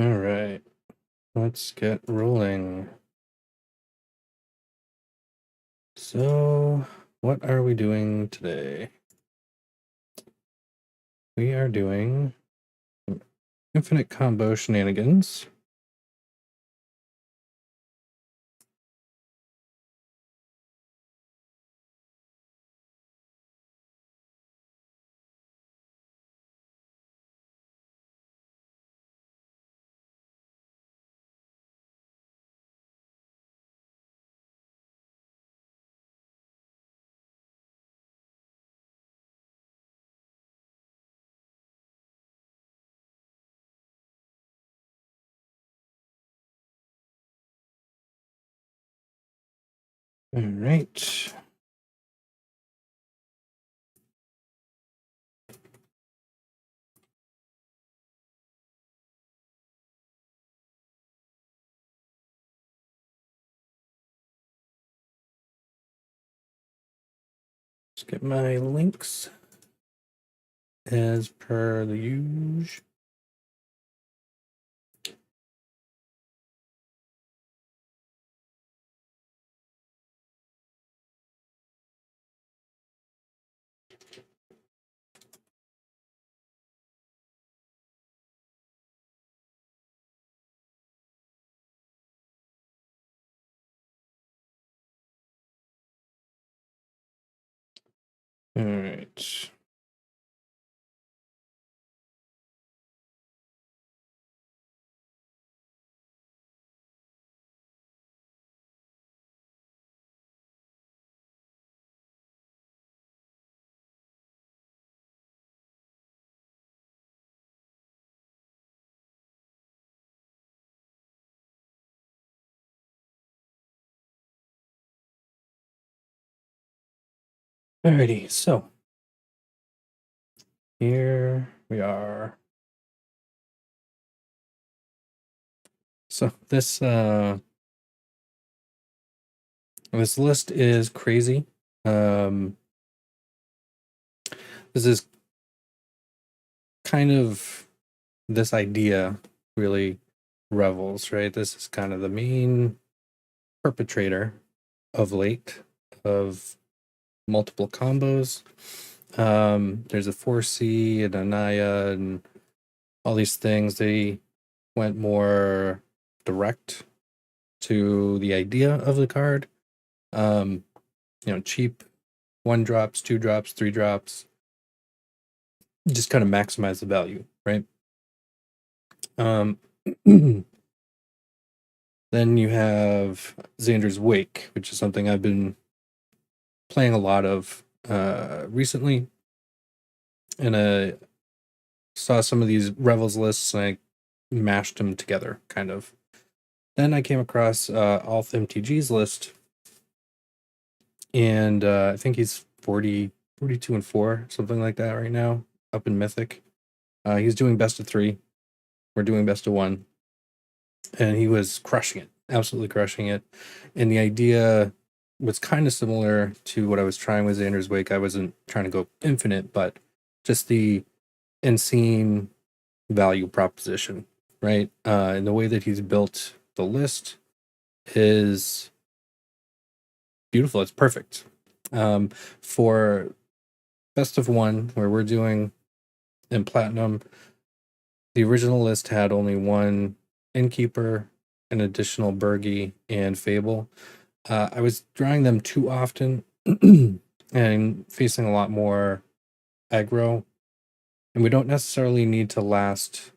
All right, let's get rolling. So, what are we doing today? We are doing infinite combo shenanigans. All right. Let's get my links as per the usual. All right. Alrighty, so here we are. So this list is crazy. This is kind of this idea really Revels, right? This is kind of the main perpetrator of late of multiple combos. There's a 4C and Anaya and all these things. They went more direct to the idea of the card. Cheap 1 drops, 2 drops, 3 drops. Just kind of maximize the value, right? Then you have Xander's Wake, which is something I've been playing a lot of recently. And I saw some of these Revels lists and I mashed them together, kind of. Then I came across Althmtg's list. And I think he's 42 and 4, something like that right now, up in Mythic. He's doing best of 3. We're doing best of 1. And he was crushing it, absolutely crushing it. And the idea was kind of similar to what I was trying with Xander's Wake. I wasn't trying to go infinite, but just the insane value proposition, right? And the way that he's built the list is beautiful. It's perfect. For best of 1, where we're doing in Platinum, the original list had only 1 Innkeeper, an additional Burgie, and Fable. I was drawing them too often and facing a lot more aggro. And we don't necessarily need to last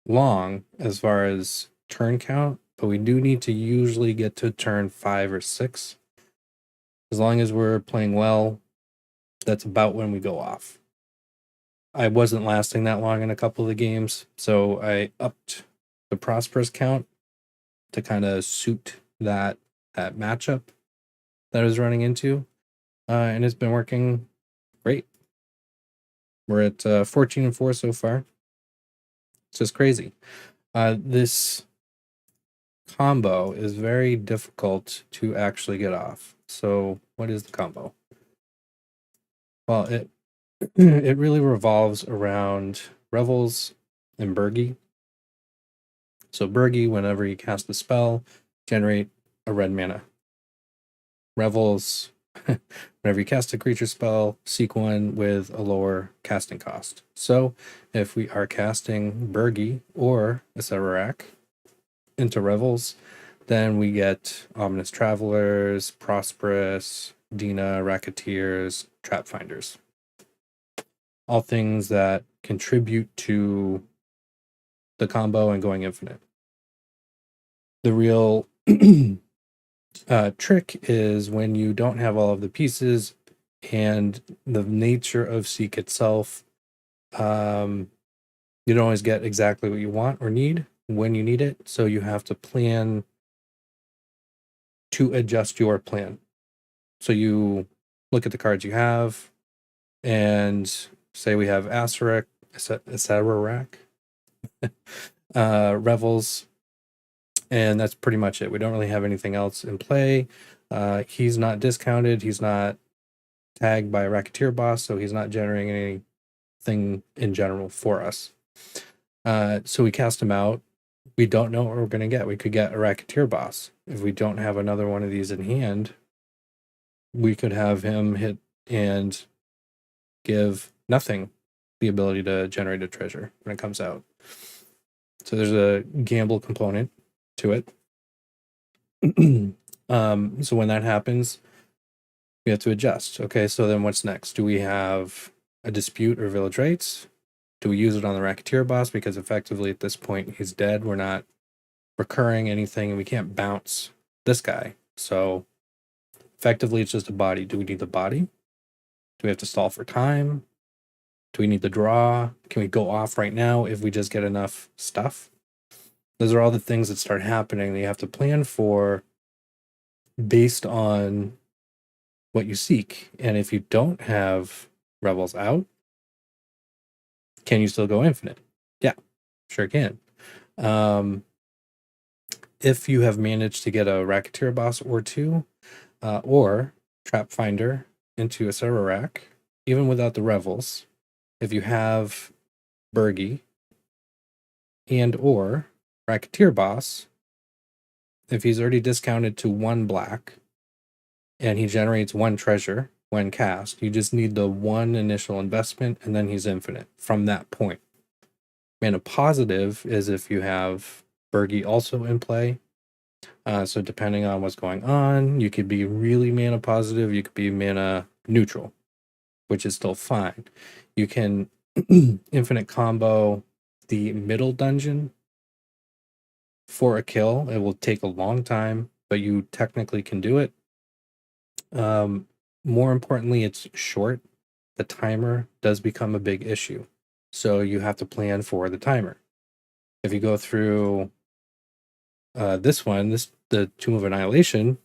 long as far as turn count, but we do need to usually get to turn 5 or 6. As long as we're playing well, that's about when we go off. I wasn't lasting that long in a couple of the games, so I upped the Prosperous count to kind of suit that matchup that I was running into, and it's been working great. We're at 14 and 4 so far. It's just crazy. This combo is very difficult to actually get off. So, what is the combo? Well, it it really revolves around Revels and Burgie. So Bergie, whenever you cast a spell, generate a red mana. Revels, whenever you cast a creature spell, seek one with a lower casting cost. So if we are casting Bergie or Acererak into Revels, then we get Ominous Travelers, Prosperous, Dina, Racketeers, Trap Finders. All things that contribute to the combo and going infinite. The real trick is when you don't have all of the pieces and the nature of Seek itself, you don't always get exactly what you want or need when you need it. So you have to plan to adjust your plan. So you look at the cards you have and say we have Acererak Revels, and that's pretty much it. We don't really have anything else in play. He's not discounted. He's not tagged by a Racketeer boss, so he's not generating anything in general for us. So we cast him out. We don't know what we're going to get. We could get a Racketeer boss. If we don't have another one of these in hand, we could have him hit and give nothing the ability to generate a treasure when it comes out. So there's a gamble component to it. So when that happens, we have to adjust. Okay, so then what's next? Do we have a dispute or village rights? Do we use it on the Racketeer boss? Because effectively at this point he's dead. We're not recurring anything and we can't bounce this guy. So effectively it's just a body. Do we need the body? Do we have to stall for time? Do we need the draw? Can we go off right now if we just get enough stuff? Those are all the things that start happening that you have to plan for based on what you seek. And if you don't have Rebels out, can you still go infinite? Yeah, sure can. If you have managed to get a Racketeer boss or two, or Trap Finder into Acererak, even without the Revels, if you have Bergie and or Racketeer boss, if he's already discounted to 1 black and he generates 1 treasure when cast, you just need the 1 initial investment and then he's infinite from that point. Mana positive is if you have Bergie also in play. So depending on what's going on, you could be really mana positive, you could be mana neutral, which is still fine. You can infinite combo the middle dungeon for a kill. It will take a long time, but you technically can do it. More importantly, it's short. The timer does become a big issue. So you have to plan for the timer. If you go through the Tomb of Annihilation,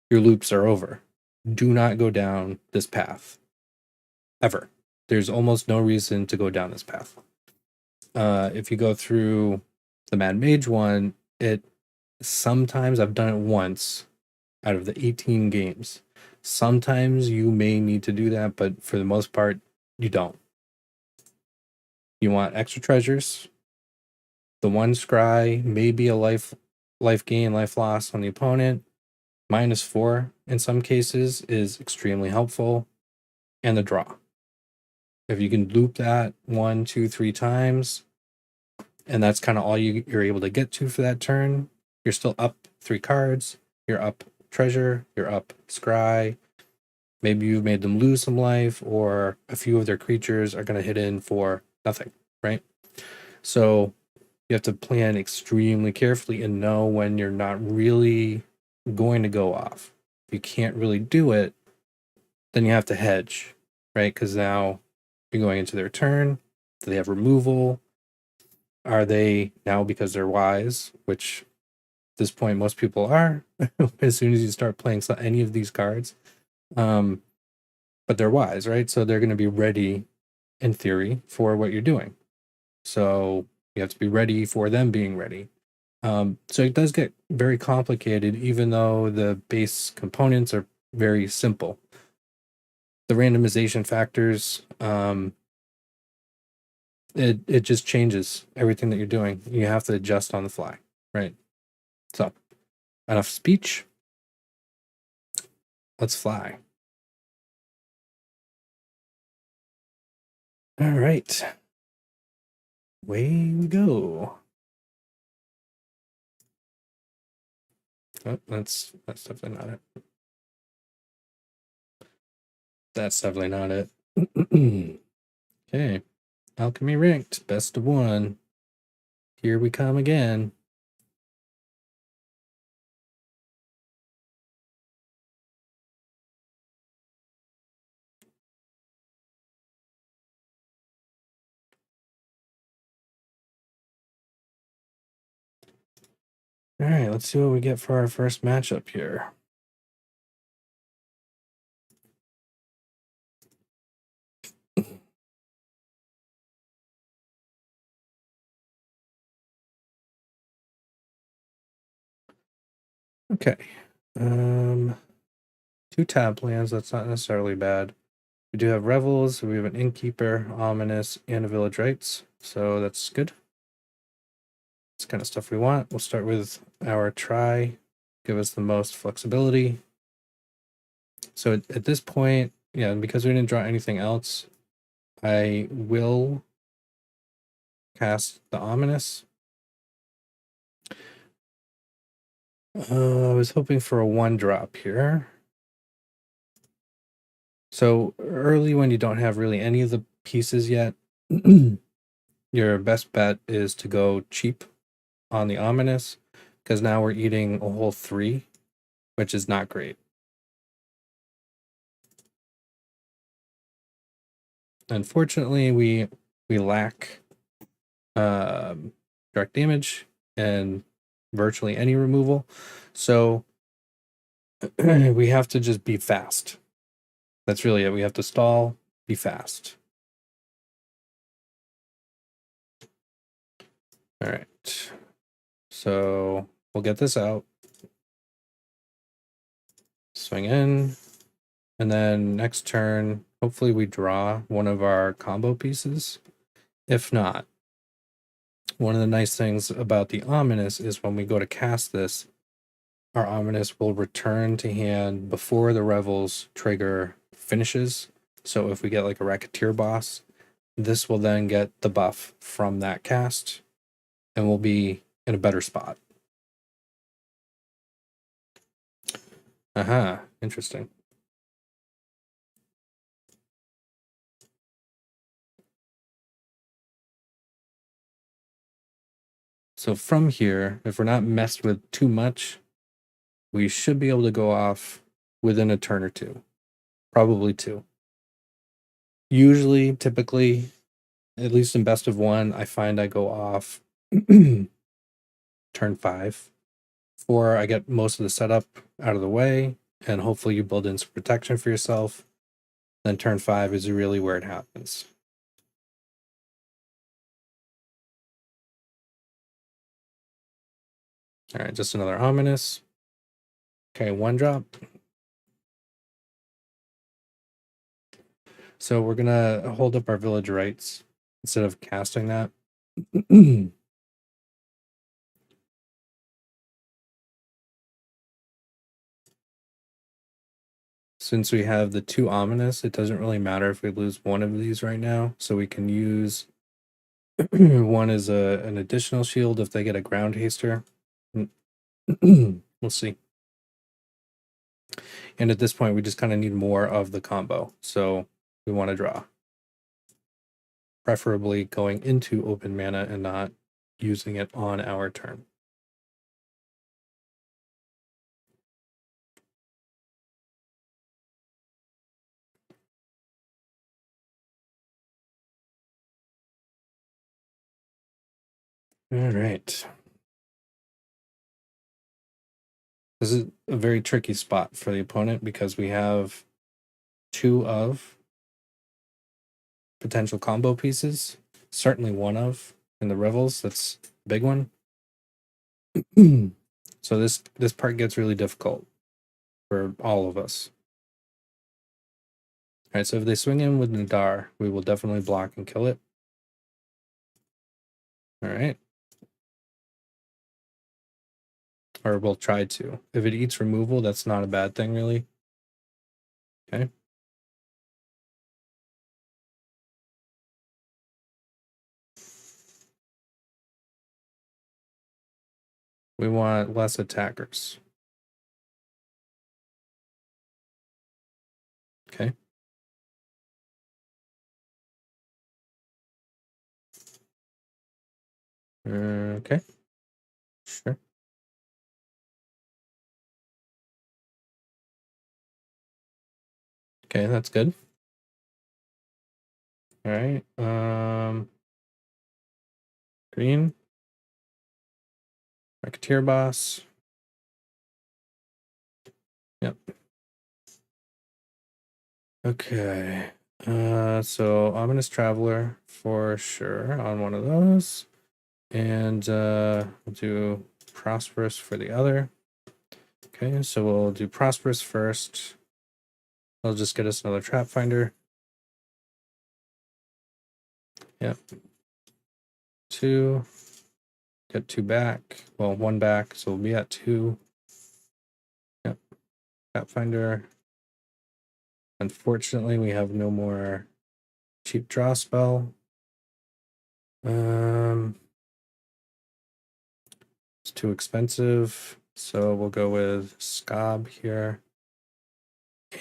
your loops are over. Do not go down this path. Ever. There's almost no reason to go down this path. If you go through the Mad Mage one, sometimes I've done it once out of the 18 games. Sometimes you may need to do that, but for the most part, you don't. You want extra treasures. The 1 scry may be a life gain, life loss on the opponent. -4 in some cases is extremely helpful. And the draw. If you can loop that 1, 2, 3 times, and that's kind of all you're able to get to for that turn, you're still up 3 cards, you're up treasure, you're up scry. Maybe you've made them lose some life, or a few of their creatures are going to hit in for nothing, right? So you have to plan extremely carefully and know when you're not really going to go off. If you can't really do it, then you have to hedge, right? Because now you're going into their turn. Do they have removal? Are they now, because they're wise, which at this point most people are, as soon as you start playing any of these cards. But they're wise, right? So they're going to be ready, in theory, for what you're doing. So you have to be ready for them being ready. So it does get very complicated, even though the base components are very simple. The randomization factors, it just changes everything that you're doing. You have to adjust on the fly. Right. So, enough speech. Let's fly. All right. Away we go. Oh, that's definitely not it. That's definitely not it. Okay. Alchemy ranked. Best of 1. Here we come again. All right, let's see what we get for our first matchup here. Okay. 2 tab lands, that's not necessarily bad. We do have Revels, we have an Innkeeper, Ominous, and a Village Rites, so that's good. It's kind of stuff we want. We'll start with our try, give us the most flexibility. So at this point, yeah, because we didn't draw anything else, I will cast the Ominous. I was hoping for a 1-drop here. So early when you don't have really any of the pieces yet, your best bet is to go cheap on the Ominous, because now we're eating a whole 3, which is not great. Unfortunately, we lack direct damage and virtually any removal, so we have to just be fast. That's really it. We have to stall, be fast. All right, so we'll get this out, swing in, and then next turn hopefully we draw one of our combo pieces. If not, one of the nice things about the Ominous is when we go to cast this, our Ominous will return to hand before the Revels trigger finishes. So if we get like a Racketeer boss, this will then get the buff from that cast, and we'll be in a better spot. Aha, interesting. So from here, if we're not messed with too much, we should be able to go off within a turn or 2. Probably 2. Usually, typically, at least in best of 1, I find I go off turn 5. 4, I get most of the setup out of the way, and hopefully you build in some protection for yourself. Then turn 5 is really where it happens. All right, just another Ominous. Okay, 1-drop. So we're gonna hold up our Village Rites instead of casting that. Since we have the 2 Ominous, it doesn't really matter if we lose one of these right now. So we can use one as an additional shield if they get a Ground Haster. We'll see. And at this point, we just kind of need more of the combo. So we want to draw. Preferably going into open mana and not using it on our turn. All right. This is a very tricky spot for the opponent because we have 2 of potential combo pieces. Certainly 1 of in the Revels. That's a big one. So this part gets really difficult for all of us. All right, so if they swing in with Nadar, we will definitely block and kill it. All right. or we'll try to. If it eats removal, that's not a bad thing, really. Okay. We want less attackers. Okay. Okay. Sure. Okay, that's good. All right. Green. Racketeer boss. Yep. Okay. So Ominous Traveler for sure on one of those. And we'll do Prosperous for the other. Okay, so we'll do Prosperous first. I'll just get us another Trap Finder. Yep. 2. Get 2 back. Well, 1 back, so we'll be at 2. Yep. Trap Finder. Unfortunately, we have no more cheap draw spell. It's too expensive, so we'll go with Scob here.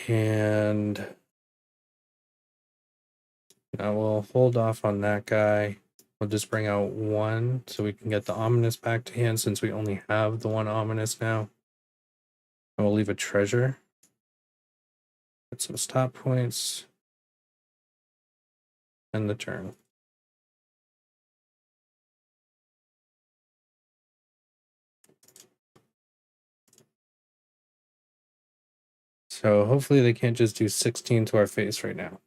And now we'll hold off on that guy. We'll just bring out 1 so we can get the Ominous back to hand since we only have the 1 Ominous now. And we'll leave a treasure. Get some stop points. End the turn. So hopefully they can't just do 16 to our face right now.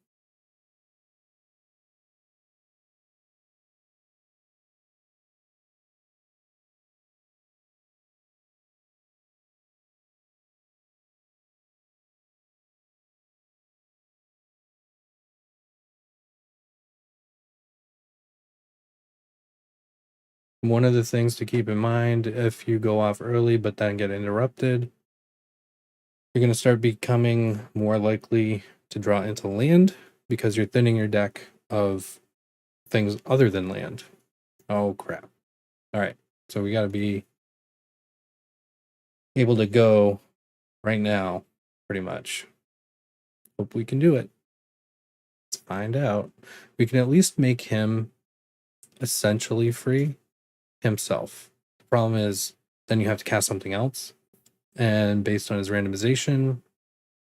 One of the things to keep in mind if you go off early but then get interrupted, you're going to start becoming more likely to draw into land because you're thinning your deck of things other than land. Oh, crap. All right. So we got to be able to go right now, pretty much. Hope we can do it. Let's find out. We can at least make him essentially free himself. The problem is then you have to cast something else. And based on his randomization,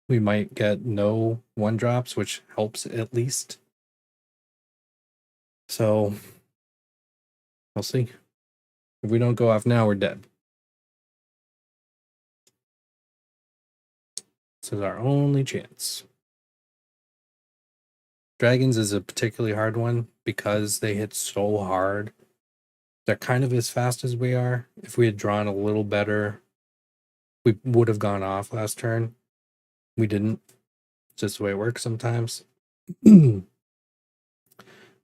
we might get no 1-drops, which helps at least. So we'll see. If we don't go off now, we're dead. This is our only chance. Dragons is a particularly hard one because they hit so hard. They're kind of as fast as we are. If we had drawn a little better, we would have gone off last turn. We didn't. It's just the way it works sometimes.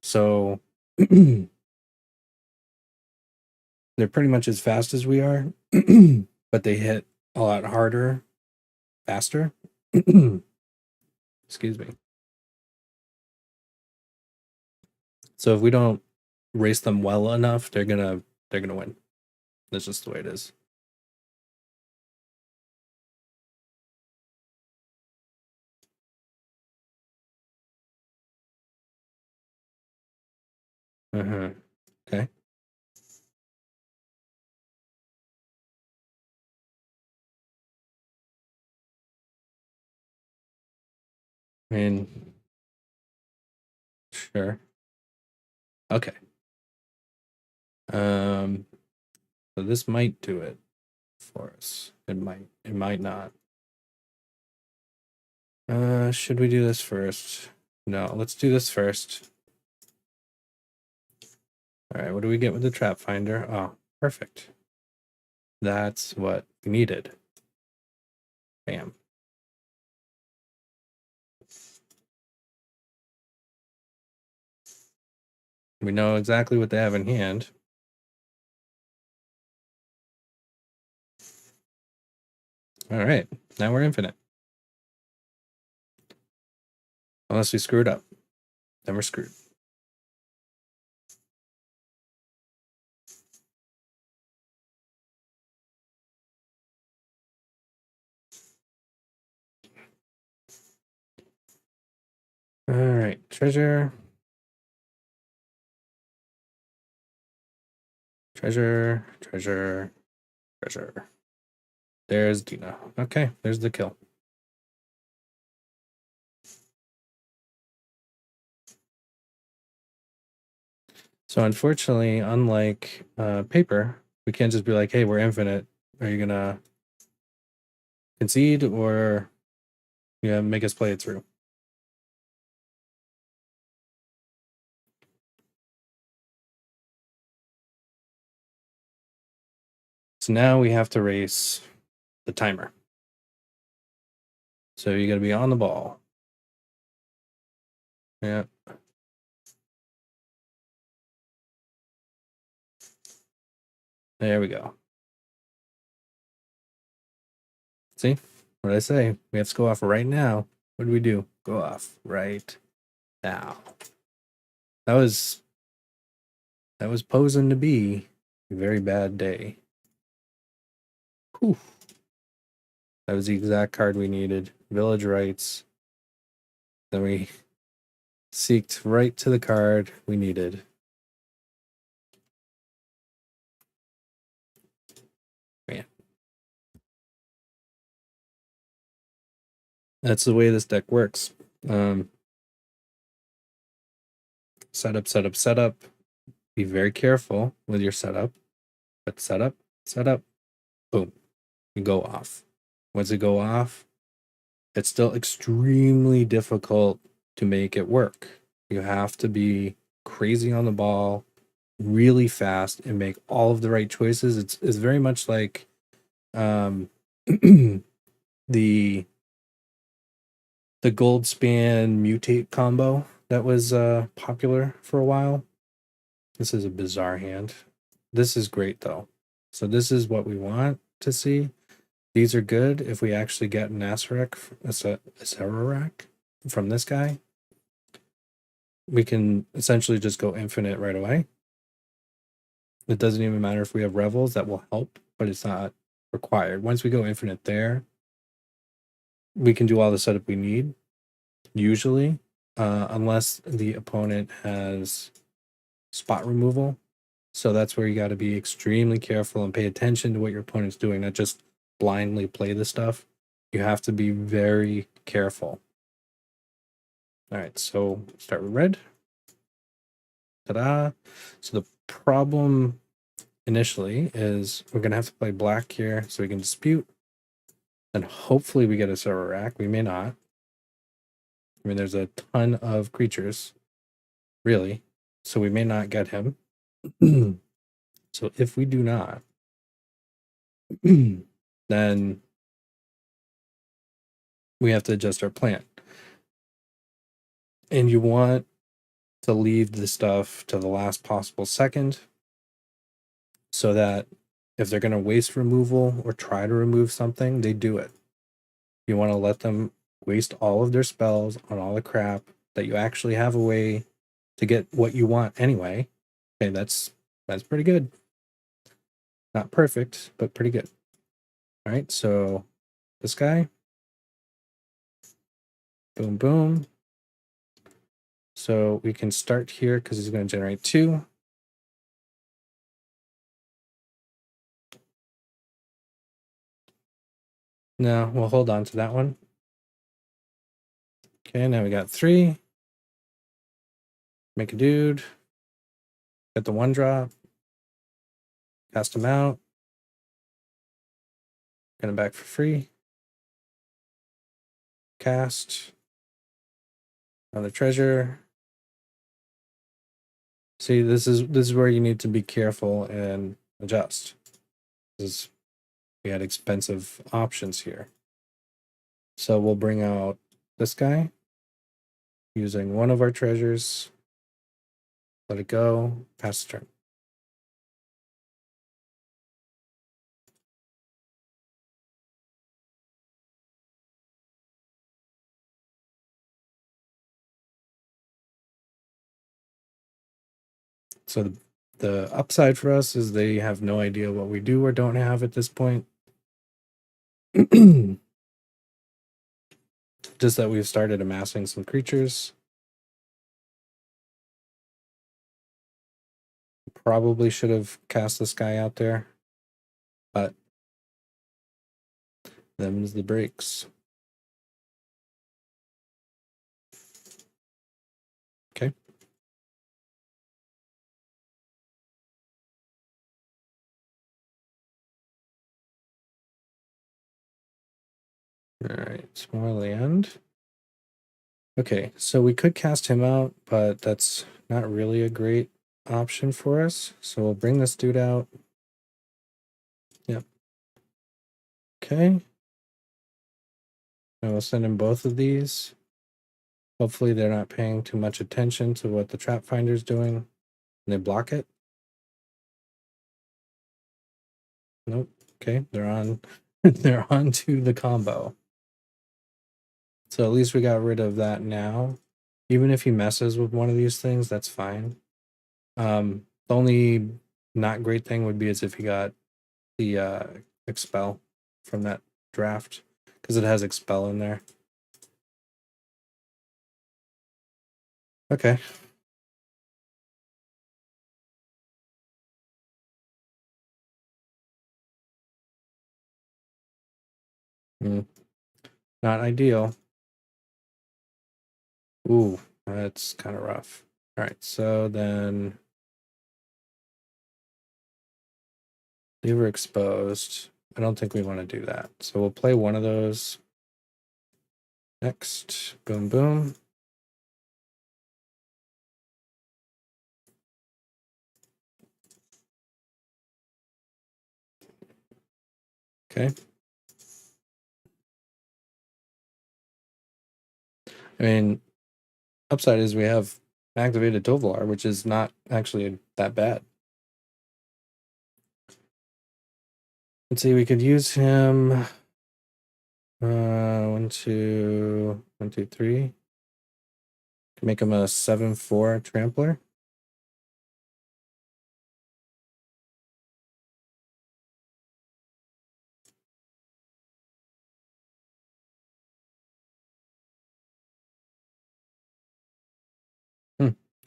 So they're pretty much as fast as we are, but they hit a lot harder, faster. Excuse me. So if we don't race them well enough, they're gonna win. That's just the way it is. Okay. I mean, sure. Okay. So this might do it for us. It might not. Should we do this first? No, let's do this first. All right, what do we get with the trap finder? Oh, perfect. That's what we needed. Bam. We know exactly what they have in hand. All right, now we're infinite. Unless we screw it up, then we're screwed. All right, treasure. Treasure, treasure, treasure. There's Dina. Okay, there's the kill. So unfortunately, unlike paper, we can't just be like, hey, we're infinite. Are you gonna concede or make us play it through? So now we have to race the timer. So you gotta be on the ball. Yeah. There we go. See? What did I say? We have to go off right now. What do we do? Go off right now. That was posing to be a very bad day. Whew. That was the exact card we needed. Village Rights. Then we seeked right to the card we needed. Man. That's the way this deck works. Setup, setup, setup. Be very careful with your setup. But setup, setup, boom. You go off. Once it go off, it's still extremely difficult to make it work. You have to be crazy on the ball, really fast, and make all of the right choices. It's very much like the gold span mutate combo that was popular for a while. This is a bizarre hand. This is great though. So this is what we want to see. These are good if we actually get an Acererak from this guy. We can essentially just go infinite right away. It doesn't even matter if we have Revels, that will help, but it's not required. Once we go infinite there, we can do all the setup we need, usually, unless the opponent has spot removal. So that's where you got to be extremely careful and pay attention to what your opponent's doing, not just blindly play the stuff. You have to be very careful. All right, so start with red. Ta-da. So the problem initially is we're going to have to play black here so we can dispute. And hopefully we get a server rack. We may not. I mean, there's a ton of creatures, really. So we may not get him. So if we do not, then we have to adjust our plan. And you want to leave the stuff to the last possible second so that if they're going to waste removal or try to remove something, they do it. You want to let them waste all of their spells on all the crap that you actually have a way to get what you want anyway. Okay, that's pretty good. Not perfect, but pretty good. All right, so this guy. Boom, boom. So we can start here because he's going to generate 2. No, we'll hold on to that one. Okay, now we got 3. Make a dude. Get the 1-drop. Cast him out. Get him back for free. Cast. Another treasure. See, this is where you need to be careful and adjust. We had expensive options here. So we'll bring out this guy using one of our treasures. Let it go. Pass the turn. So the upside for us is they have no idea what we do or don't have at this point. Just that we've started amassing some creatures. Probably should have cast this guy out there, but them's the breaks. Okay. All right, more land. Okay, so we could cast him out, but that's not really a great option for us. So we'll bring this dude out. Yep. Okay. And we'll send him both of these. Hopefully they're not paying too much attention to what the trap finder's doing. And they block it. Nope. Okay, they're on they're on to the combo. So at least we got rid of that now. Even if he messes with one of these things, that's fine. The only not great thing would be is if he got the expel from that draft, because it has expel in there. Okay. Not ideal. Ooh, that's kind of rough. All right, so then they were exposed. I don't think we want to do that. So we'll play one of those. Next, boom, boom. Okay. I mean, upside is we have activated Tovolar, which is not actually that bad. Let's see, we could use him. 1, 2, 1, 2, 3. Make him a 7/4 trampler.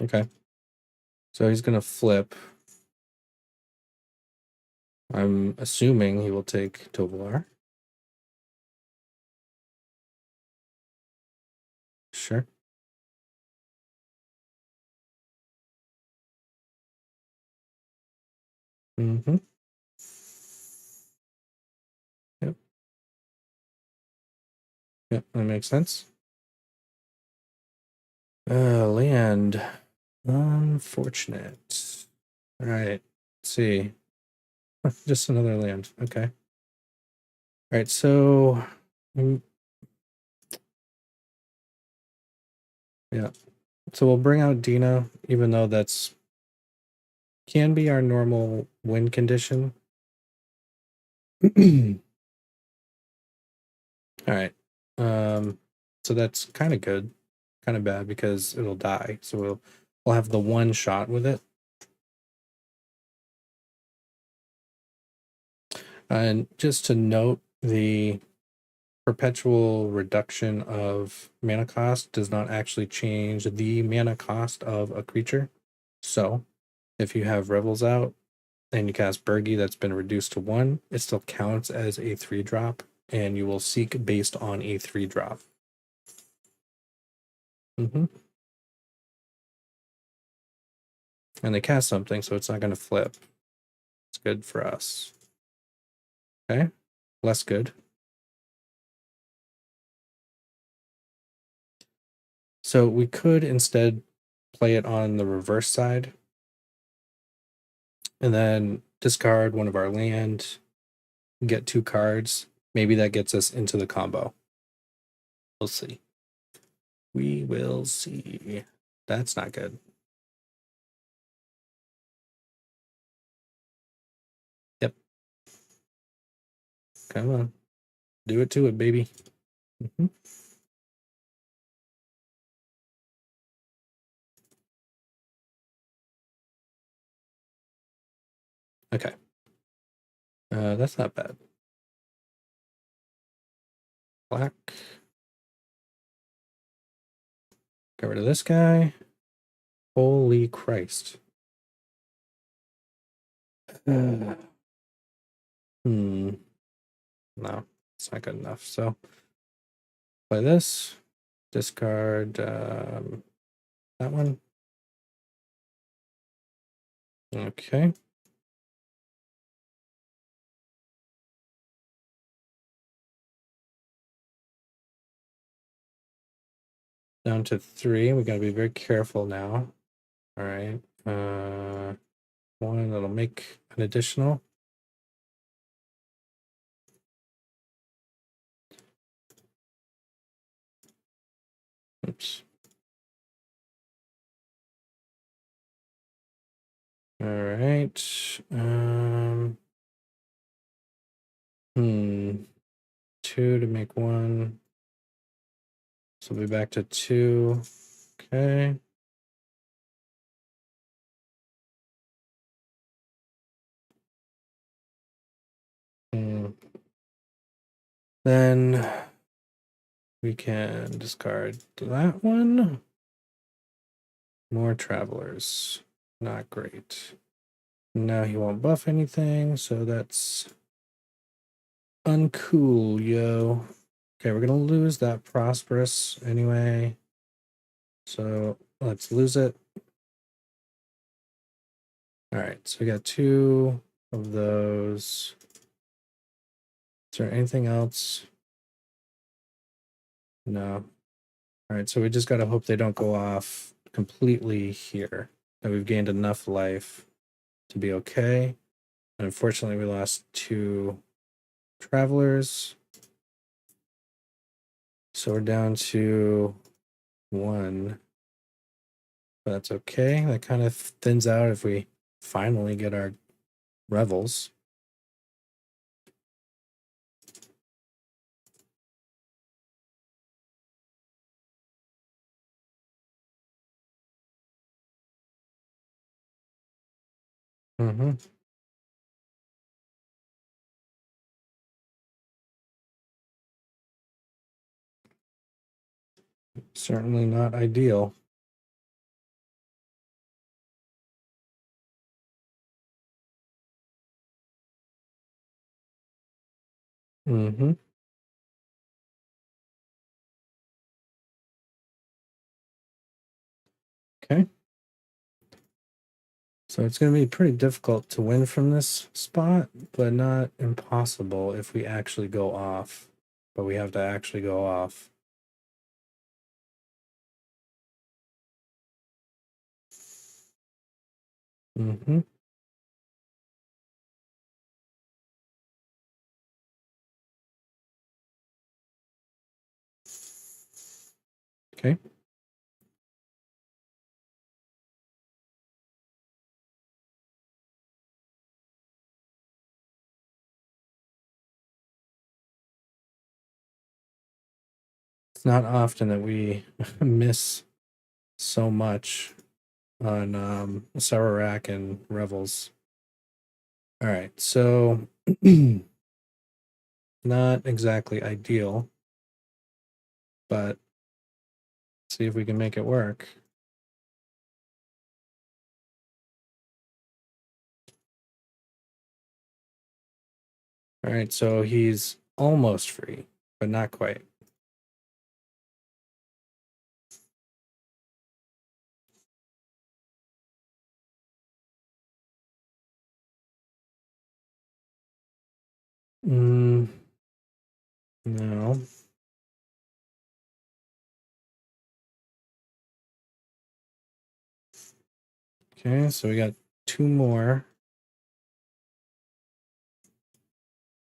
Okay. So he's gonna flip. I'm assuming he will take Tovolar. Sure. Mm-hmm. Yep. Yep, that makes sense. Land. Unfortunate. All right. Let's see. Just another land. Okay. All right. So, yeah. So we'll bring out Dina, even though that's can be our normal win condition. All right. So that's kind of good, kind of bad because it'll die. So we'll have the one shot with it. And just to note, the perpetual reduction of mana cost does not actually change the mana cost of a creature. So if you have Revels out and you cast Bergie that's been reduced to 1, it still counts as a 3-drop, and you will seek based on a 3-drop. Mm-hmm. And they cast something, so it's not going to flip. It's good for us. Okay, less good. So we could instead play it on the reverse side and then discard one of our land, get 2 cards. Maybe that gets us into the combo. We'll see. We will see. That's not good. Yep. Come on. Do it to it, baby. Mm-hmm. Okay. That's not bad. Black. Get rid of this guy. Holy Christ. No, it's not good enough. So play this. Discard that one. Okay. Down to 3. We gotta be very careful now. All right. One that'll make an additional. Oops. All right. 2 to make 1. So we'll be back to 2. Okay. Then we can discard that one. More travelers. Not great. Now he won't buff anything, so that's uncool, yo. Okay, we're gonna lose that prosperous anyway. So let's lose it. All right, so we got 2 of those. Is there anything else? No. All right, so we just gotta hope they don't go off completely here. That we've gained enough life to be okay. And unfortunately, we lost 2 travelers. So we're down to 1. But that's okay. That kind of thins out if we finally get our revels. Mm-hmm. Certainly not ideal. Mm-hmm. Okay. So it's going to be pretty difficult to win from this spot, but not impossible if we actually go off. But we have to actually go off. Mm-hmm. Okay. It's not often that we miss so much on Acererak and Revels. All right, so not exactly ideal, but see if we can make it work. All right, so he's almost free, but not quite. No. Okay, so we got 2 more.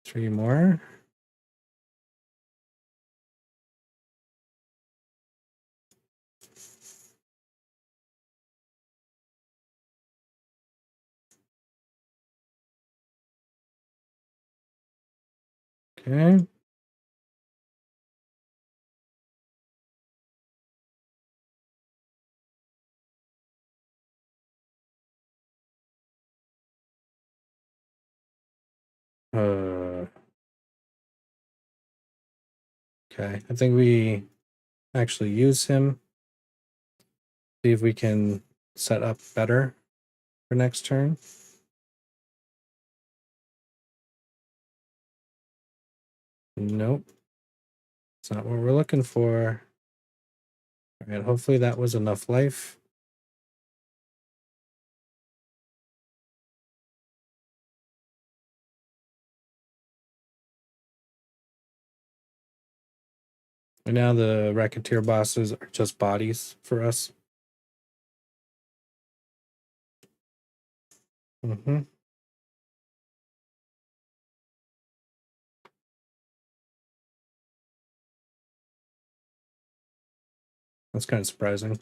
3 more. Okay. Okay, I think we actually use him. See if we can set up better for next turn. Nope. It's not what we're looking for. All right, hopefully that was enough life. And now the Racketeer bosses are just bodies for us. Mm-hmm. That's kind of surprising.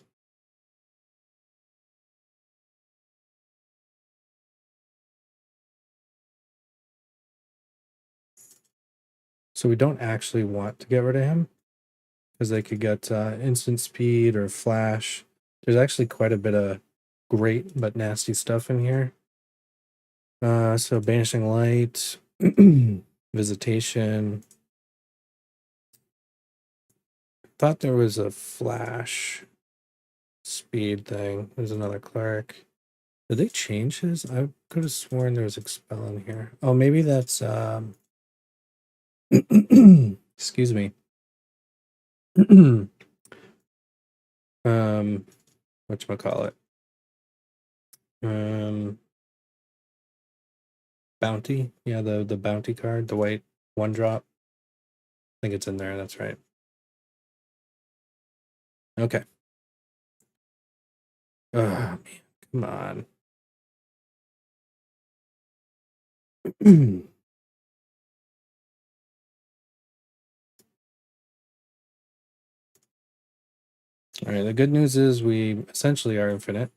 So we don't actually want to get rid of him because they could get instant speed or flash. There's actually quite a bit of great but nasty stuff in here. So Banishing Light, Visitation. Thought there was a flash speed thing. There's another cleric. Did they change his? I could have sworn there was Expel in here. Oh, maybe that's excuse me. Whatchamacallit? Bounty. Yeah, the bounty card, the white 1-drop. I think it's in there, that's right. Okay. Oh man, come on. All right, the good news is we essentially are infinite.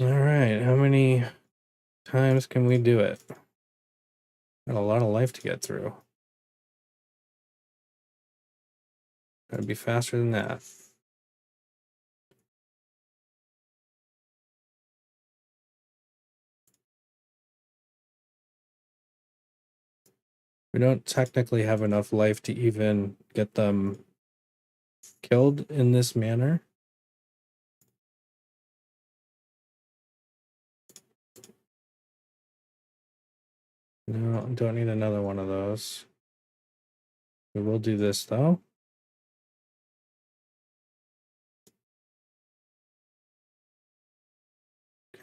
All right, how many times can we do it? Got a lot of life to get through. Gotta be faster than that. We don't technically have enough life to even get them killed in this manner. No, don't need another one of those. We will do this though.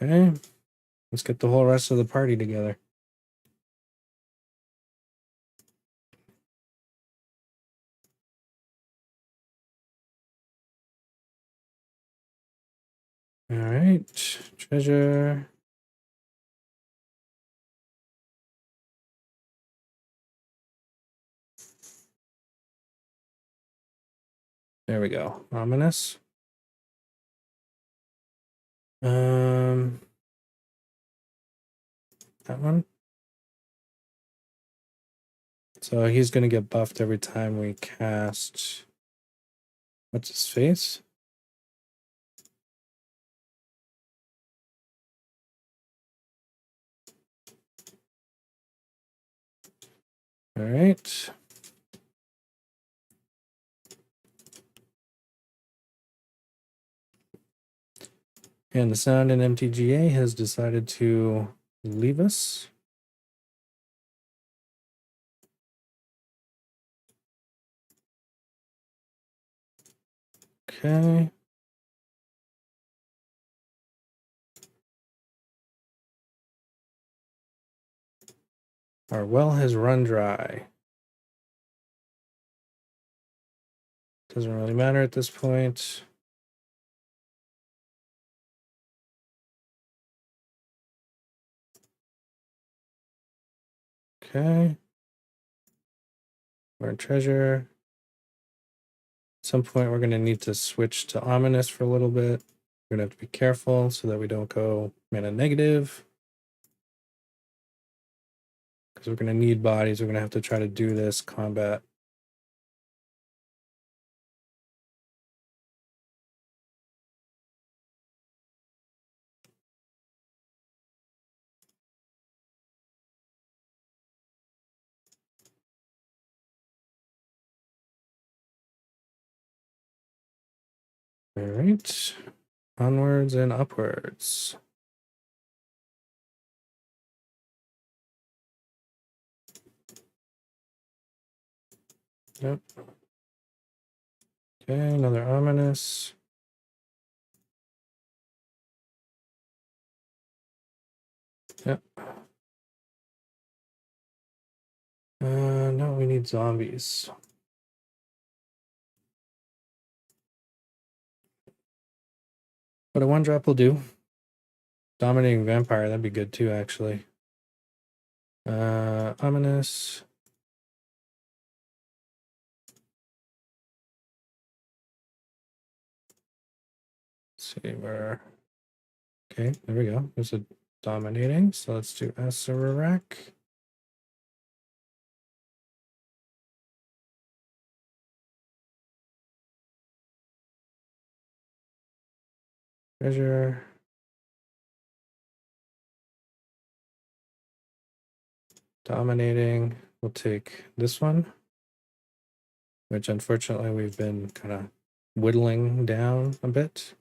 Okay, let's get the whole rest of the party together. All right, treasure. There we go. Ominous. That one. So he's gonna get buffed every time we cast. What's his face? All right. And the sound in MTGA has decided to leave us. Okay. Our well has run dry. Doesn't really matter at this point. Okay. Our treasure. At some point, we're going to need to switch to ominous for a little bit. We're going to have to be careful so that we don't go mana negative. because we're going to need bodies. We're going to have to try to do this combat. All right, onwards and upwards. Yep. Okay, another ominous. Yep. No, we need zombies. But a 1-drop will do. Dominating vampire, that'd be good too, actually. Ominous. Let's see where. Okay, there we go. There's a dominating. So let's do Acererak. Treasure. Dominating. We'll take this one, which unfortunately we've been kind of whittling down a bit.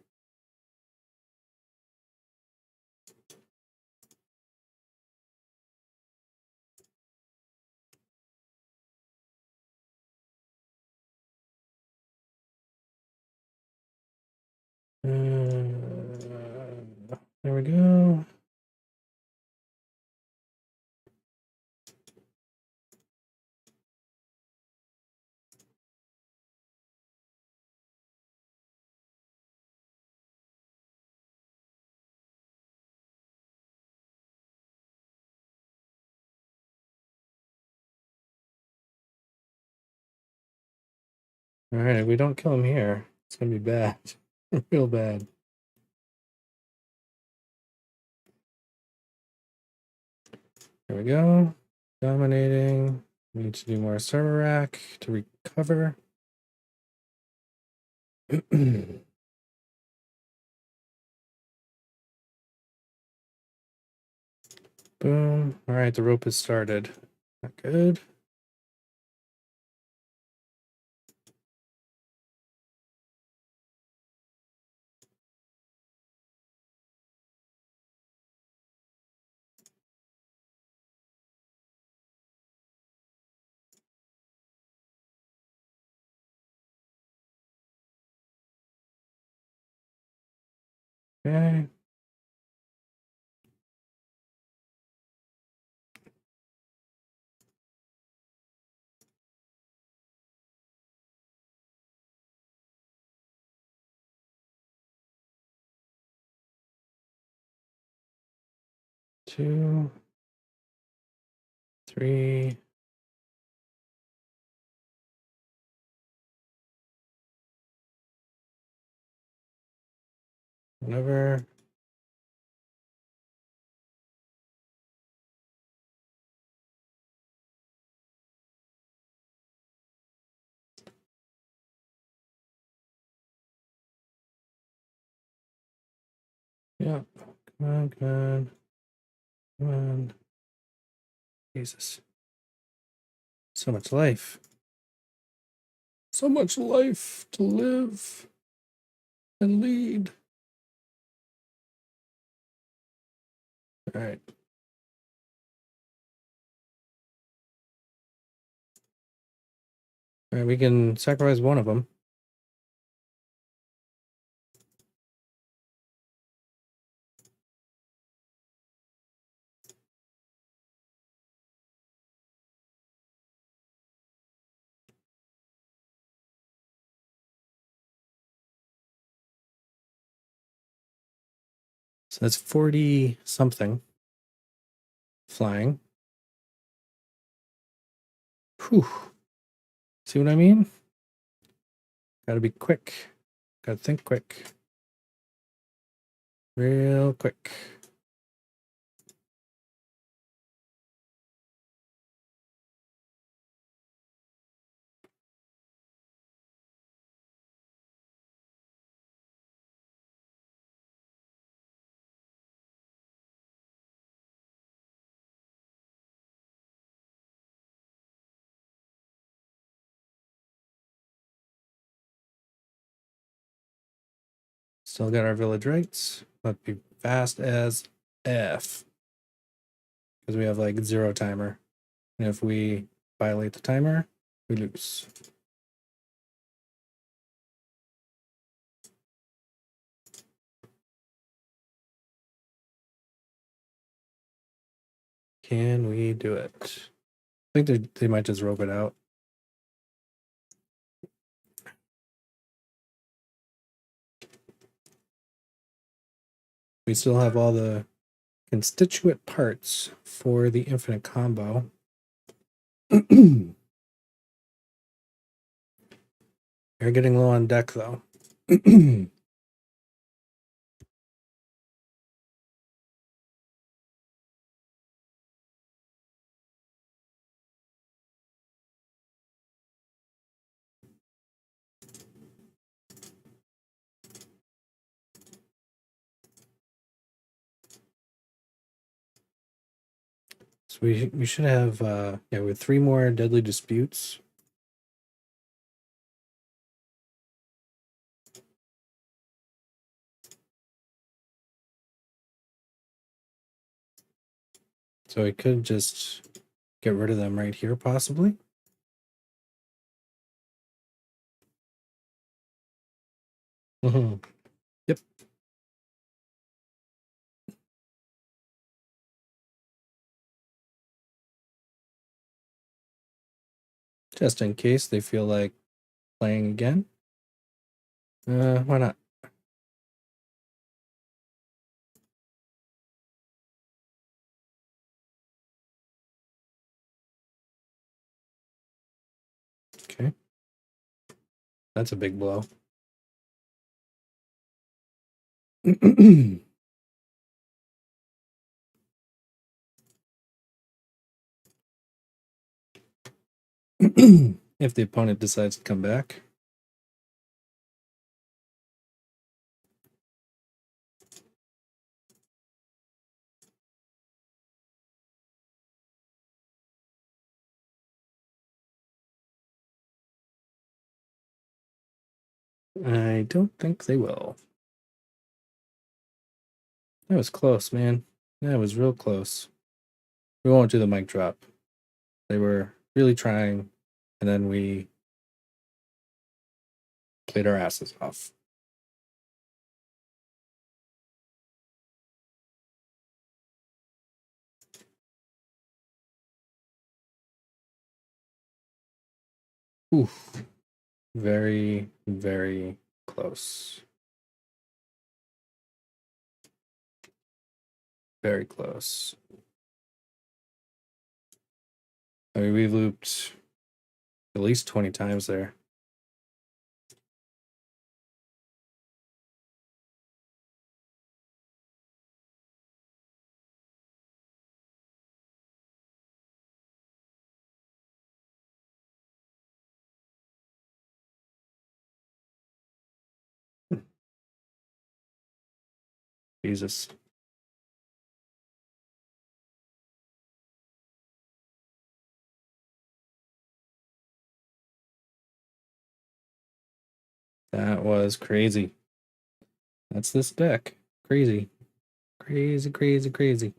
There we go. All right, if we don't kill him here, it's gonna be bad. Real bad. There we go. Dominating. We need to do more Acererak to recover. Boom. All right, the rope has started. Not good. Okay. Two, three. Whatever. Yeah. Come on, come on. Come on. Jesus. So much life. So much life to live and lead. All right. All right, we can sacrifice one of them. So that's 40 something flying. Whew. See what I mean? Gotta be quick. Gotta think quick. Real quick. Still got our village rights, but be fast as F. Because we have like 0 timer. And if we violate the timer, we lose. Can we do it? I think they might just rope it out. We still have all the constituent parts for the infinite combo. We're getting low on deck though. So we should have yeah, with 3 more deadly disputes. So we could just get rid of them right here, possibly. Yep. Just in case they feel like playing again. Why not? Okay. That's a big blow. If the opponent decides to come back. I don't think they will. That was close, man. That was real close. We won't do the mic drop. They were really trying, and then we played our asses off. Oof. Very, very close. Very close. I mean, we looped at least 20 times there. Jesus. That was crazy. That's this deck. Crazy. Crazy, crazy, crazy.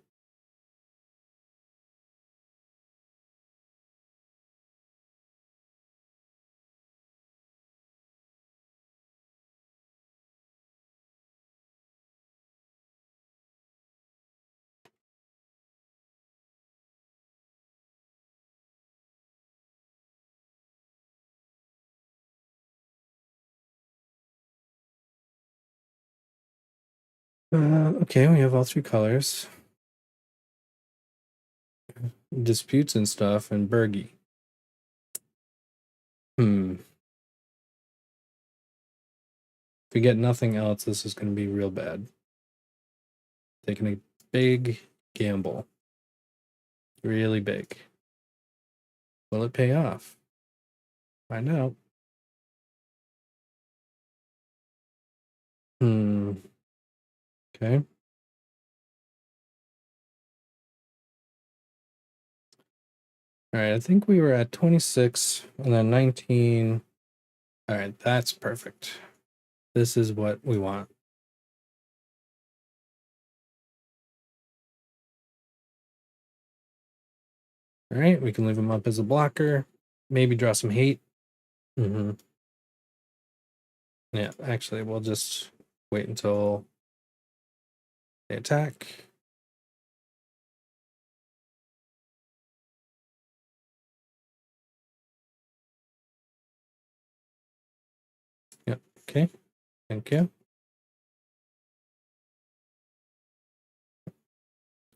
Okay, we have all 3 colors. Disputes and stuff, and Bergie. If we get nothing else, this is going to be real bad. Taking a big gamble. Really big. Will it pay off? Find out. Okay. All right, I think we were at 26 and then 19. All right, that's perfect. This is what we want. All right, we can leave him up as a blocker. Maybe draw some hate. Yeah, actually, we'll just wait until they attack. Yep, okay. Thank you.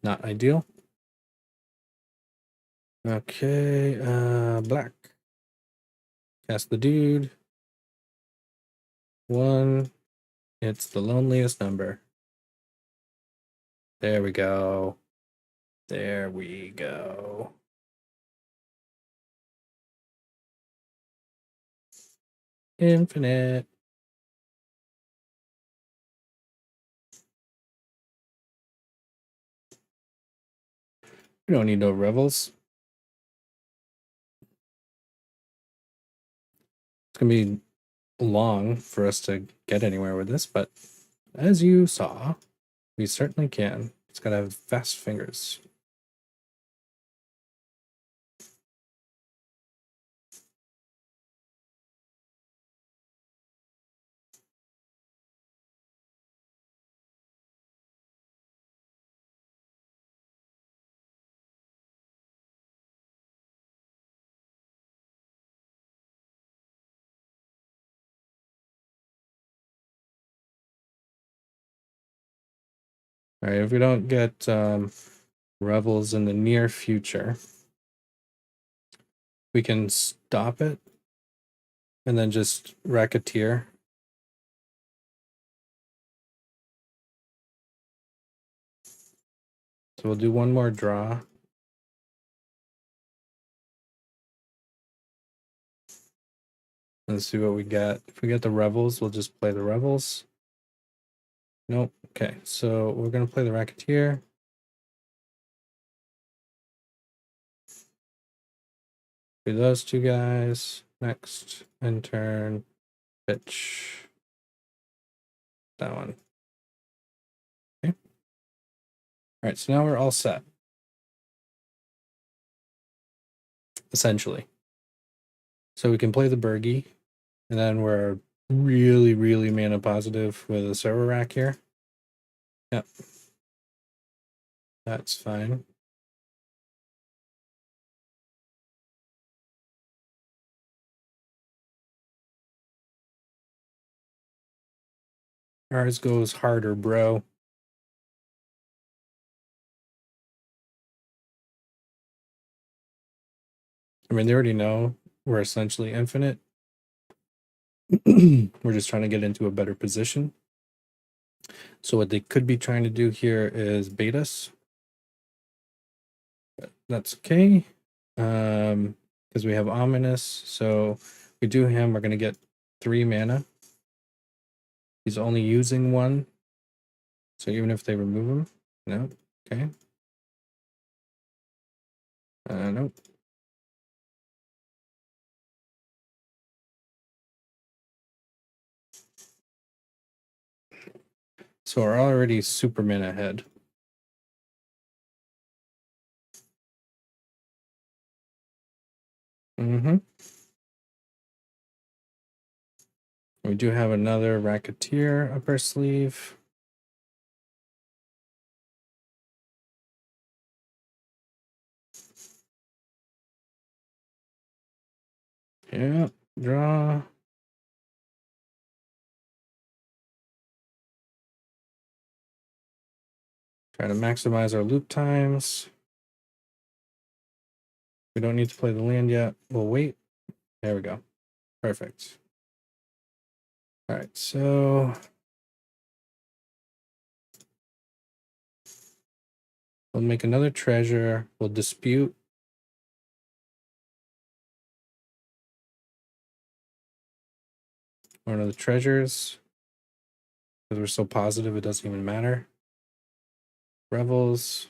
Not ideal. Okay, black. Cast the dude. 1. It's the loneliest number. There we go. There we go. Infinite. We don't need no revels. It's gonna be long for us to get anywhere with this, but as you saw, we certainly can. It's gotta have fast fingers. All right, if we don't get revels in the near future, we can stop it and then just racketeer. So we'll do one more draw. Let's see what we get. If we get the revels, we'll just play the revels. Nope. Okay, so we're gonna play the racketeer. Do those two guys. Next, and turn, pitch. That one. Okay. All right, so now we're all set. Essentially. So we can play the Bergie, and then we're really, really mana positive with a Acererak here. Yep. That's fine. Ours goes harder, bro. I mean, they already know we're essentially infinite. We're just trying to get into a better position. So what they could be trying to do here is bait us. But that's okay. Because we have ominous. So if we do him, we're gonna get 3 mana. He's only using 1. So even if they remove him, no, okay. Nope. So we're already Superman ahead. We do have another Racketeer up our sleeve. Yeah, draw. Try to maximize our loop times. We don't need to play the land yet. We'll wait. There we go. Perfect. All right, so we'll make another treasure. We'll dispute. One of the treasures. Because we're so positive, it doesn't even matter. Revels.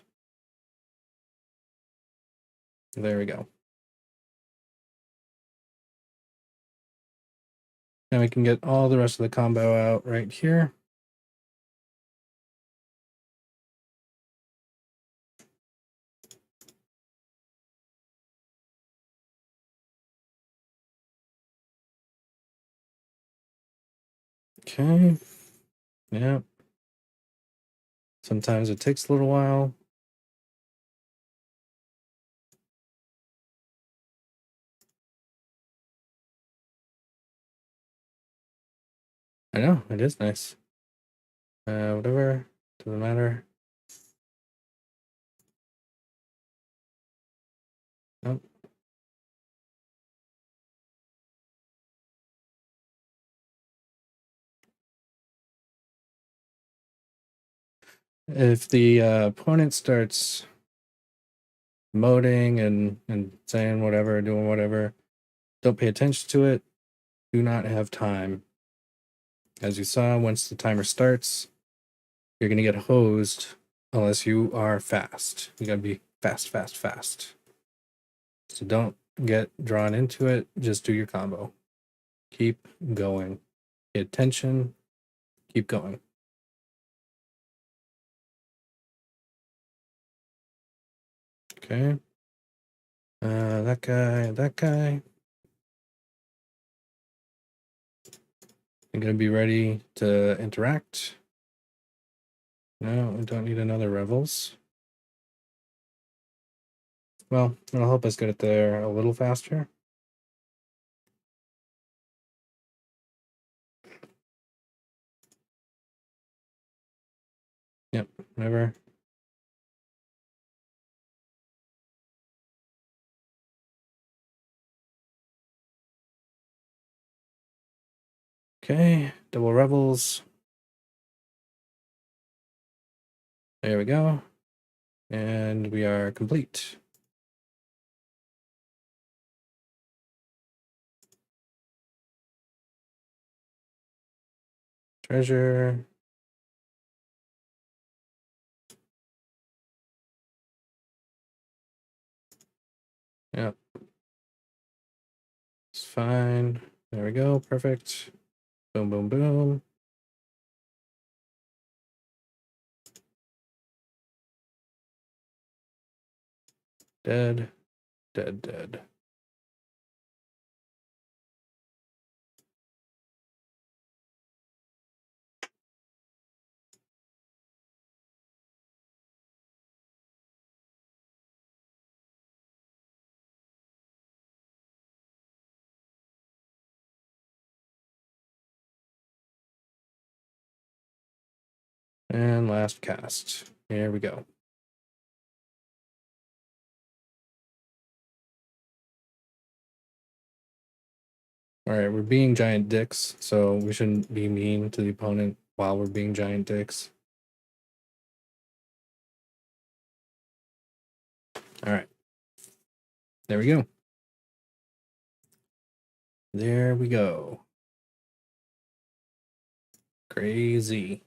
There we go. And we can get all the rest of the combo out right here. Okay. Yeah. Sometimes it takes a little while. I know, it is nice. Whatever. Doesn't matter. Nope. If the opponent starts moding and saying whatever, doing whatever, don't pay attention to it. Do not have time. As you saw, once the timer starts, you're going to get hosed unless you are fast. You got to be fast, fast, fast. So don't get drawn into it. Just do your combo. Keep going. Pay attention. Keep going. Okay. That guy, that guy. I'm going to be ready to interact. No, we don't need another Revels. Well, it'll help us get it there a little faster. Yep, whatever. Okay, double Revels. There we go. And we are complete. Treasure. Yep. It's fine. There we go. Perfect. Boom, boom, boom. Dead. Dead, dead. And last cast. Here we go. All right, we're being giant dicks, so we shouldn't be mean to the opponent while we're being giant dicks. All right. There we go. There we go. Crazy.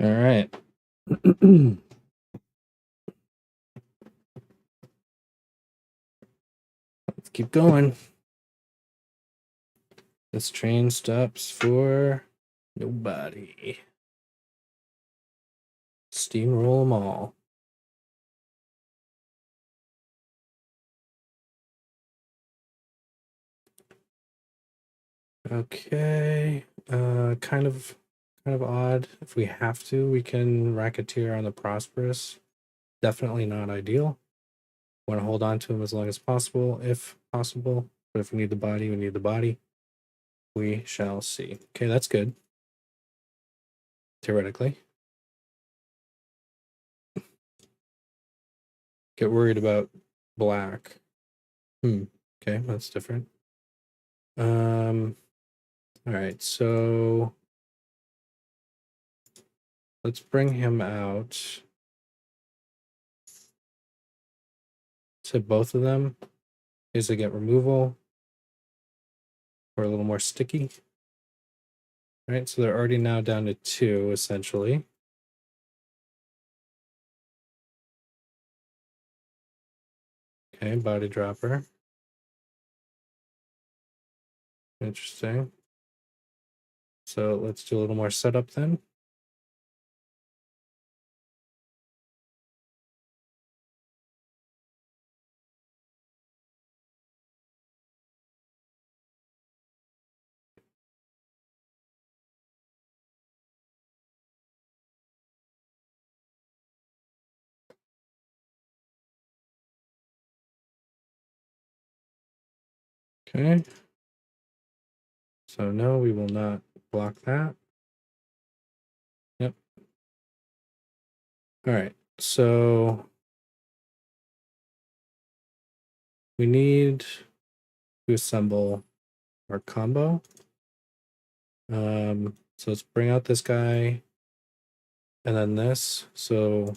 All right. Let's keep going. This train stops for nobody. Steamroll them all. Okay. Kind of odd. If we have to, we can racketeer on the Prosperous. Definitely not ideal. Want to hold on to him as long as possible, if possible. But if we need the body, we need the body. We shall see. Okay, that's good. Theoretically. Get worried about black. Okay, that's different. All right, so let's bring him out to both of them. Is they get removal or a little more sticky. All right, so they're already now down to 2 essentially. Okay, body dropper. Interesting. So let's do a little more setup then. Okay. So no, we will not block that. Yep. All right. So we need to assemble our combo. So let's bring out this guy and then this. So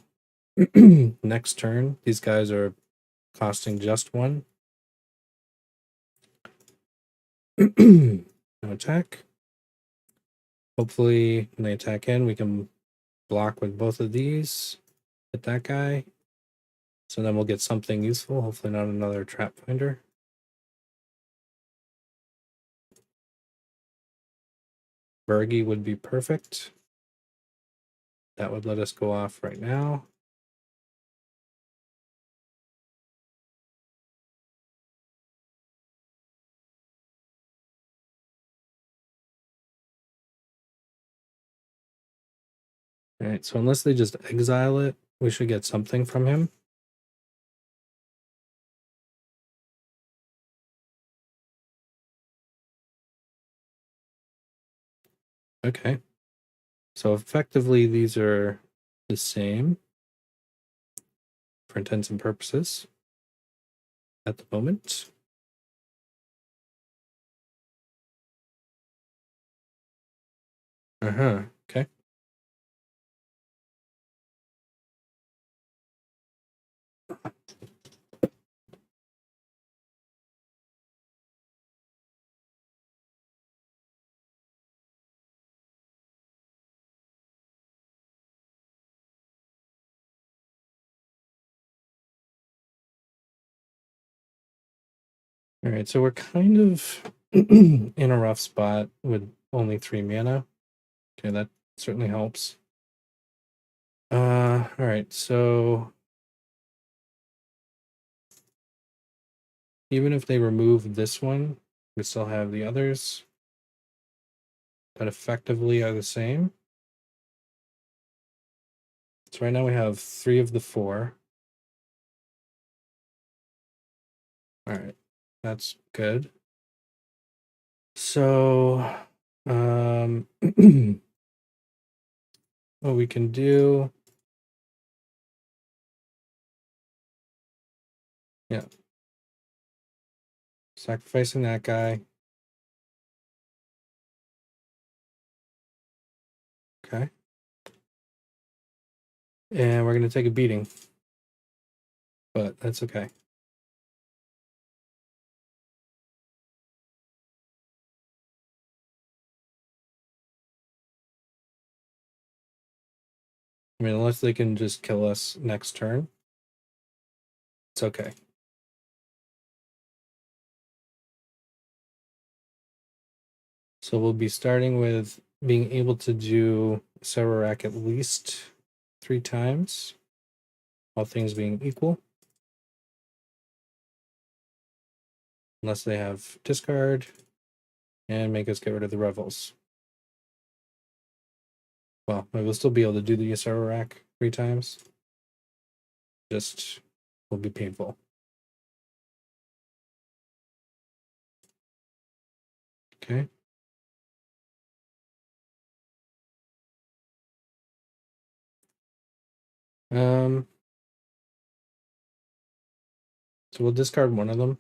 next turn, these guys are costing just one. No attack. Hopefully, when they attack in, we can block with both of these. Hit that guy. So then we'll get something useful. Hopefully not another trap finder. Bergie would be perfect. That would let us go off right now. All right, so unless they just exile it, we should get something from him. Okay. So effectively, these are the same for intents and purposes at the moment. Okay. All right, so we're kind of in a rough spot with only 3 mana. Okay, that certainly helps. All right, so even if they remove this one, we still have the others that effectively are the same. So right now we have 3 of the 4. All right, that's good. So, what we can do, yeah, sacrificing that guy. Okay. And we're going to take a beating, but that's okay. I mean, unless they can just kill us next turn, it's okay. So we'll be starting with being able to do Acererak at least 3 times, all things being equal. Unless they have discard and make us get rid of the Revels. Well, we will still be able to do the Acererak 3 times. Just will be painful. Okay. So we'll discard one of them.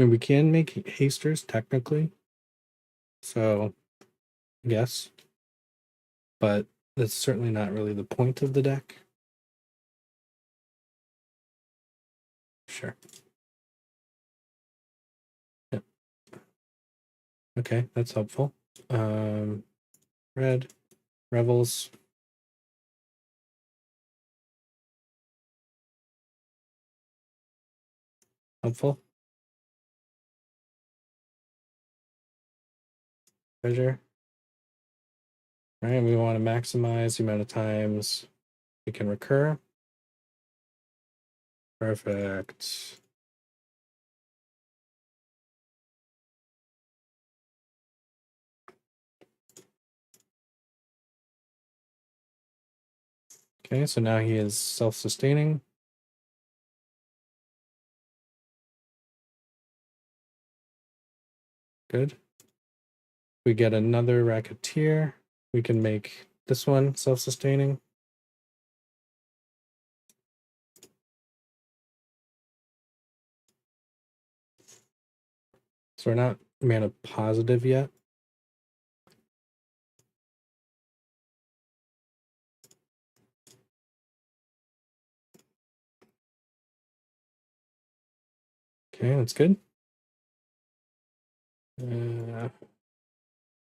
I mean, we can make hasters technically, so yes, but that's certainly not really the point of the deck. Sure. Yep. Okay, that's helpful. Red Revels. Helpful. Treasure. All right, we want to maximize the amount of times we can recur. Perfect. Okay, so now he is self-sustaining. Good. We get another Racketeer. We can make this one self-sustaining. So we're not mana positive yet. Okay, that's good.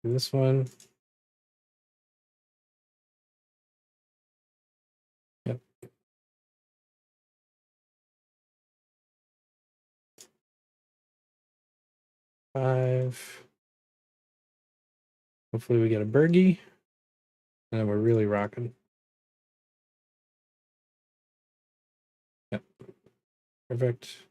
This one. Yep. Five. Hopefully we get a Bergie. And then we're really rocking. Yep. Perfect.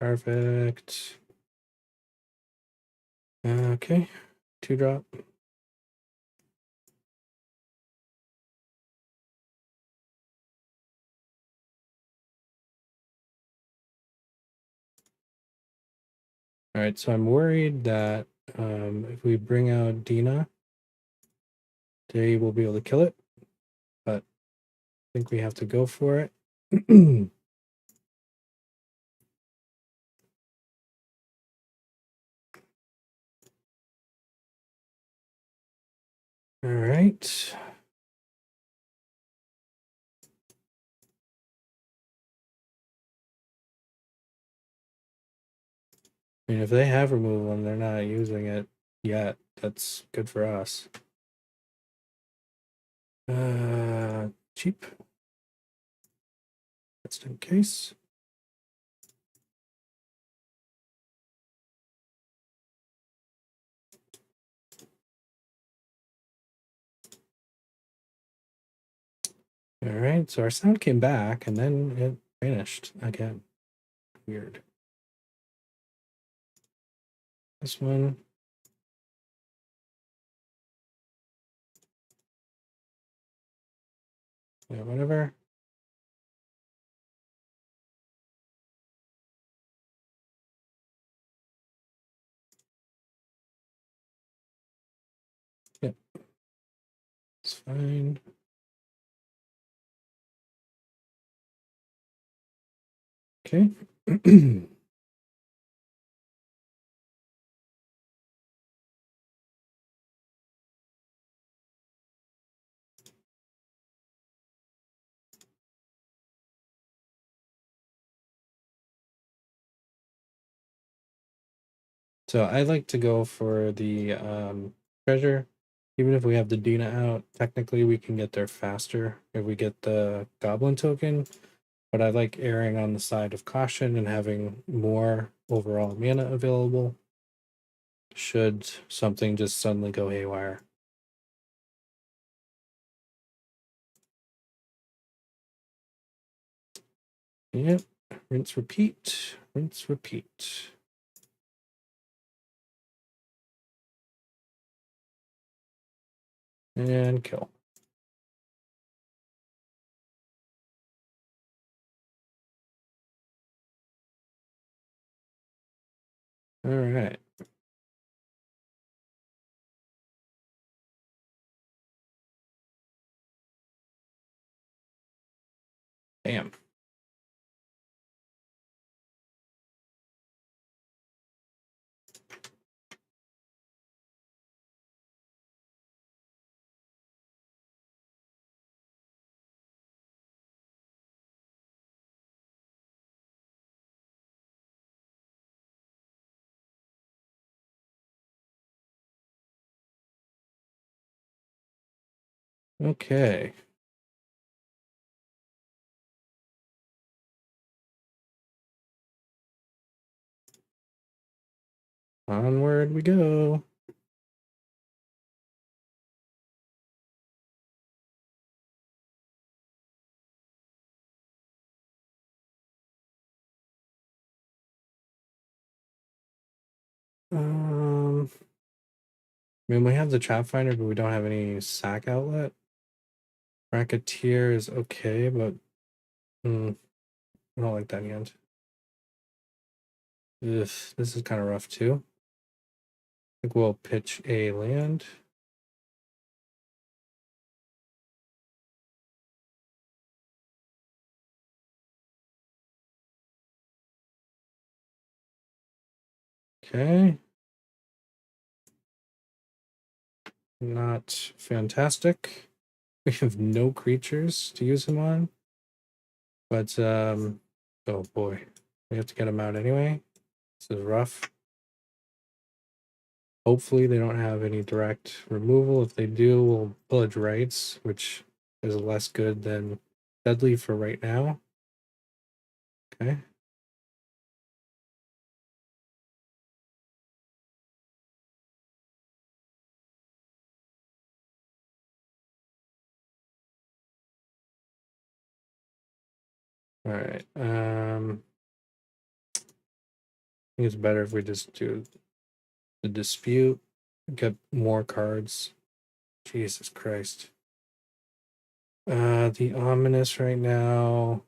Perfect. Okay. 2-drop. All right, so I'm worried that if we bring out Dina, they will be able to kill it, but I think we have to go for it. All right. I mean, if they have removal and they're not using it yet, that's good for us. Cheap. Just in case. All right, so our sound came back and then it vanished again. Weird. This one. Yeah, whatever. Yep. It's fine. Okay. So I like to go for the treasure. Even if we have the Dina out, technically we can get there faster if we get the goblin token. But I like erring on the side of caution and having more overall mana available should something just suddenly go haywire. Yep. Rinse, repeat. Rinse, repeat. And kill. All right. Damn. Okay. Onward we go. I mean, we have the trap finder, but we don't have any sack outlet. Racketeer is okay, but I don't like that hand. Ugh, this is kind of rough too. I think we'll pitch a land. Okay. Not fantastic. We have no creatures to use him on. But oh boy. We have to get him out anyway. This is rough. Hopefully they don't have any direct removal. If they do, we'll pillage rights, which is less good than deadly for right now. Okay. All right. I think it's better if we just do the dispute, get more cards. Jesus Christ. The ominous right now.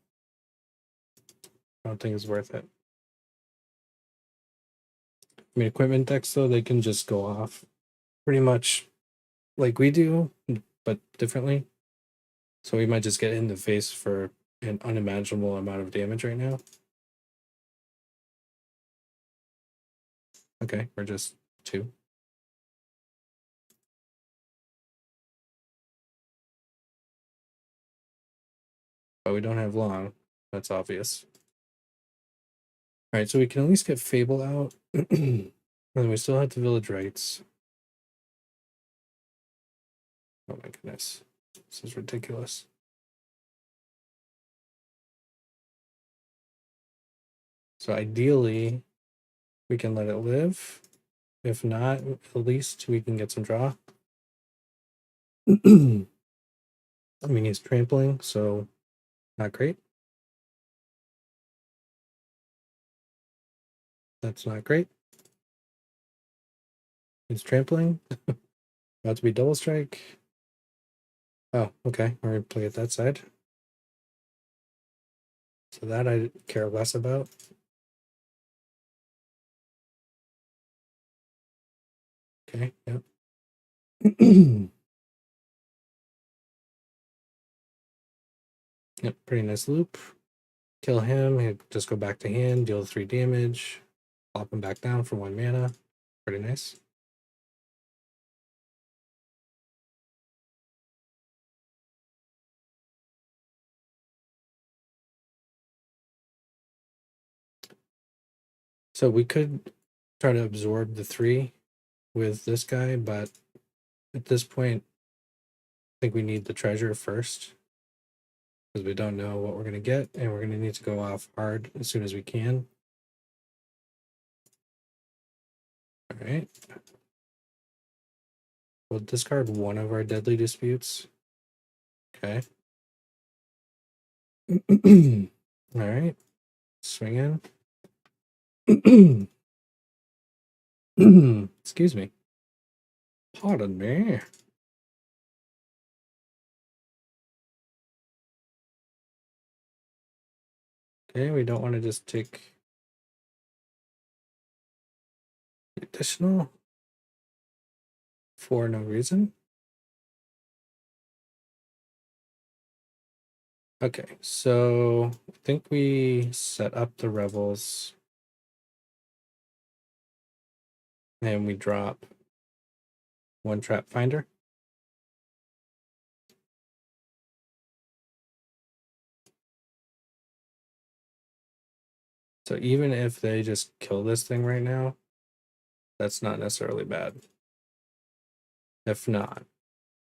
I don't think it's worth it. I mean, equipment decks though, they can just go off pretty much like we do, but differently. So we might just get in the face for an unimaginable amount of damage right now. Okay, we're just 2. But we don't have long. That's obvious. All right, so we can at least get Fable out. And we still have the Village Rights. Oh my goodness. This is ridiculous. So ideally, we can let it live. If not, at least we can get some draw. I mean, he's trampling, so not great. That's not great. He's trampling. About to be double strike. Oh, okay. We're going to play it that side. So that I care less about. Okay, yep. Yep, pretty nice loop. Kill him, he'll just go back to hand, deal 3 damage, pop him back down for 1 mana. Pretty nice. So we could try to absorb the 3 with this guy, but at this point, I think we need the treasure first. Because we don't know what we're going to get, and we're going to need to go off hard as soon as we can. All right. We'll discard one of our deadly disputes. Okay. All right. Swing in. Excuse me. Pardon me. Okay, we don't want to just take additional for no reason. Okay, so I think we set up the Revels. And we drop 1 Trap Finder. So even if they just kill this thing right now, that's not necessarily bad. If not,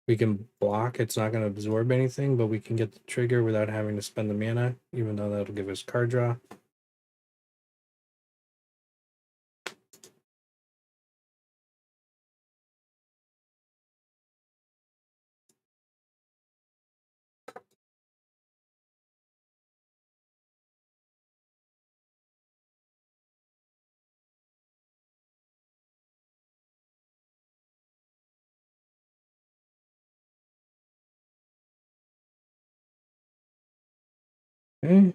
we can block. It's not going to absorb anything, but we can get the trigger without having to spend the mana, even though that'll give us card draw. Okay.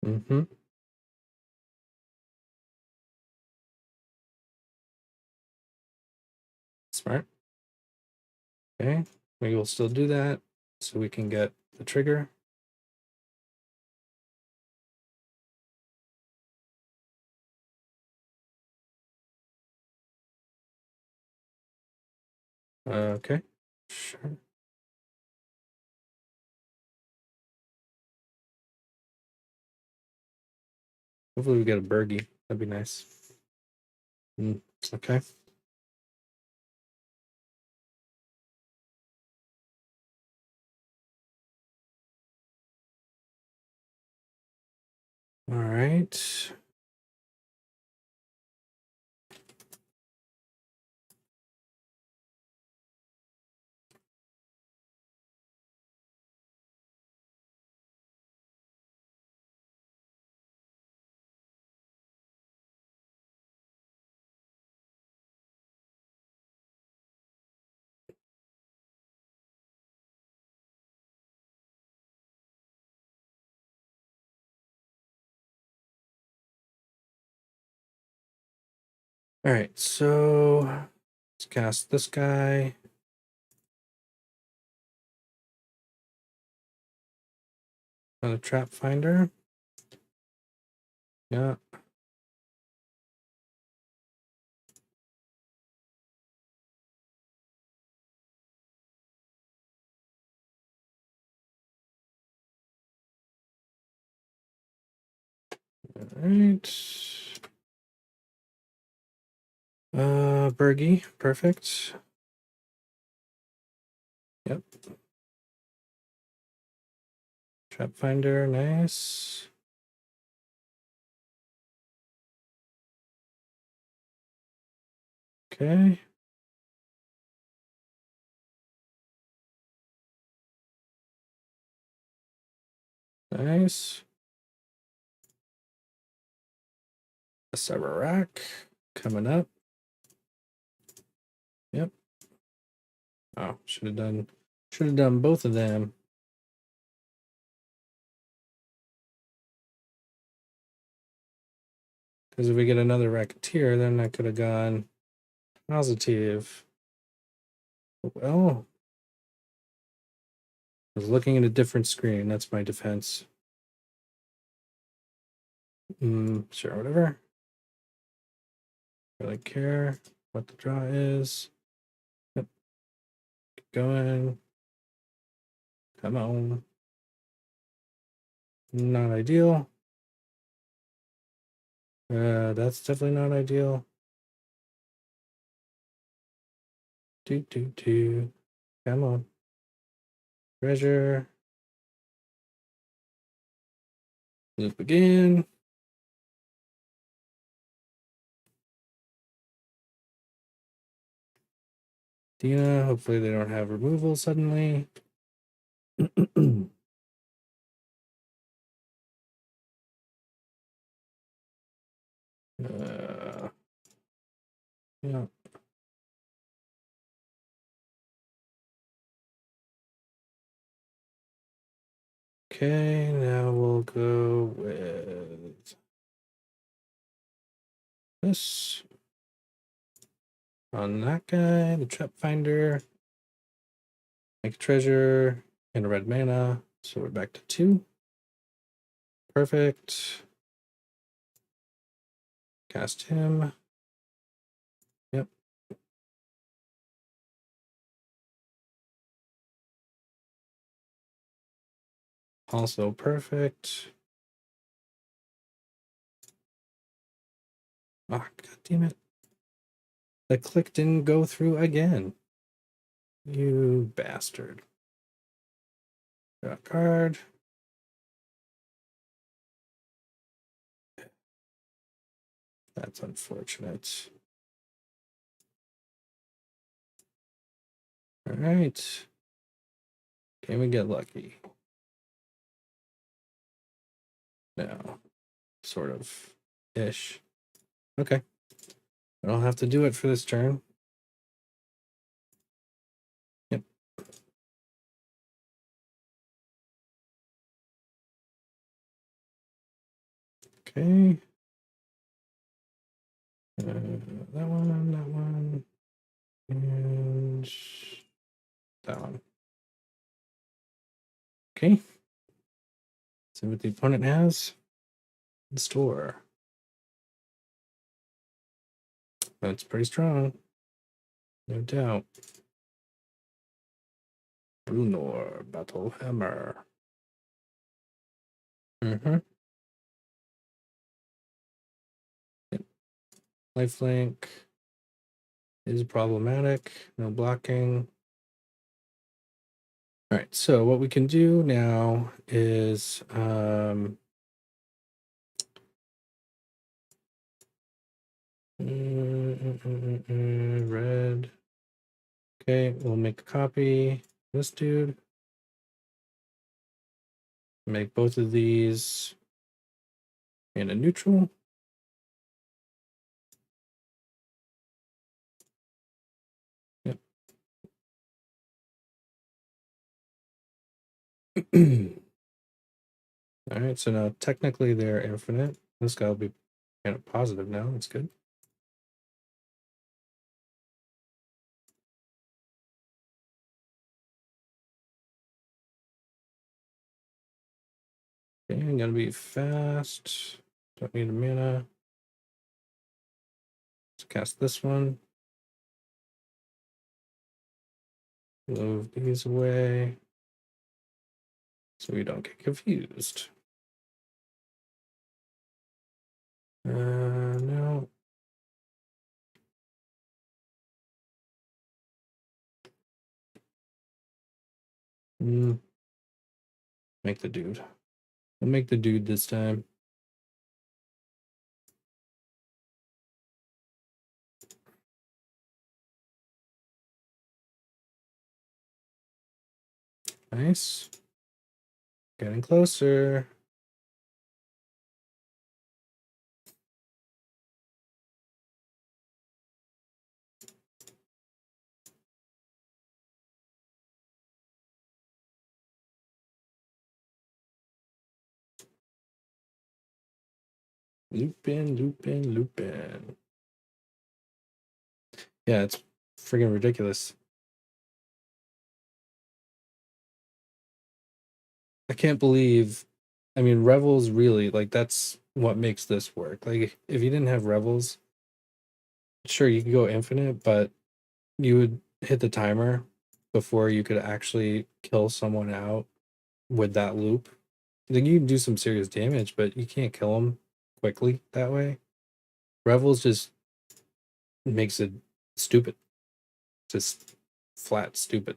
Mm-hmm. Smart. Okay, we will still do that so we can get the trigger. Okay, sure. Hopefully we get a Bergie. That'd be nice. Okay. All right. All right, so let's cast this guy. Another Trap Finder. Yeah. All right. Bergie, perfect. Yep. Trap Finder, nice. Okay. Nice. Acererak coming up. Yep. Oh, should have done both of them. Because if we get another Racketeer, then I could have gone positive. Well, I was looking at a different screen. That's my defense. Sure, whatever. Really care what the draw is. Yep. Keep going. Come on. Not ideal. That's definitely not ideal. Do. Come on. Treasure. Loop again. Dina, hopefully they don't have removal suddenly. Yeah. Okay, now we'll go with this on that guy, the trap finder. Make a treasure and a red mana. So we're back to 2. Perfect. Cast him. Yep. Also perfect. Ah, god damn it. The click didn't go through again. You bastard. Draw a card. That's unfortunate. All right. Can we get lucky? No. Sort of. Ish. Okay. I don't have to do it for this turn. Yep. Okay. That one, and that one. Okay. See what the opponent has in store. That's pretty strong. No doubt. Brunor, Battle Hammer. Mm-hmm. Yep. Lifelink is problematic. No blocking. All right, so what we can do now is red. Okay, we'll make a copy. This dude. Make both of these in a neutral. Yep. All right, so now technically they're infinite. This guy will be kind of positive now. That's good. Okay, I'm gonna be fast. Don't need a mana. Let's cast this one. Move these away so we don't get confused. No. Make the dude. We'll make the dude this time. Nice. Getting closer. Looping, looping, looping. Yeah, it's friggin' ridiculous. I can't believe. I mean, Revels really, like, that's what makes this work. Like, if you didn't have Revels, sure, you could go infinite, but you would hit the timer before you could actually kill someone out with that loop. Like, you can do some serious damage, but you can't kill them quickly that way. Revels just makes it stupid. Just flat stupid.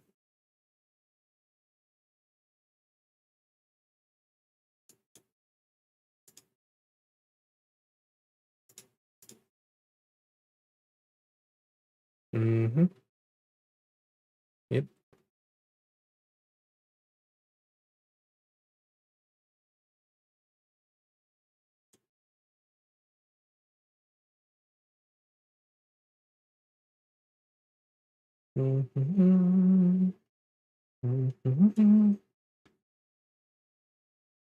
Mm-hmm. Yep.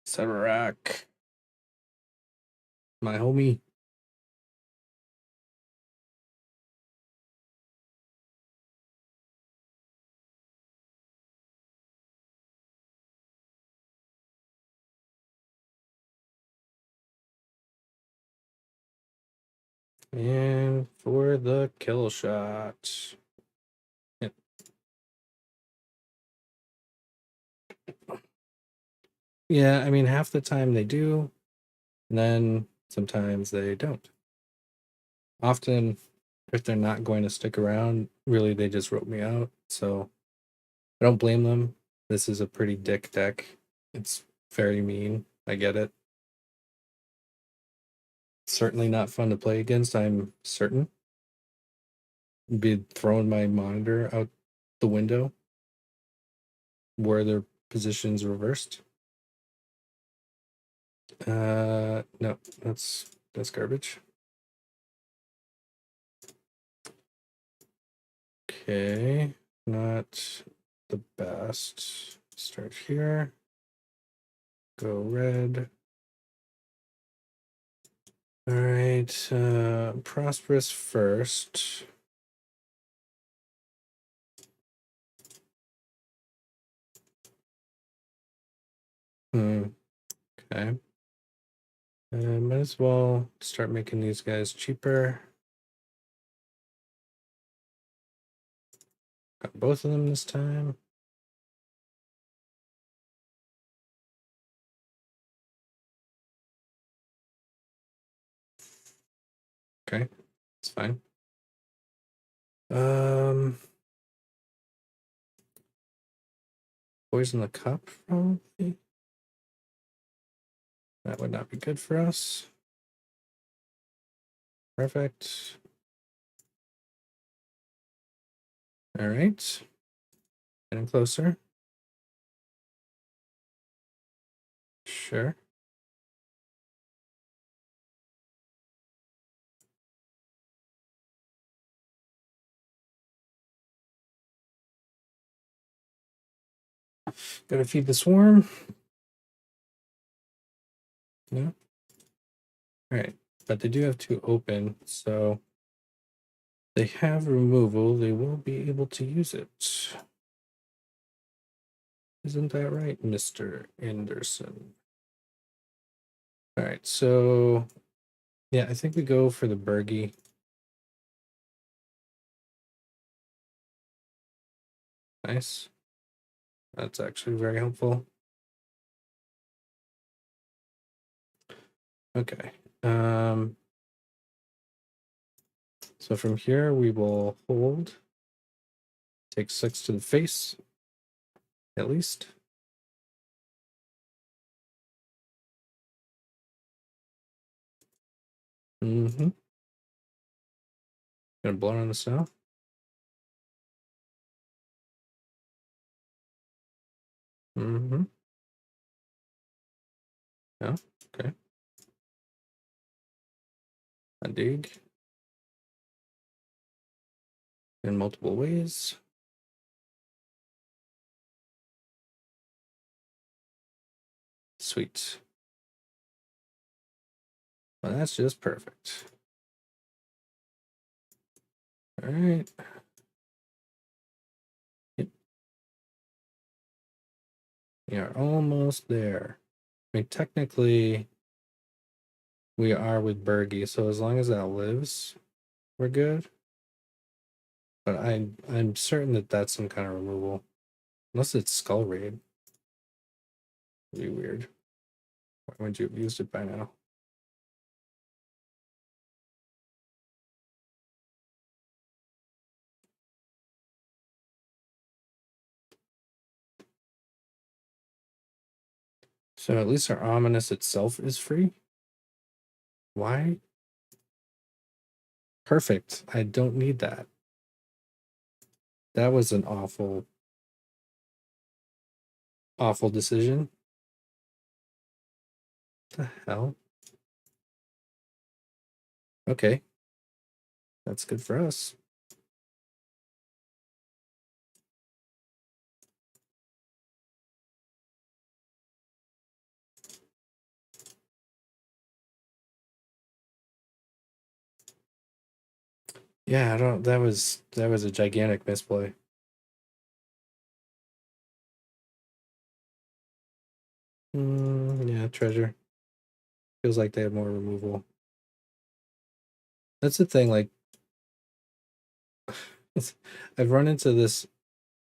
Acererak, my homie. And for the kill shot. Yep. Yeah, I mean, half the time they do, and then sometimes they don't. Often, if they're not going to stick around, really they just wrote me out. So I don't blame them. This is a pretty dick deck. It's very mean. I get it. Certainly not fun to play against, I'm certain. Be throwing my monitor out the window where their position's reversed. No, that's garbage. Okay, not the best. Start here. Go red. All right, Prosperous first. Okay. Might as well start making these guys cheaper. Got both of them this time. Okay, it's fine. Poison the cup, probably. That would not be good for us. Perfect. All right. Getting closer. Sure. Gotta feed the swarm. No. All right. But they do have two open, so they have removal. They will be able to use it. Isn't that right, Mr. Anderson? All right, so yeah, I think we go for the Bergie. Nice. That's actually very helpful. Okay. So from here we will hold. Take 6 to the face, at least. Mm-hmm. Gonna blow on the snow. Mm-hmm. Yeah, okay. A dig. In multiple ways. Sweet. Well, that's just perfect. All right. Yep. We are almost there. I mean, technically, we are with Bergie, so as long as that lives, we're good. But I'm certain that that's some kind of removal. Unless it's Skull Raid. It'd be weird. Why would you have used it by now? So at least our Ominous itself is free. Why? Perfect. I don't need that. That was an awful decision. What the hell? Okay. That's good for us. Yeah, I don't. That was a gigantic misplay. Yeah, treasure. Feels like they have more removal. That's the thing. Like, I've run into this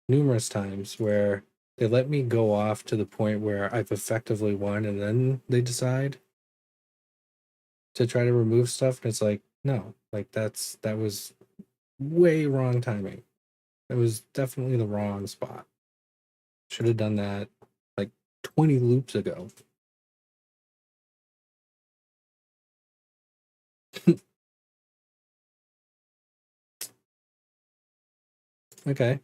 numerous times where they let me go off to the point where I've effectively won, and then they decide to try to remove stuff. And it's like, no, like that was way wrong timing. It was definitely the wrong spot. Should have done that like 20 loops ago. Okay.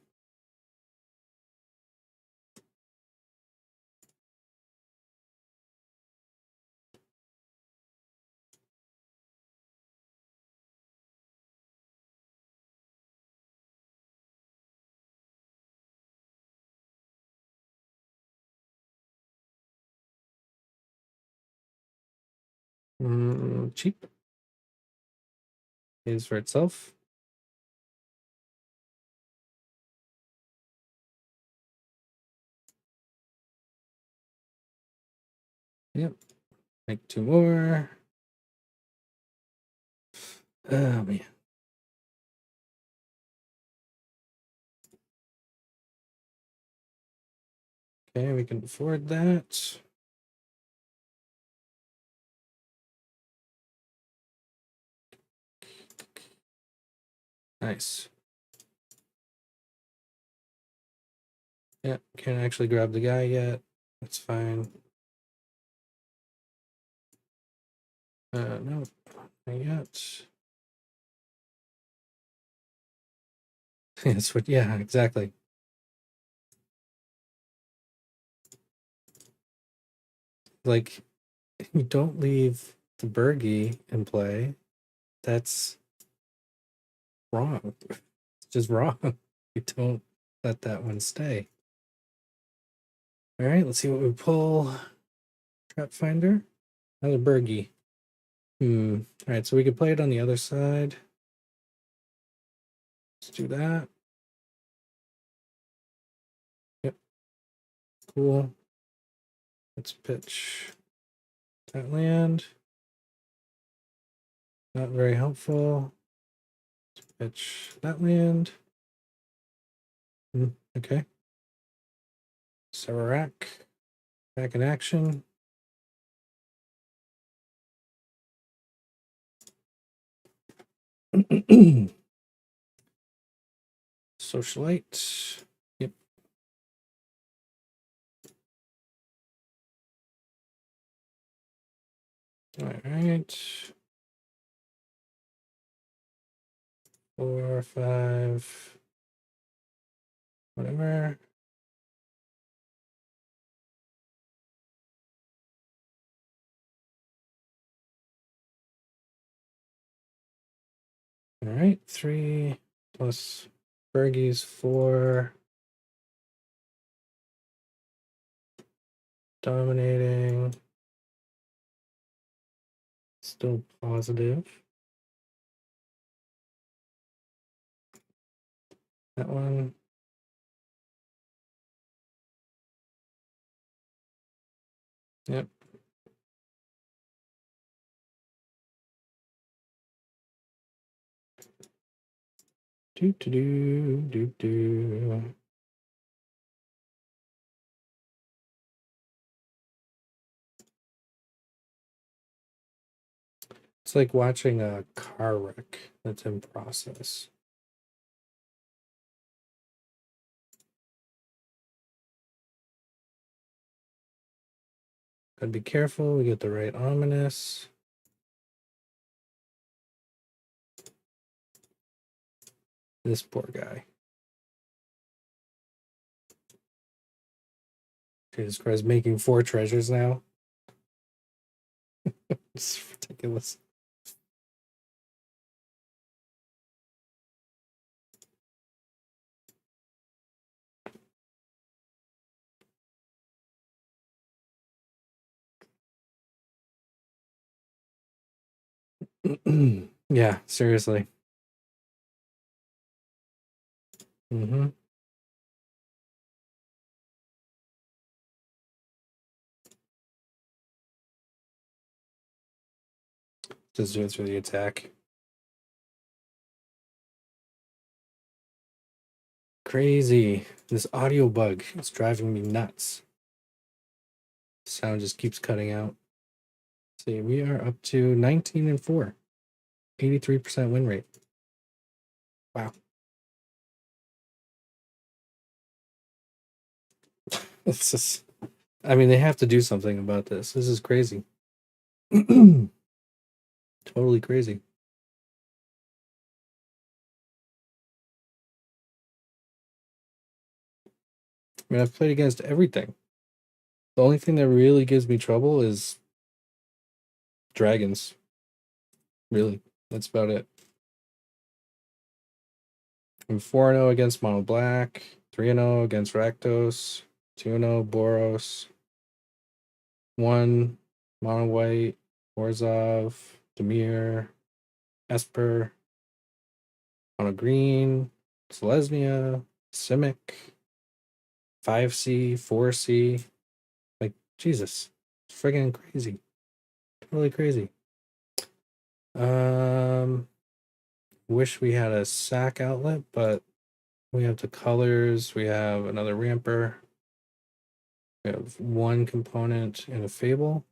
Cheap is for itself. Yep. Make two more. Oh man. Okay, we can afford that. Nice. Yeah, can't actually grab the guy yet. That's fine. No, not yet. That's what, yeah, exactly. Like, you don't leave the Bergie in play. That's wrong. It's just wrong. You don't let that one stay. All right, let's see what we pull. Trap Finder. Another Bergie. All right, so we could play it on the other side. Let's do that. Yep. Cool. Let's pitch that land. Not very helpful. Let's pitch that land. Okay. Acererak back in action. Socialite. Yep. All right. 4, 5. Whatever. All right. 3 plus Bergie's 4. Dominating. Still positive. That one. Yep. Do. It's like watching a car wreck that's in process. Gotta be careful. We get the right ominous. This poor guy. Jesus Christ, making 4 treasures now. It's ridiculous. Yeah, seriously. Mm-hmm. Just do it through the attack. Crazy. This audio bug is driving me nuts. Sound just keeps cutting out. See, we are up to 19-4. 83% win rate. Wow. It's just, I mean, they have to do something about this. This is crazy. Totally crazy. I mean, I've played against everything. The only thing that really gives me trouble is dragons. Really. That's about it. I'm 4-0 against Mono Black, 3-0 against Rakdos, 2-0 Boros, 1 Mono White, Orzhov, Demir, Esper, Mono Green, Selesnya, Simic, 5C, 4C. Like, Jesus. It's friggin' crazy. Totally crazy. Wish we had a sac outlet, but we have the colors, we have another ramper, we have one component in a fable.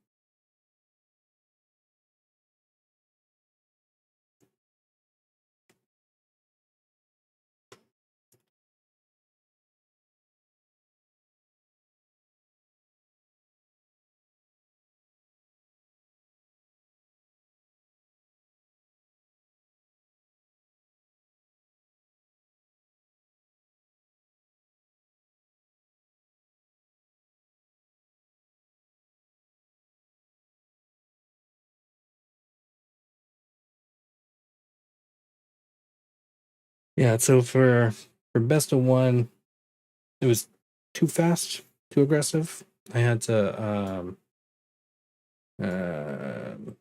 Yeah, so for best of one, it was too fast, too aggressive. I had to can't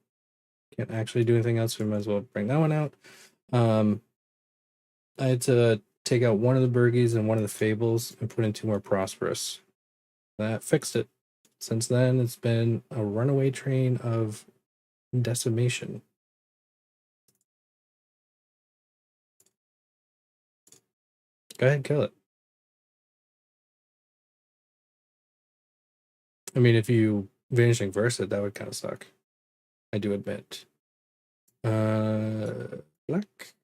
actually do anything else, so we might as well bring that one out. I had to take out one of the Burgies and one of the Fables and put in 2 more Prosperous. That fixed it. Since then, it's been a runaway train of decimation. Go ahead, kill it. I mean, if you Vanishing Versa, that would kind of suck. I do admit. Black.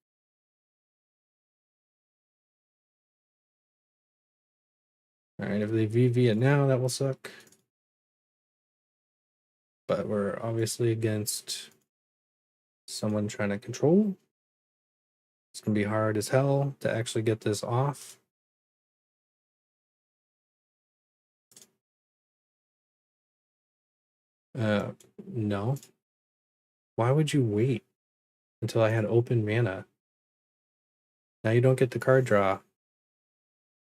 Alright, if they VV it now, that will suck. But we're obviously against someone trying to control. It's going to be hard as hell to actually get this off. No. Why would you wait until I had open mana? Now you don't get the card draw.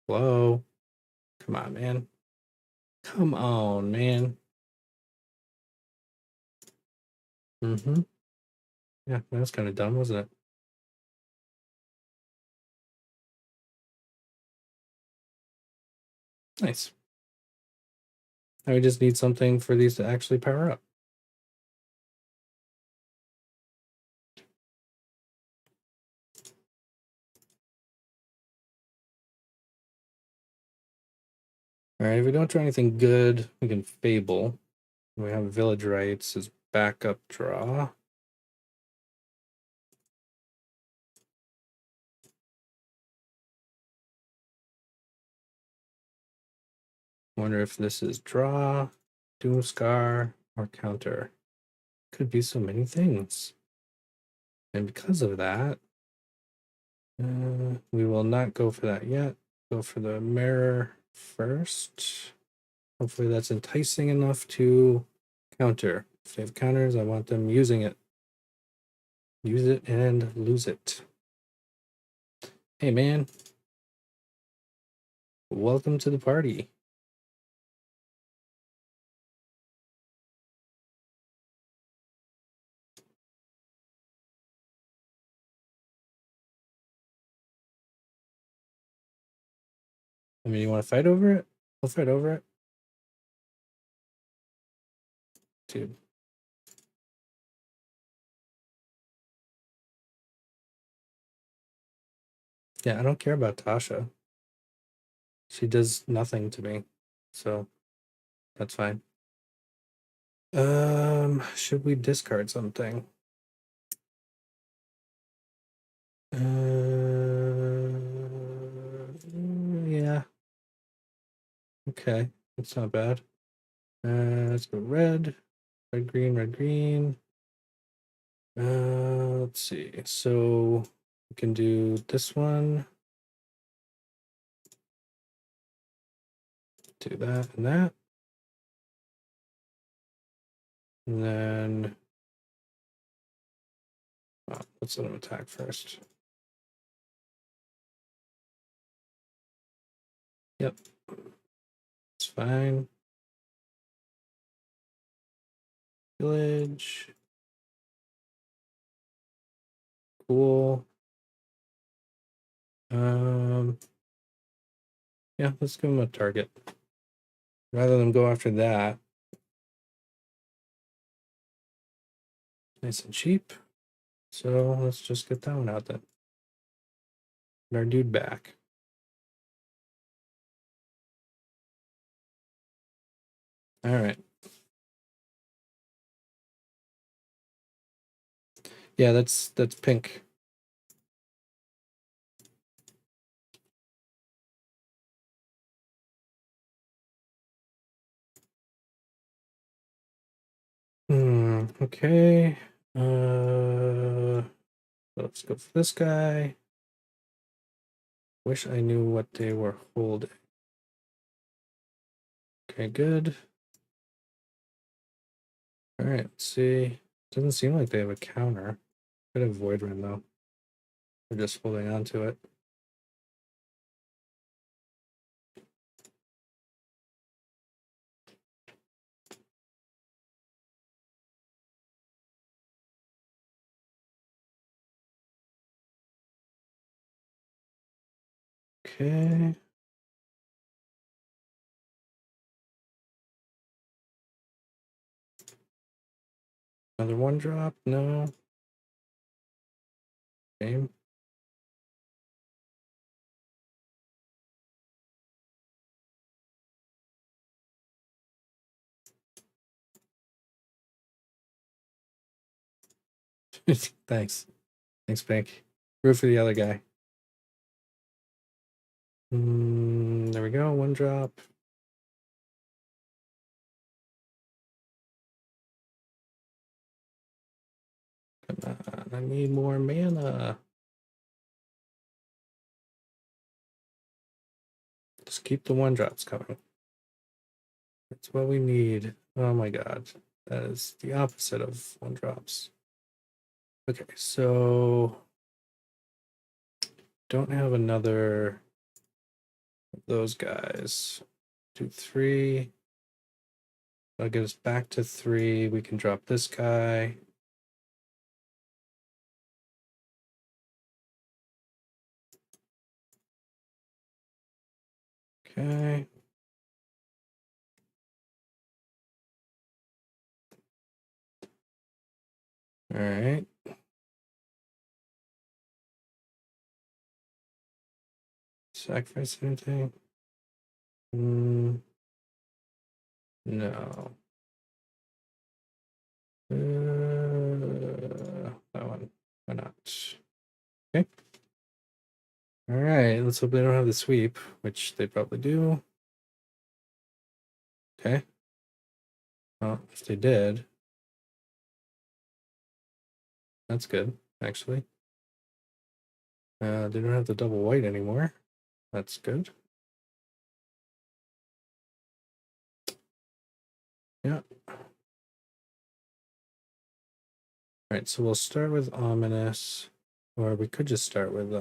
Hello? Come on, man. Come on, man. Mm-hmm. Yeah, that was kind of dumb, wasn't it? Nice. Now we just need something for these to actually power up. Alright, if we don't draw anything good, we can Fable. We have Village Rites as backup draw. Wonder if this is draw, Doomscar, or counter. Could be so many things. And because of that, we will not go for that yet. Go for the mirror first. Hopefully that's enticing enough to counter. If they have counters, I want them using it. Use it and lose it. Hey, man. Welcome to the party. I mean, you want to fight over it? I'll fight over it. Dude. Yeah, I don't care about Tasha. She does nothing to me. So that's fine. Should we discard something? Yeah. Okay, that's not bad. Let's go red, red, green, red, green. Let's see. So we can do this one. Do that and that. And then let's let him attack first. Yep. It's fine. Village. Cool. Yeah, let's give him a target. Rather than go after that. Nice and cheap. So let's just get that one out then. Get our dude back. All right. Yeah, that's pink. Okay. Let's go for this guy. Wish I knew what they were holding. Okay, good. All right, let's see. Doesn't seem like they have a counter. Could have Void Run though. We're just holding on to it. Okay. Another one drop? No. Game. Thanks. Thanks, Pink. Root for the other guy. There we go. One drop. Come on, I need more mana. Just keep the one drops coming. That's what we need. Oh my god. That is the opposite of one drops. Okay, so don't have another of those guys. 2, 3. That'll get us back to 3. We can drop this guy. Okay. All right. Sacrifice anything? No. That one. Why not? Okay. All right. Let's hope they don't have the sweep, which they probably do. Okay. Well, if they did, that's good, actually. They don't have the double white anymore. That's good. Yeah. All right, so we'll start with Ominous, or we could just start with,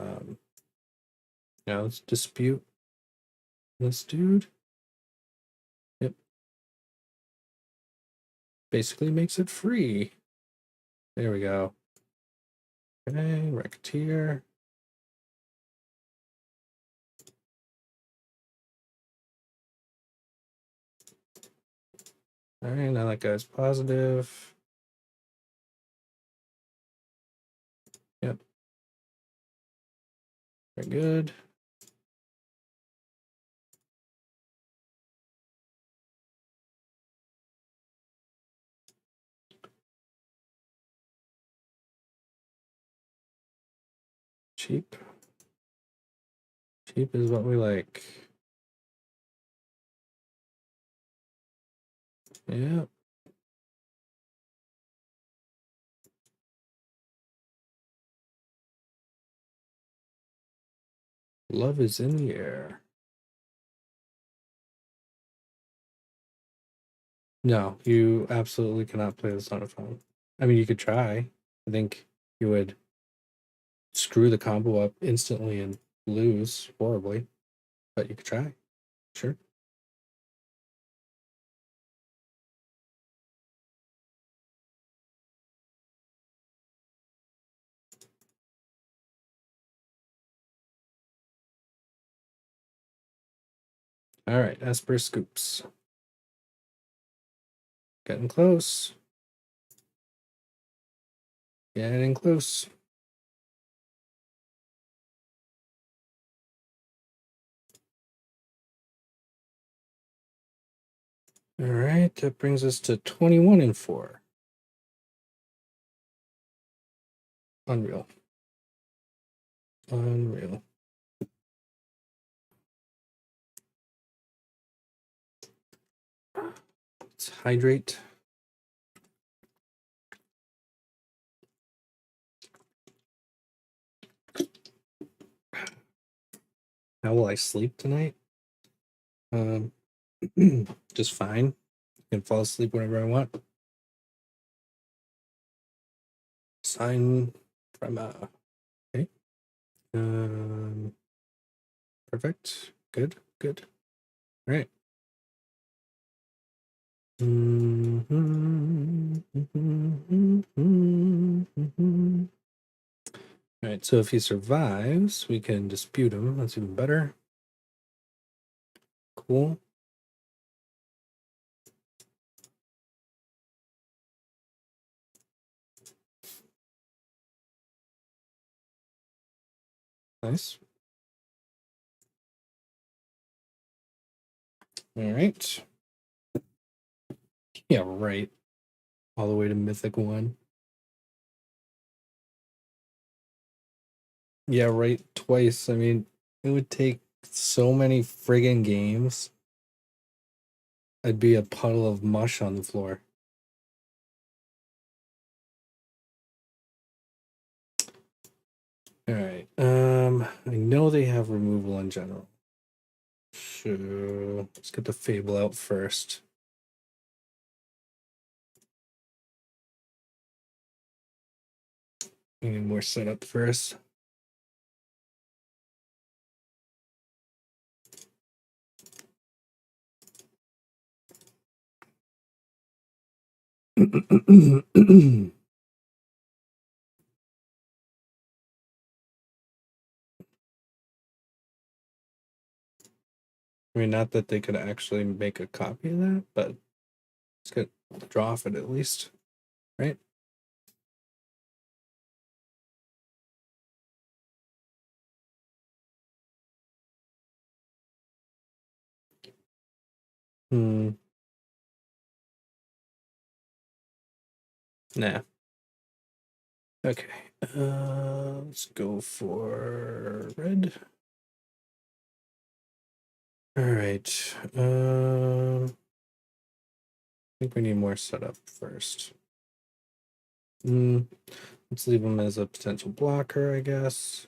let's dispute this dude. Yep. Basically makes it free. There we go. Okay, Racketeer. All right, now that guy's positive. Yep. Very good. Cheap. Cheap is what we like. Yep. Love is in the air. No, you absolutely cannot play this on a phone. I mean, you could try. I think you would screw the combo up instantly and lose horribly, but you could try. Sure. All right, Esper Scoops. Getting close. Getting close. All right, that brings us to 21 and 4. Unreal. Unreal. Let's hydrate. How will I sleep tonight? Just fine. I can fall asleep whenever I want. Sign from okay. Perfect. Good. Good. All right. All right. So if he survives, we can dispute him. That's even better. Cool. Nice. All right. Yeah, right. All the way to Mythic 1. Yeah, right. Twice. I mean, it would take so many friggin' games. I'd be a puddle of mush on the floor. All right. I know they have removal in general. So let's get the Fable out first. We need more setup first. I mean, not that they could actually make a copy of that, but let's get draw off it at least, right? Hmm. Nah. Okay. Let's go for red. All right. I think we need more setup first. Let's leave him as a potential blocker, I guess.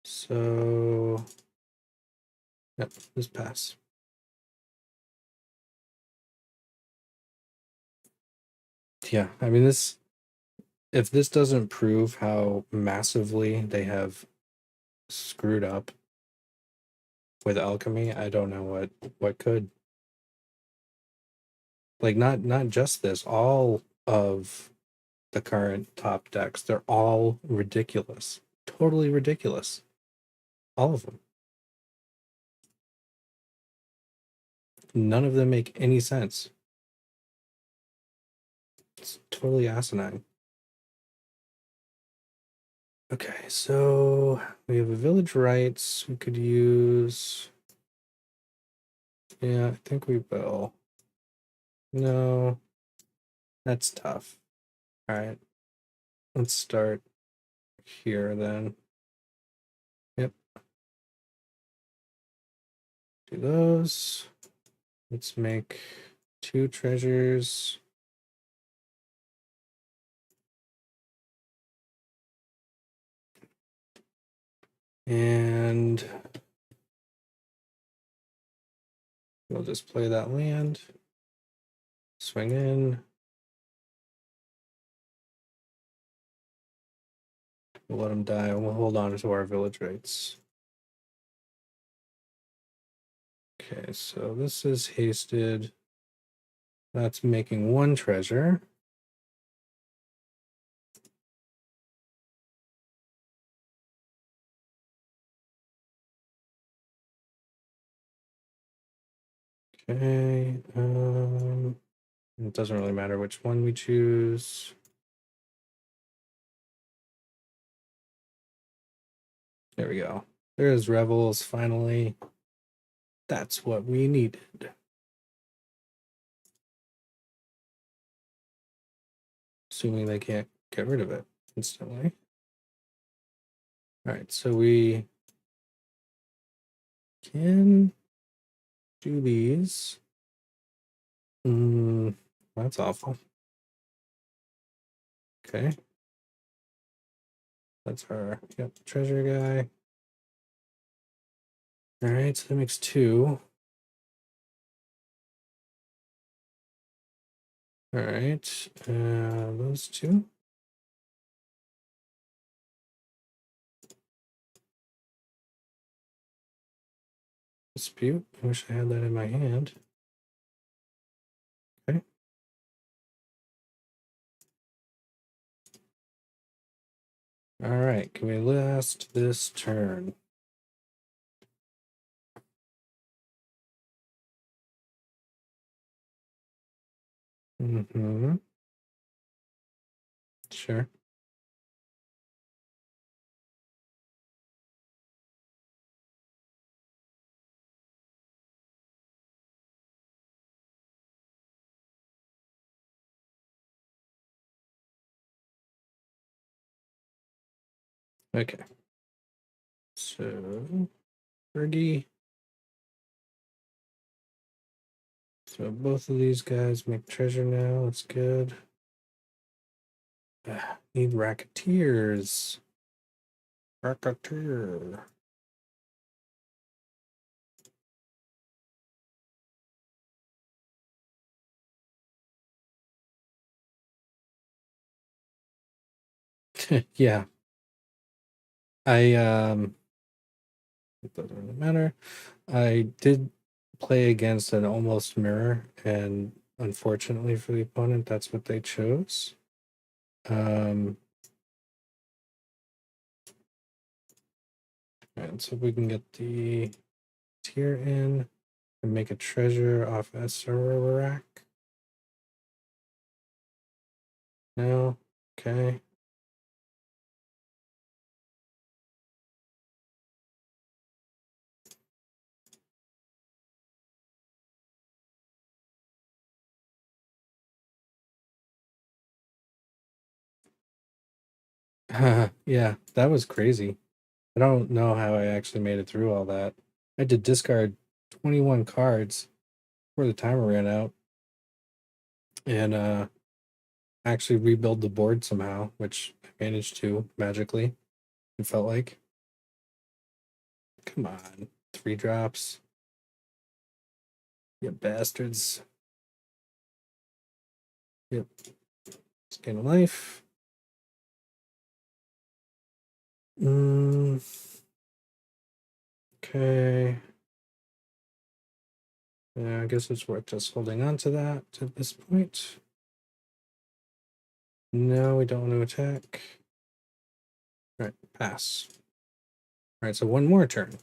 So, yep, just pass. Yeah, I mean, if this doesn't prove how massively they have screwed up with Alchemy, I don't know what could. Like, not just this, all of the current top decks, they're all ridiculous. Totally ridiculous. All of them. None of them make any sense. It's totally asinine. Okay, so we have a village rights. We could use. Yeah, I think we will. No, that's tough. All right, let's start here then. Yep. Do those. Let's make 2 treasures. And we'll just play that land. Swing in. We'll let him die. We'll hold on to our village rights. Okay, so this is hasted. That's making 1 treasure. Okay, it doesn't really matter which one we choose. There we go. There's Revels, finally. That's what we needed. Assuming they can't get rid of it instantly. All right, so we can do these. That's awful. Okay. That's our treasure guy. All right, so that makes 2. All right, those 2. Dispute. I wish I had that in my hand. Okay. All right, can we last this turn? Sure. Okay. So, Fergie. So both of these guys make treasure now. That's good. Need racketeers. Racketeer. Yeah. It doesn't really matter. I did play against an almost mirror, and unfortunately for the opponent, that's what they chose. And so we can get the tier in and make a treasure off Acererak. No, okay. Yeah, that was crazy. I don't know how I actually made it through all that. I had to discard 21 cards before the timer ran out and actually rebuild the board somehow, which I managed to magically. It felt like. Come on, 3 drops. You bastards. Yep. Let's gain a life. Okay. Yeah, I guess it's worth just holding on to that at this point. No, we don't want to attack. All right, pass. All right, so 1 more turn.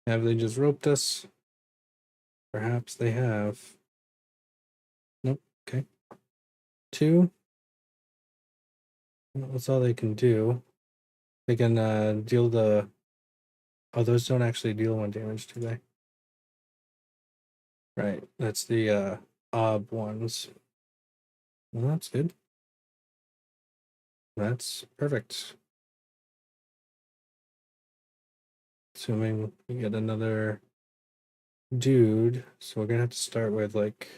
Have they just roped us? Perhaps they have. Nope. Okay. 2. That's all they can do. They can deal the... Oh, those don't actually deal 1 damage, do they? Right. That's the ob ones. Well, that's good. That's perfect. Assuming we get another dude. So we're gonna have to start with like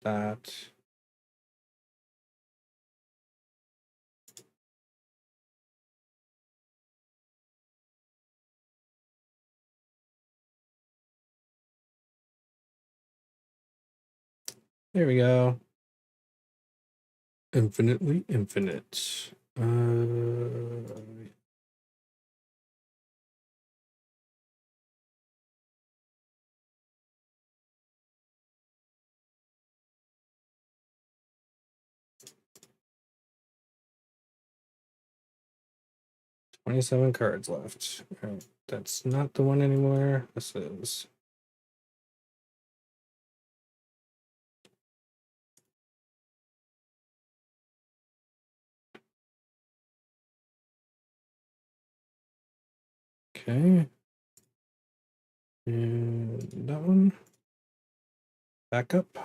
that. There we go. Infinitely infinite. $27 cards left. All right, that's not the one anymore. This is. Okay. And that one. Back up.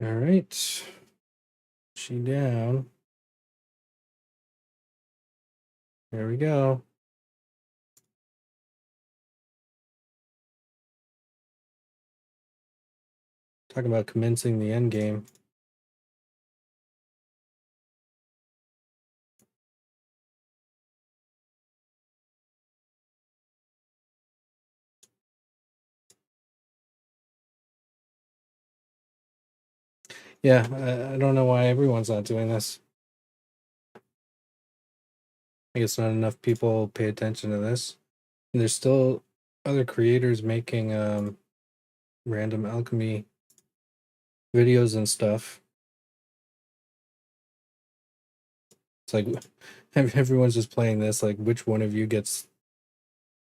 All right. She down. There we go. Talk about commencing the end game. Yeah, I don't know why everyone's not doing this. I guess not enough people pay attention to this. And there's still other creators making random alchemy videos and stuff. It's like everyone's just playing this. Like, which one of you gets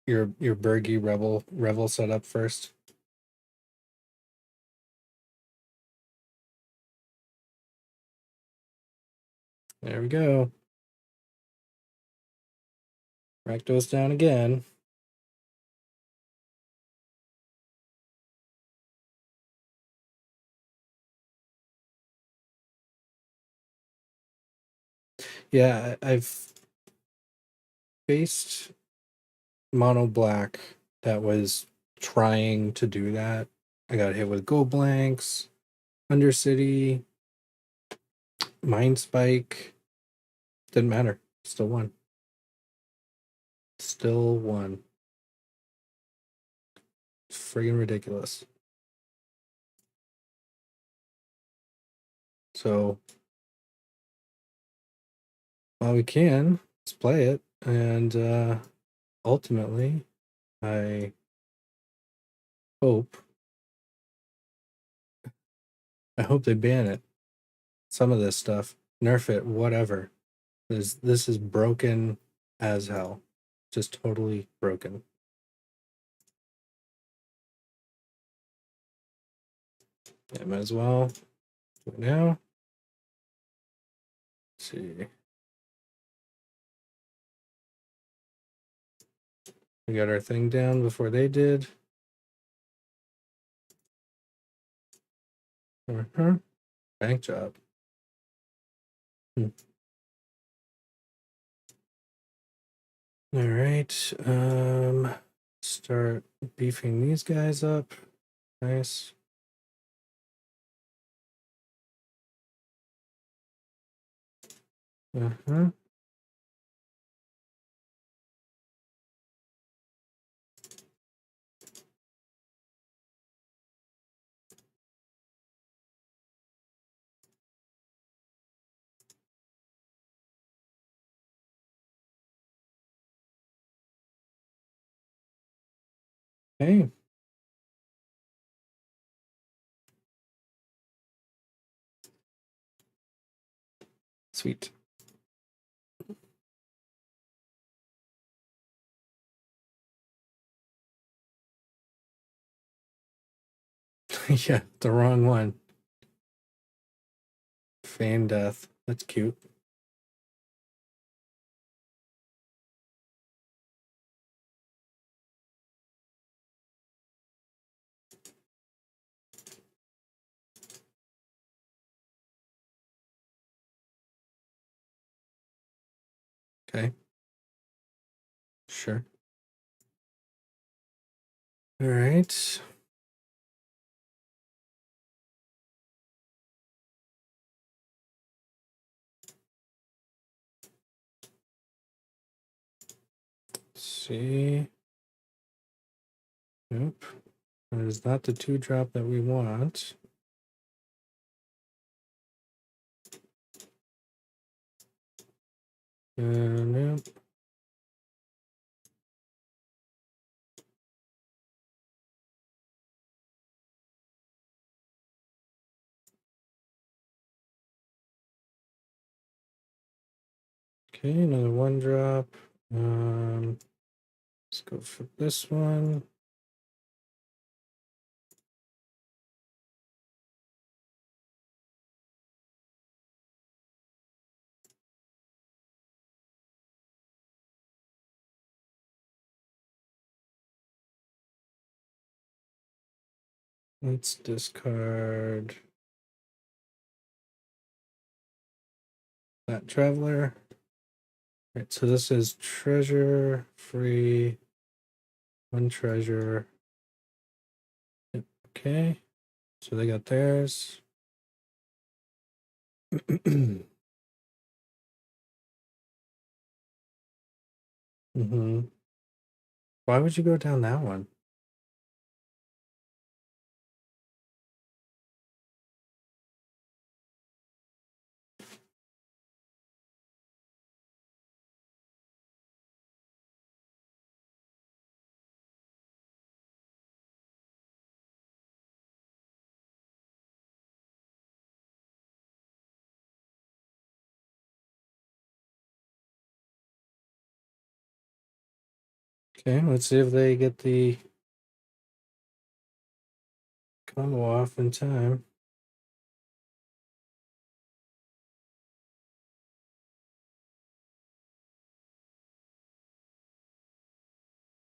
your Bergy Revel set up first? There we go. Rakdos down again. Yeah, I've faced mono black that was trying to do that. I got hit with Go Blanks, Undercity, Mind Spike. Didn't matter. Still won. Still won. Friggin' ridiculous. So while we can, let's play it. And ultimately, I hope they ban it. Some of this stuff. Nerf it, whatever. This is broken as hell. Just totally broken. Yeah, might as well do it now. Let's see. We got our thing down before they did. Bank job. All right. Start beefing these guys up. Nice. Okay. Sweet. Yeah, the wrong one. Feign death. That's cute. Okay. Sure. All right. Let's see. Nope. That is not the 2-drop that we want. Nope. Okay, another 1-drop. Let's go for this one. Let's discard that traveler. Right, so this is treasure free, 1 treasure. Yep, okay, so they got theirs. Why would you go down that one? Okay, let's see if they get the combo off in time.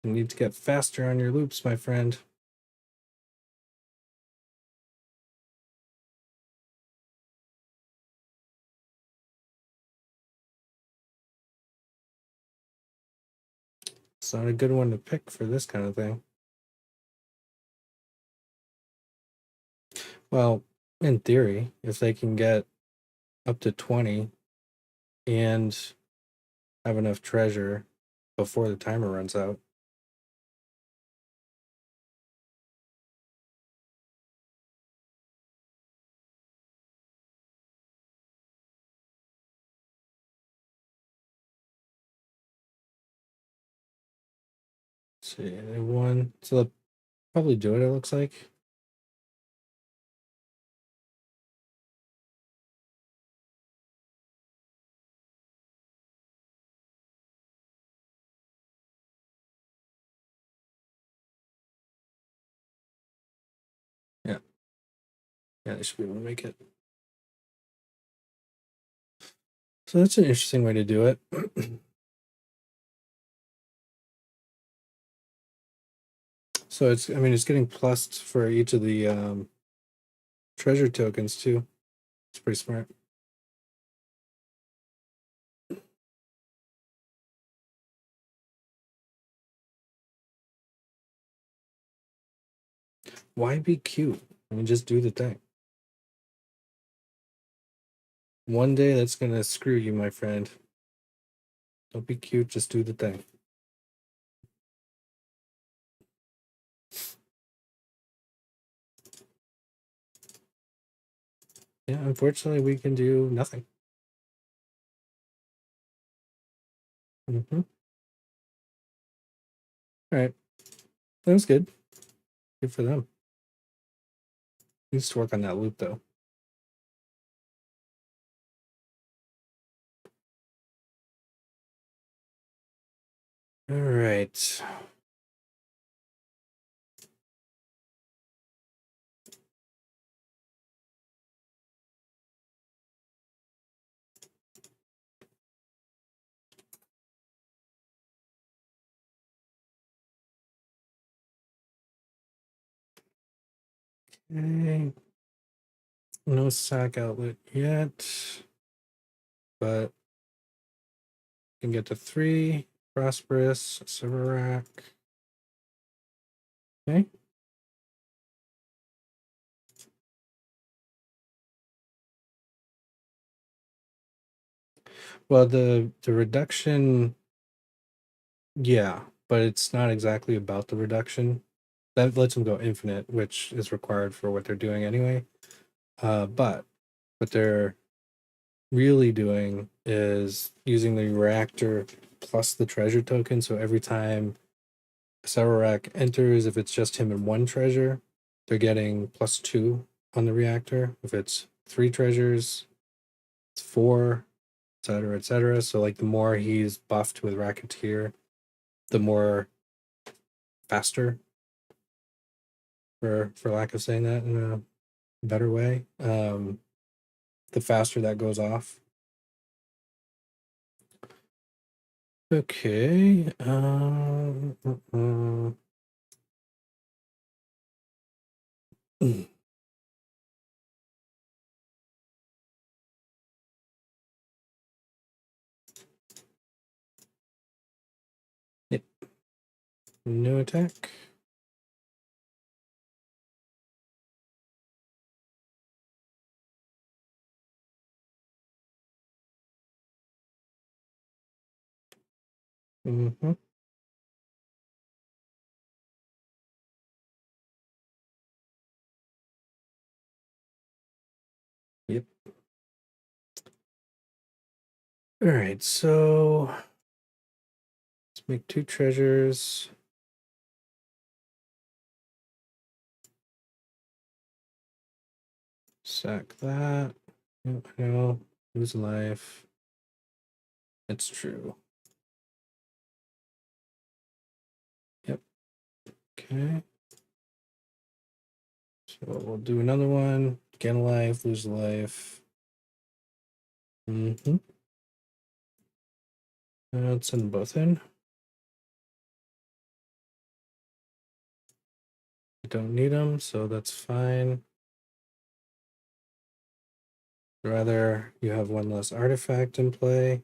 You need to get faster on your loops, my friend. It's not a good one to pick for this kind of thing. Well, in theory, if they can get up to 20 and have enough treasure before the timer runs out. Let's see, they won. So they'll probably do it looks like. Yeah. Yeah, they should be able to make it. So that's an interesting way to do it. So it's, I mean, it's getting plussed for each of the treasure tokens too. It's pretty smart. Why be cute? I mean, just do the thing. One day that's gonna screw you, my friend. Don't be cute, just do the thing. Yeah, unfortunately, we can do nothing. All right. That was good. Good for them. Needs to work on that loop though. All right. Okay. No sac outlet yet, but can get to 3. Prosperous, Acererak. Okay. Well, the reduction, yeah, but it's not exactly about the reduction. That lets them go infinite, which is required for what they're doing anyway. But what they're really doing is using the reactor plus the treasure token. So every time Acererak enters, if it's just him and 1 treasure, they're getting +2 on the reactor. If it's 3 treasures, it's 4, etc., etc. So like the more he's buffed with Racketeer, the more faster, for lack of saying that in a better way, the faster that goes off. Okay. Yep. No attack. Mm-hmm. Yep. All right, so let's make 2 treasures. Sack that. Yep, no. Lose life. It's true. Yep. Okay. So we'll do another one. Gain a life, lose a life. Mm-hmm. Let's send them both in. I don't need them, so that's fine. Rather, you have 1 less artifact in play.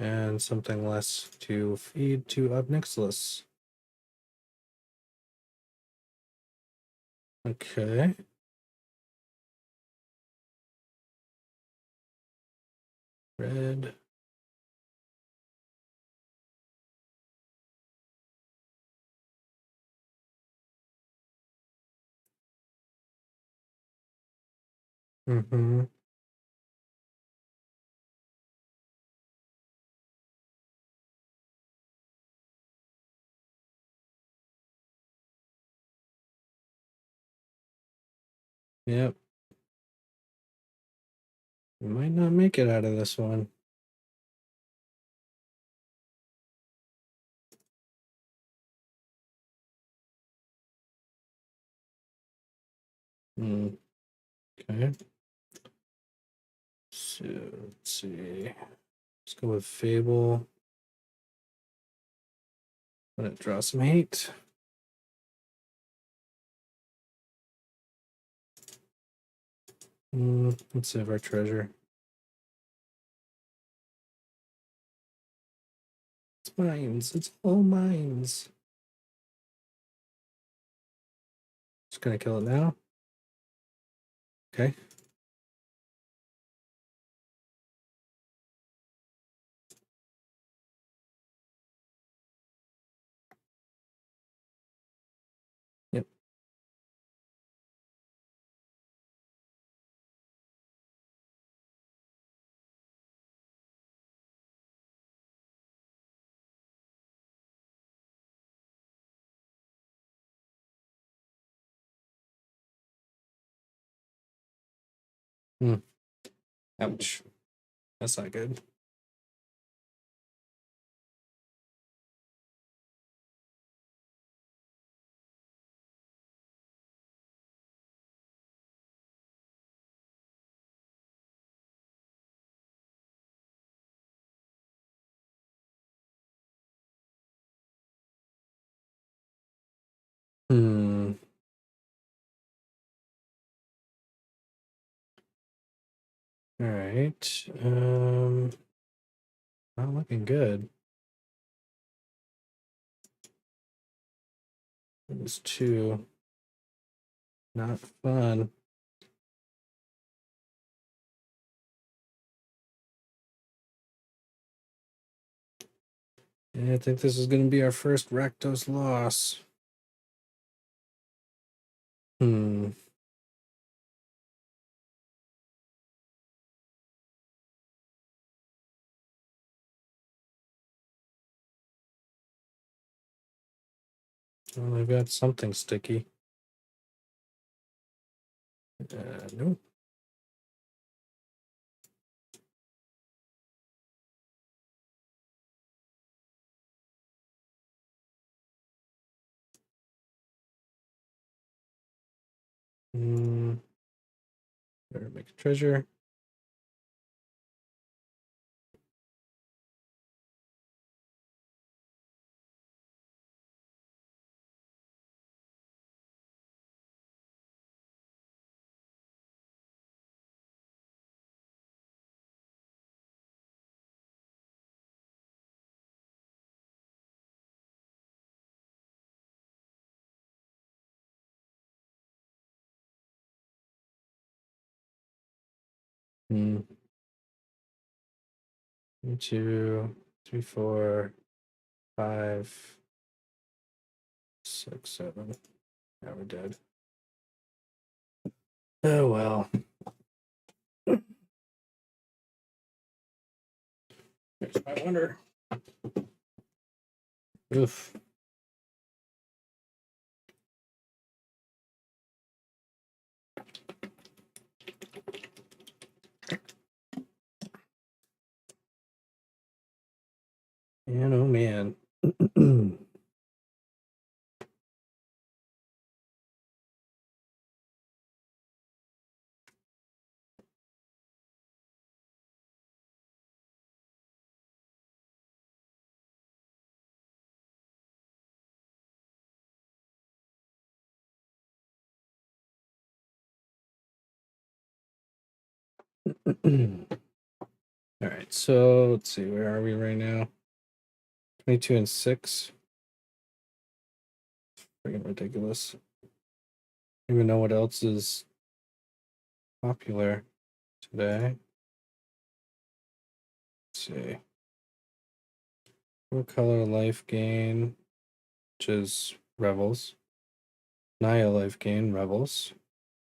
And something less to feed to Obnixilis. Okay. Red. Mm-hmm. Yep. We might not make it out of this one. Okay. So let's see. Let's go with Fable. Let it draw some hate. Let's save our treasure. It's mines. It's all mines. Just gonna kill it now. Okay. Yep. Ouch. That's not good. All right. Not looking good. It was two. Not fun. Yeah, I think this is going to be our first Rakdos loss. Well, I've got something sticky. Nope. Better make a treasure. Hmm. 1, 2, 3, 4, 5, 6, 7. Now we're dead. Oh well. There's my wonder. Oof. Man, oh man. All right, so let's see, where are we right now? 22 and 6. Freaking ridiculous. I don't even know what else is popular today. Let's see. Full color life gain, which is Revels. Naya life gain, Revels.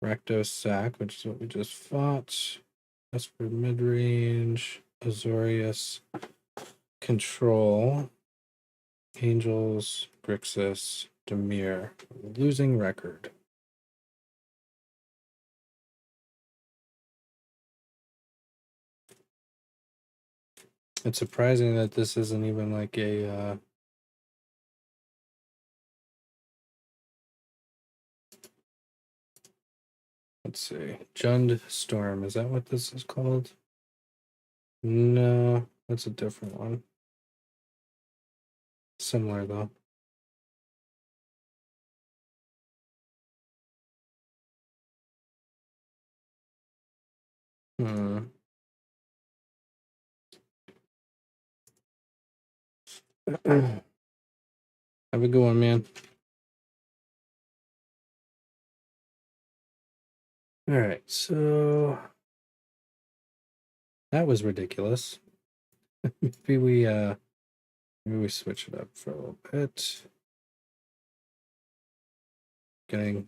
Rakdos Sac, which is what we just fought. Esper midrange. Azorius control. Angels, Grixis, Demir. Losing record. It's surprising that this isn't even like a let's see. Jund Storm. Is that what this is called? No, that's a different one. Similar though. Have a good one, man. All right, so that was ridiculous. maybe we switch it up for a little bit. Getting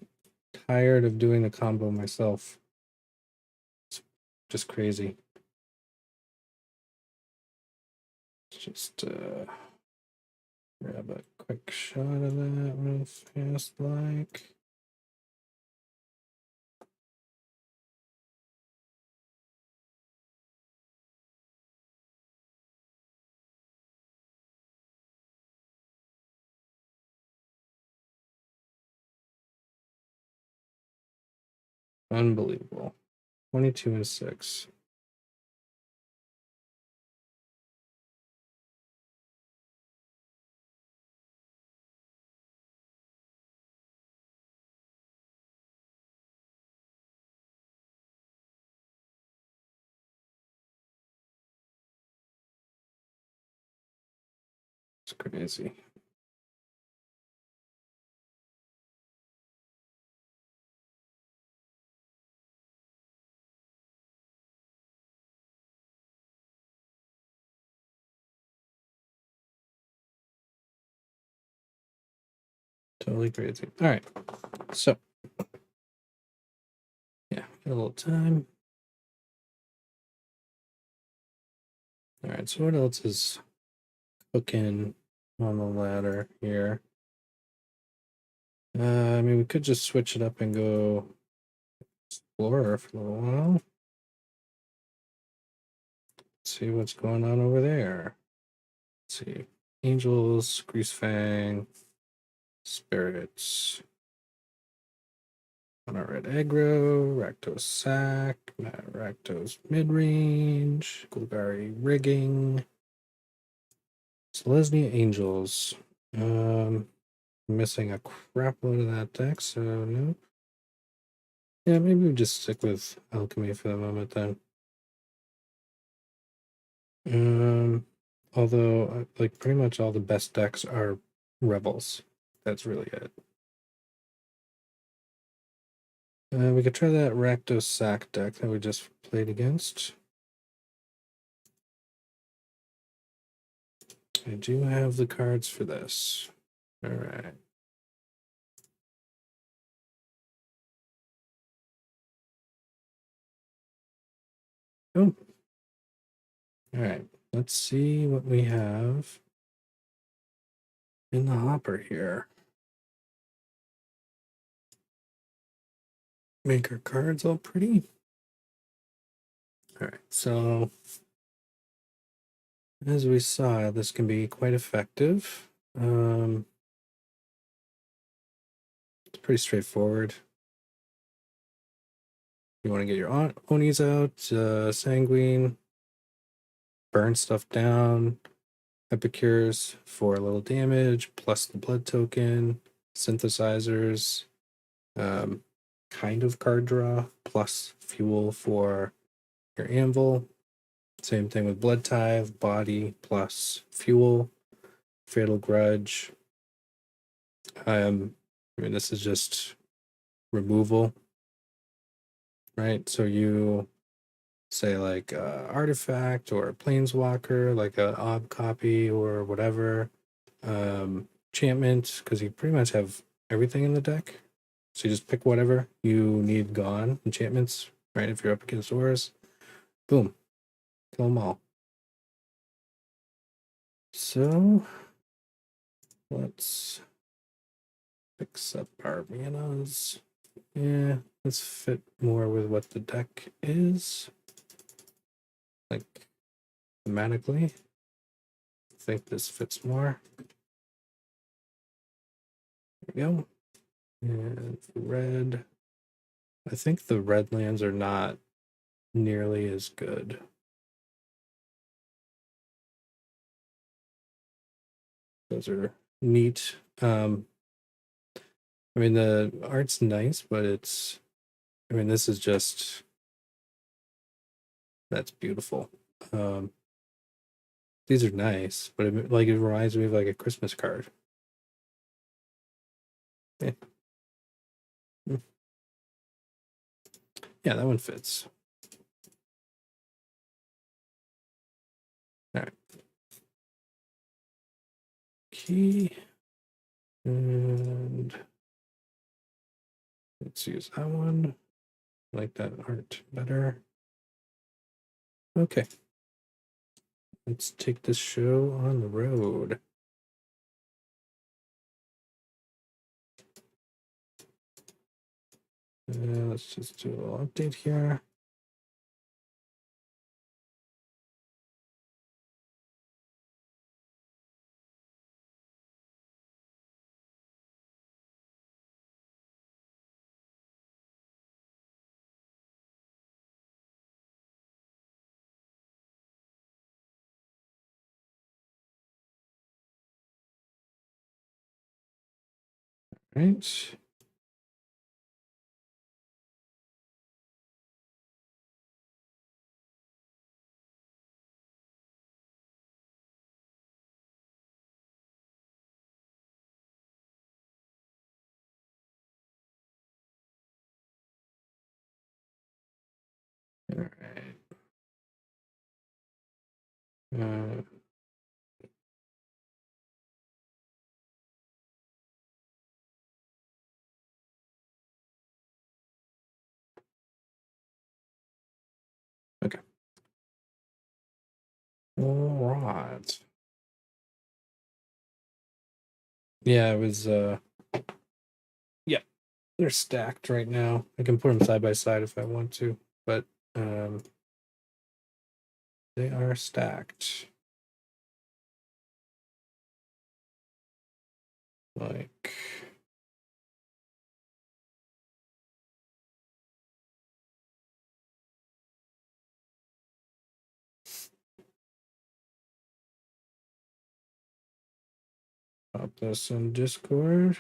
tired of doing the combo myself. It's just crazy. Just grab a quick shot of that real fast, like. Unbelievable. 22 and 6. It's crazy. Totally crazy. All right. So, yeah, got a little time. All right. So, what else is cooking on the ladder here? I mean, we could just switch it up and go Explorer for a little while. See what's going on over there. Let's see. Angels, Greasefang, Spirits. On our red aggro, Rakdos Sac, Rakdos midrange, Golgari rigging, Selesnya Angels. Missing a crap load of that deck, so no. Yeah, maybe we just stick with Alchemy for the moment then. Although like pretty much all the best decks are Rebels. That's really it. We could try that Rakdos Sac deck that we just played against. I do have the cards for this. All right. Oh. All right. Let's see what we have in the hopper here. Make our cards all pretty. All right. So as we saw, this can be quite effective. It's pretty straightforward. You want to get your Onis out, Sanguine, burn stuff down, Epicures for a little damage, plus the blood token, synthesizers, kind of card draw, plus fuel for your anvil. Same thing with Blood Tithe, body plus fuel, Fatal Grudge. I mean, this is just removal, right? So you say like artifact or planeswalker, like a ob copy or whatever, enchantment, because you pretty much have everything in the deck. So you just pick whatever you need gone. Enchantments, right? If you're up against auras, boom, kill them all. So let's fix up our manas. Yeah, let's fit more with what the deck is. Like thematically. I think this fits more. There we go. And red. I think the red lands are not nearly as good. Those are neat. I mean, the art's nice, but I mean, this is just, that's beautiful. These are nice, but it reminds me of like a Christmas card. Yeah, yeah, that one fits. All right. Key. And let's use that one. I like that art better. Okay. Let's take this show on the road. Let's just do a little update here. Right. All right. Okay. All right. Yeah, it was yeah, they're stacked right now. I can put them side by side if I want to, but they are stacked. Like pop this in Discord.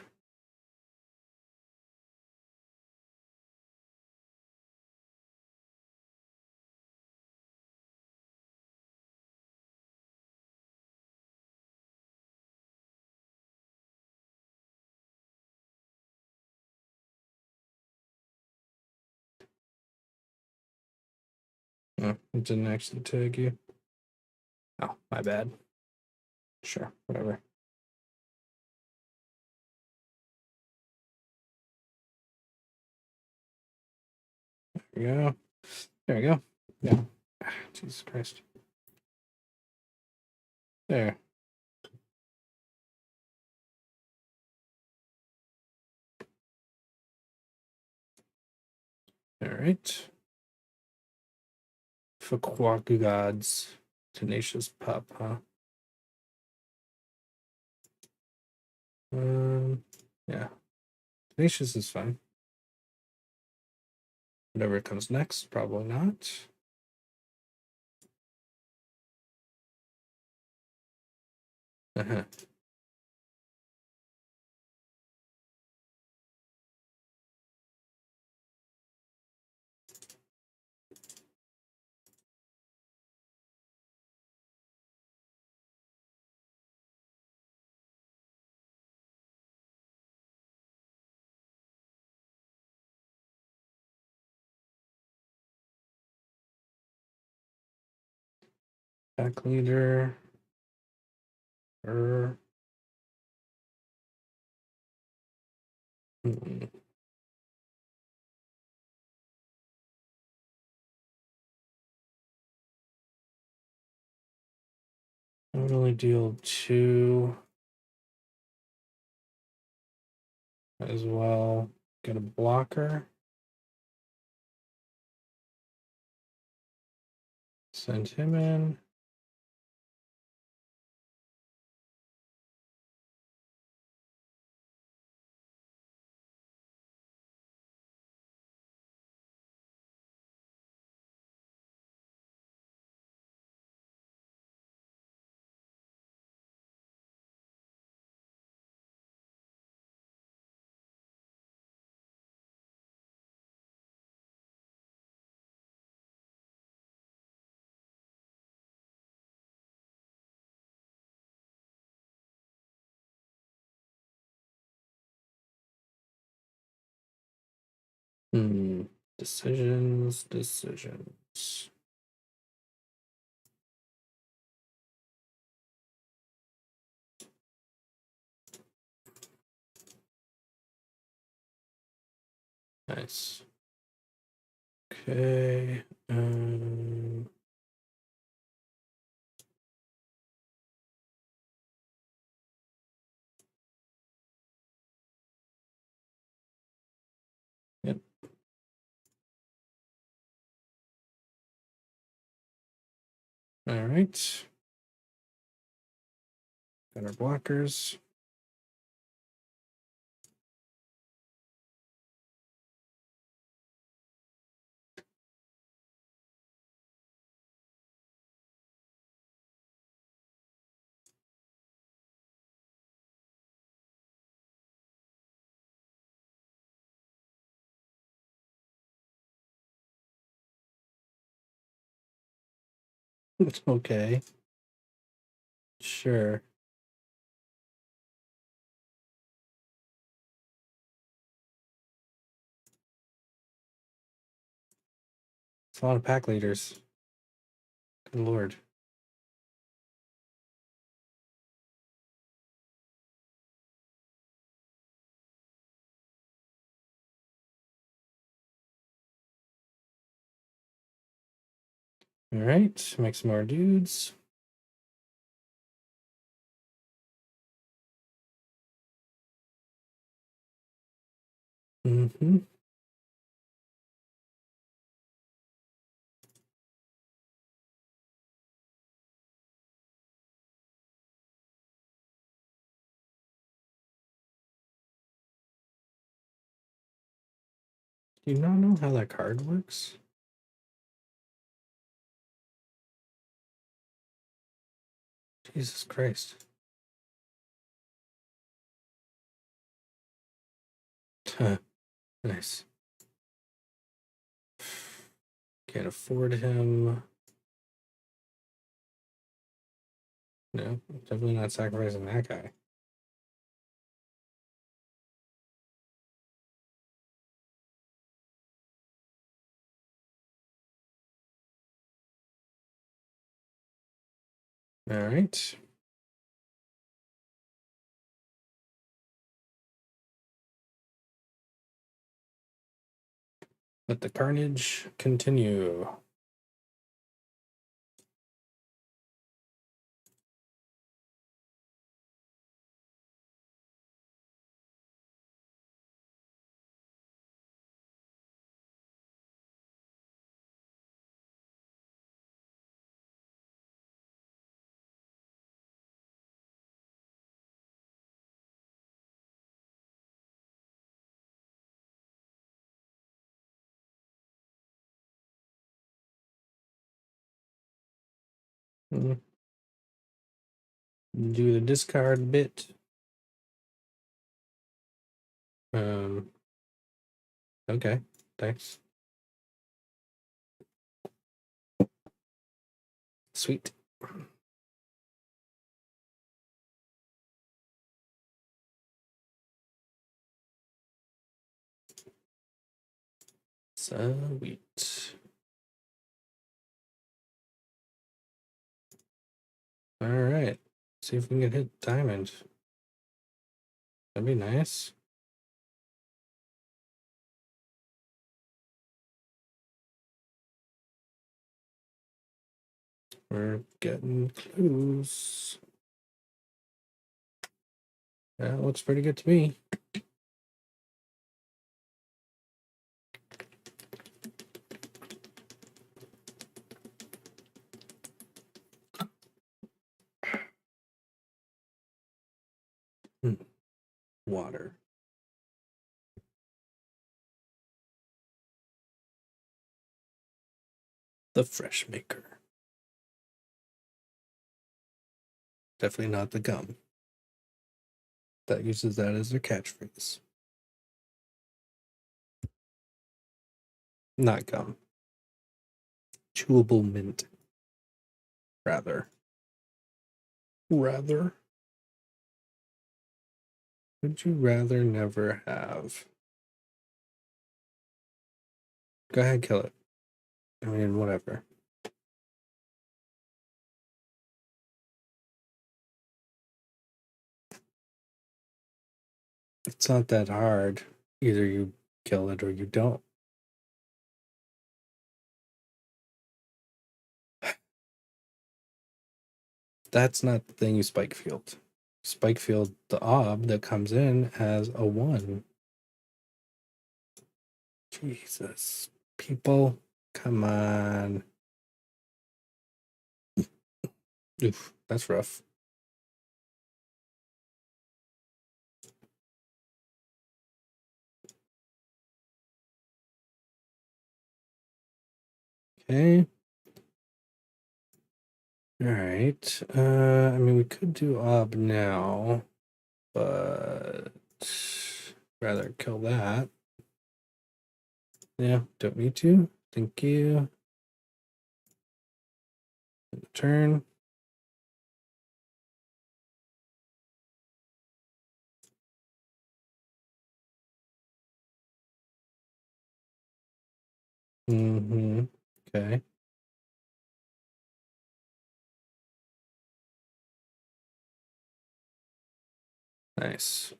Oh, it didn't actually tag you. Oh, my bad. Sure, whatever. There we go. There we go. Yeah. Jesus Christ. There. All right. Fuquaku gods. Tenacious pup, huh? Yeah. Tenacious is fine. Whatever comes next, probably not. Uh-huh. Back leader. Er. Hmm. I would only deal 2 as well. Get a blocker. Send him in. Decisions. Nice. Okay. Yep. All right. Got our blockers. Okay. Sure. It's a lot of pack leaders. Good lord. All right, make some more dudes. Mm-hmm. Do you not know how that card works? Jesus Christ. Huh. Nice. Can't afford him. No, definitely not sacrificing that guy. All right. Let the carnage continue. Do the discard bit. Okay, thanks. Sweet. Sweet. All right. See if we can hit diamond. That'd be nice. We're getting close. That looks pretty good to me. Water. The fresh maker. Definitely not the gum. That uses that as their catchphrase. Not gum. Chewable mint. Rather. Would you rather never have? Go ahead, kill it. I mean, whatever. It's not that hard. Either you kill it or you don't. That's not the thing you spike field. Spike field the ob that comes in as a 1. Jesus. People, come on. Oof, that's rough. Okay. All right. I mean, we could do ob now, but rather kill that. Yeah, don't need to. Thank you. Turn. Okay. Nice.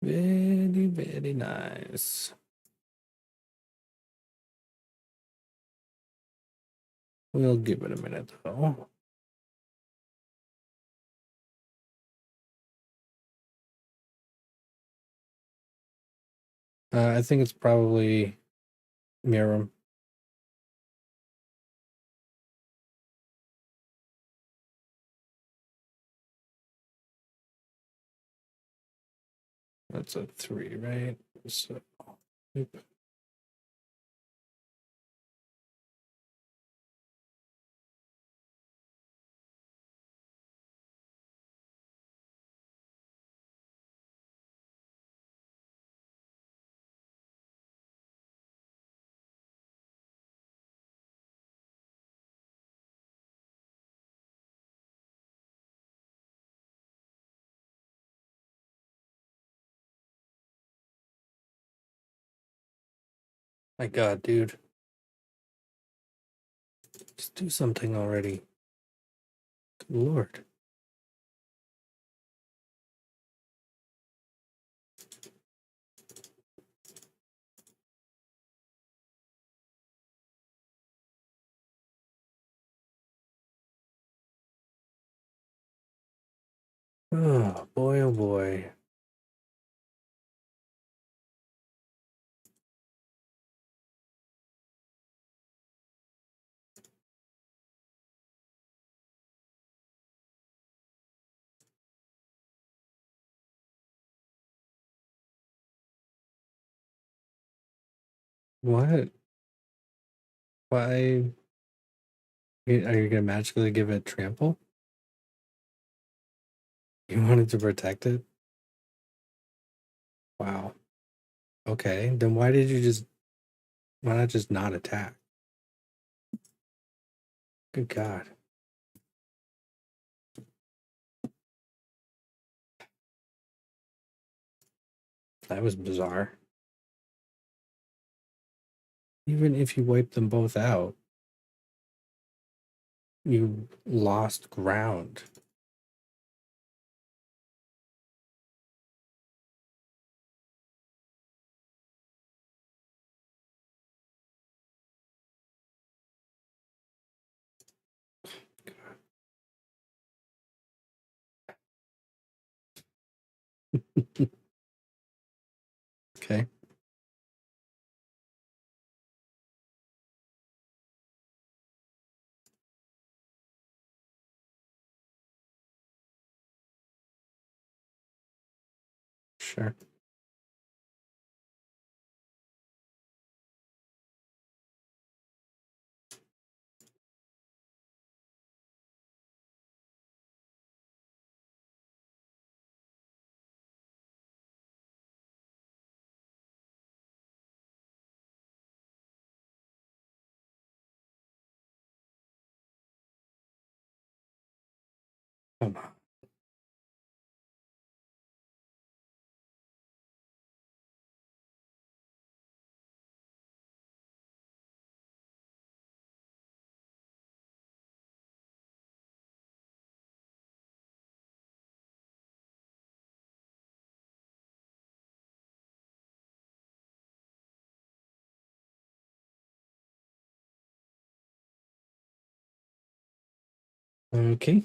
Very, very nice. We'll give it a minute though. I think it's probably Miram. That's a 3, right? So, yep. My God, dude. Just do something already. Good Lord. Oh boy, oh boy. What? Why? Are you gonna magically give it trample? You wanted to protect it? Wow. Okay, then why not just not attack? Good God. That was bizarre. Even if you wipe them both out, you lost ground. Okay. Sure. Come on. Okay.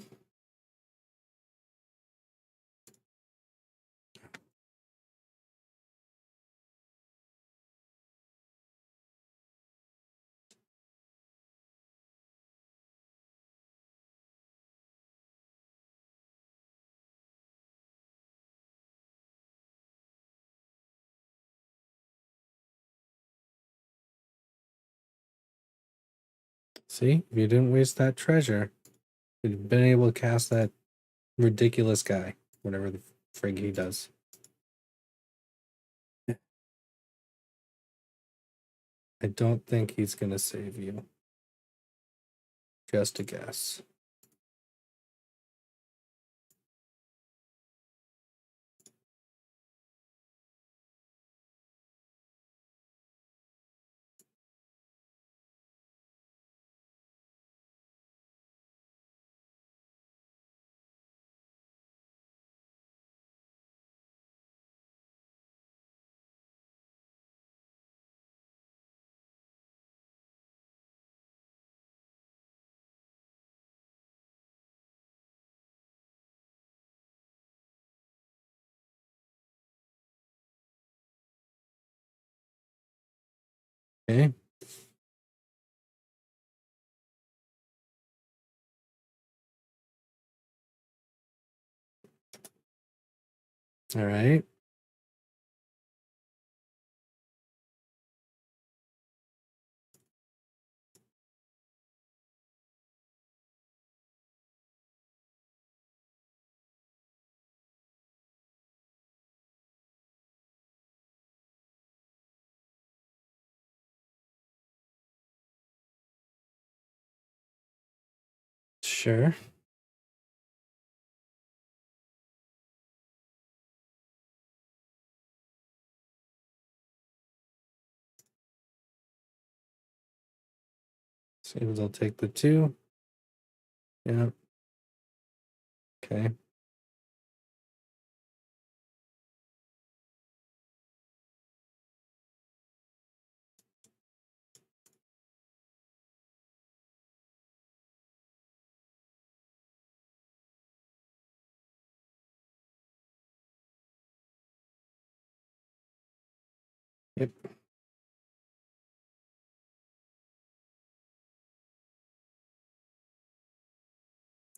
See, if you didn't waste that treasure, you'd have been able to cast that ridiculous guy, whatever the frig he does. I don't think he's gonna save you. Just a guess. Okay. All right. Sure. Seems I'll take the 2. Yeah. Okay. Yep.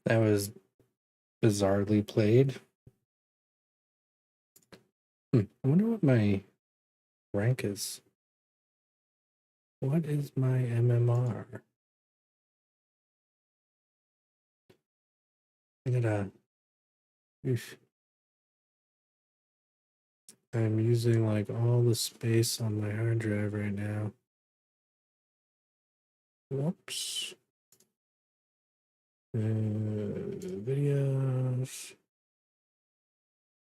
That was bizarrely played. I wonder what my rank is. What is my MMR? I gotta. Oof. I'm using like all the space on my hard drive right now. Whoops. Videos.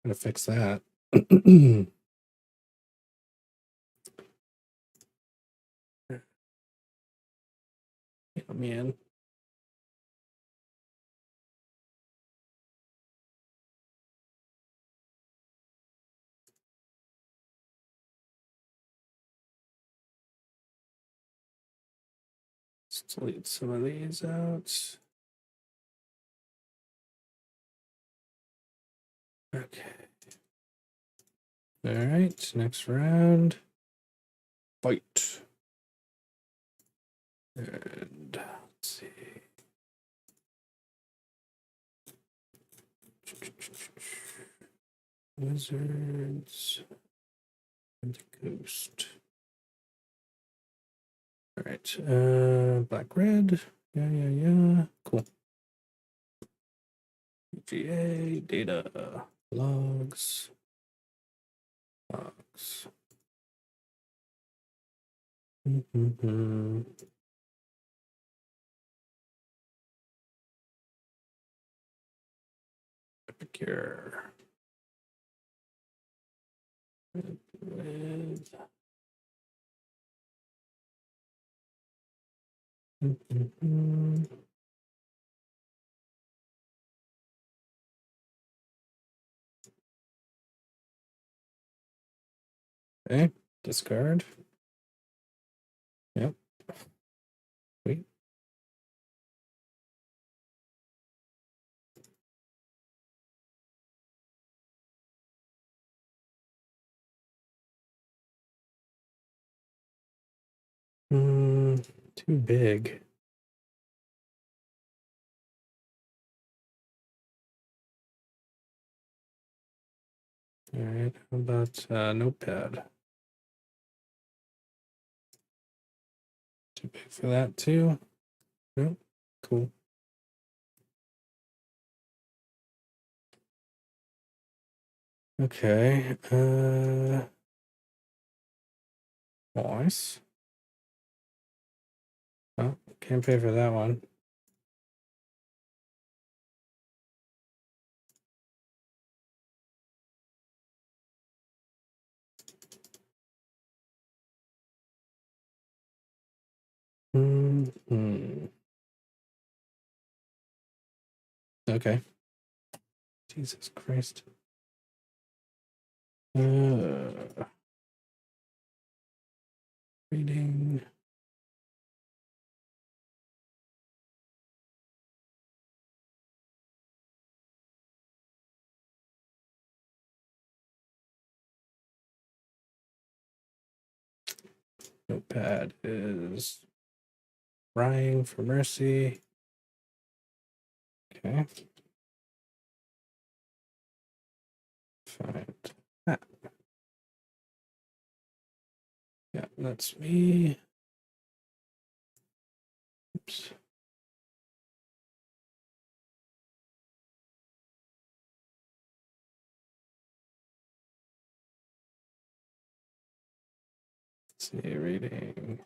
Gotta fix that. Oh, man. Let's delete some of these out. Okay. All right, next round. Fight. And let's see. Wizards and the Ghost. All right, black red. Yeah. Cool. MTGA data logs. Epicure. With Okay, discard. Yep. Wait. Too big. All right, how about notepad? Too big for that too. Nope. Cool. Okay. Nice. Oh, can't pay for that one. Okay. Jesus Christ. Reading. Notepad is crying for mercy. Okay. Find that. Yeah, that's me. Oops. Let's see, reading.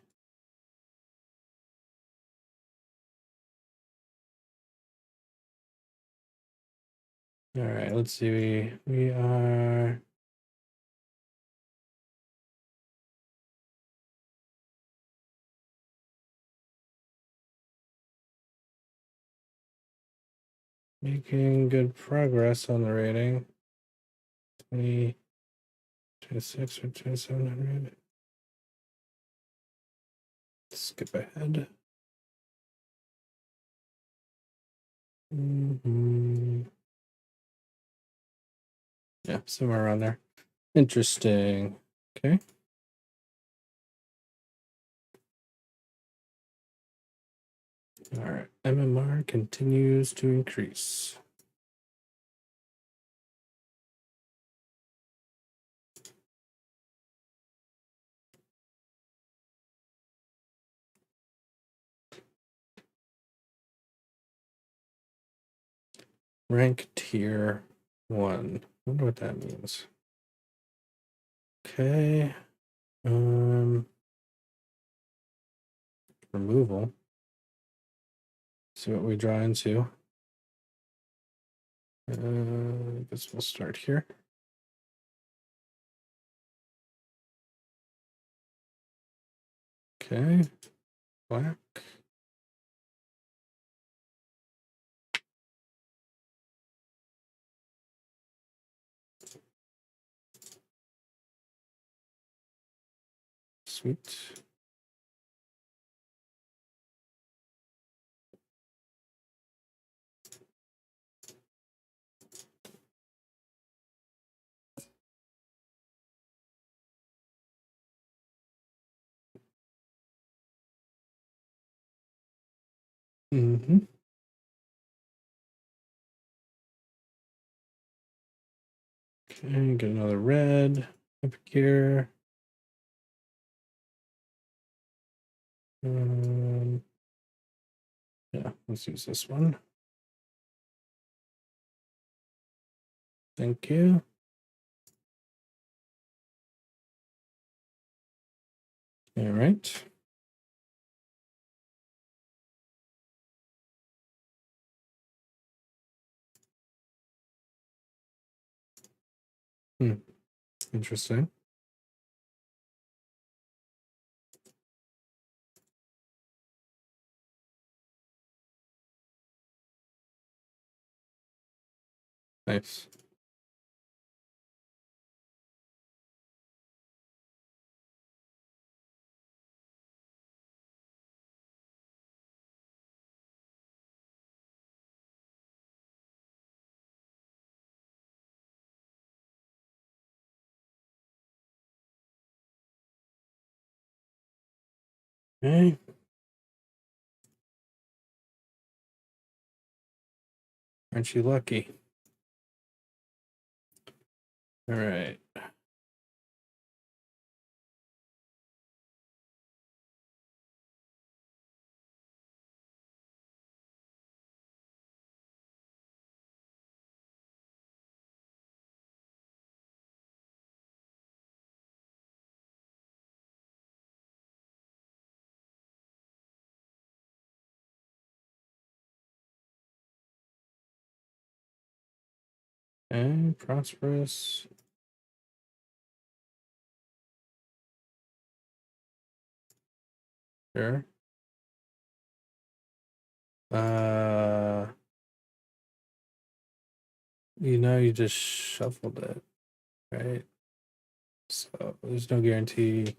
All right, let's see. We are making good progress on the rating. 20, 26 or 2700. Skip ahead. Yeah, somewhere around there. Interesting. Okay. All right. MMR continues to increase. Rank tier 1. Wonder what that means. Okay. Removal. See what we draw into. I guess we'll start here. Okay. Black. Sweet. Mm-hmm. Okay, get another red up here. Yeah, let's use this one. Thank you. All right. Interesting. Nice. Okay. Aren't you lucky? All right. And prosperous. Sure. you just shuffled it, right? So there's no guarantee.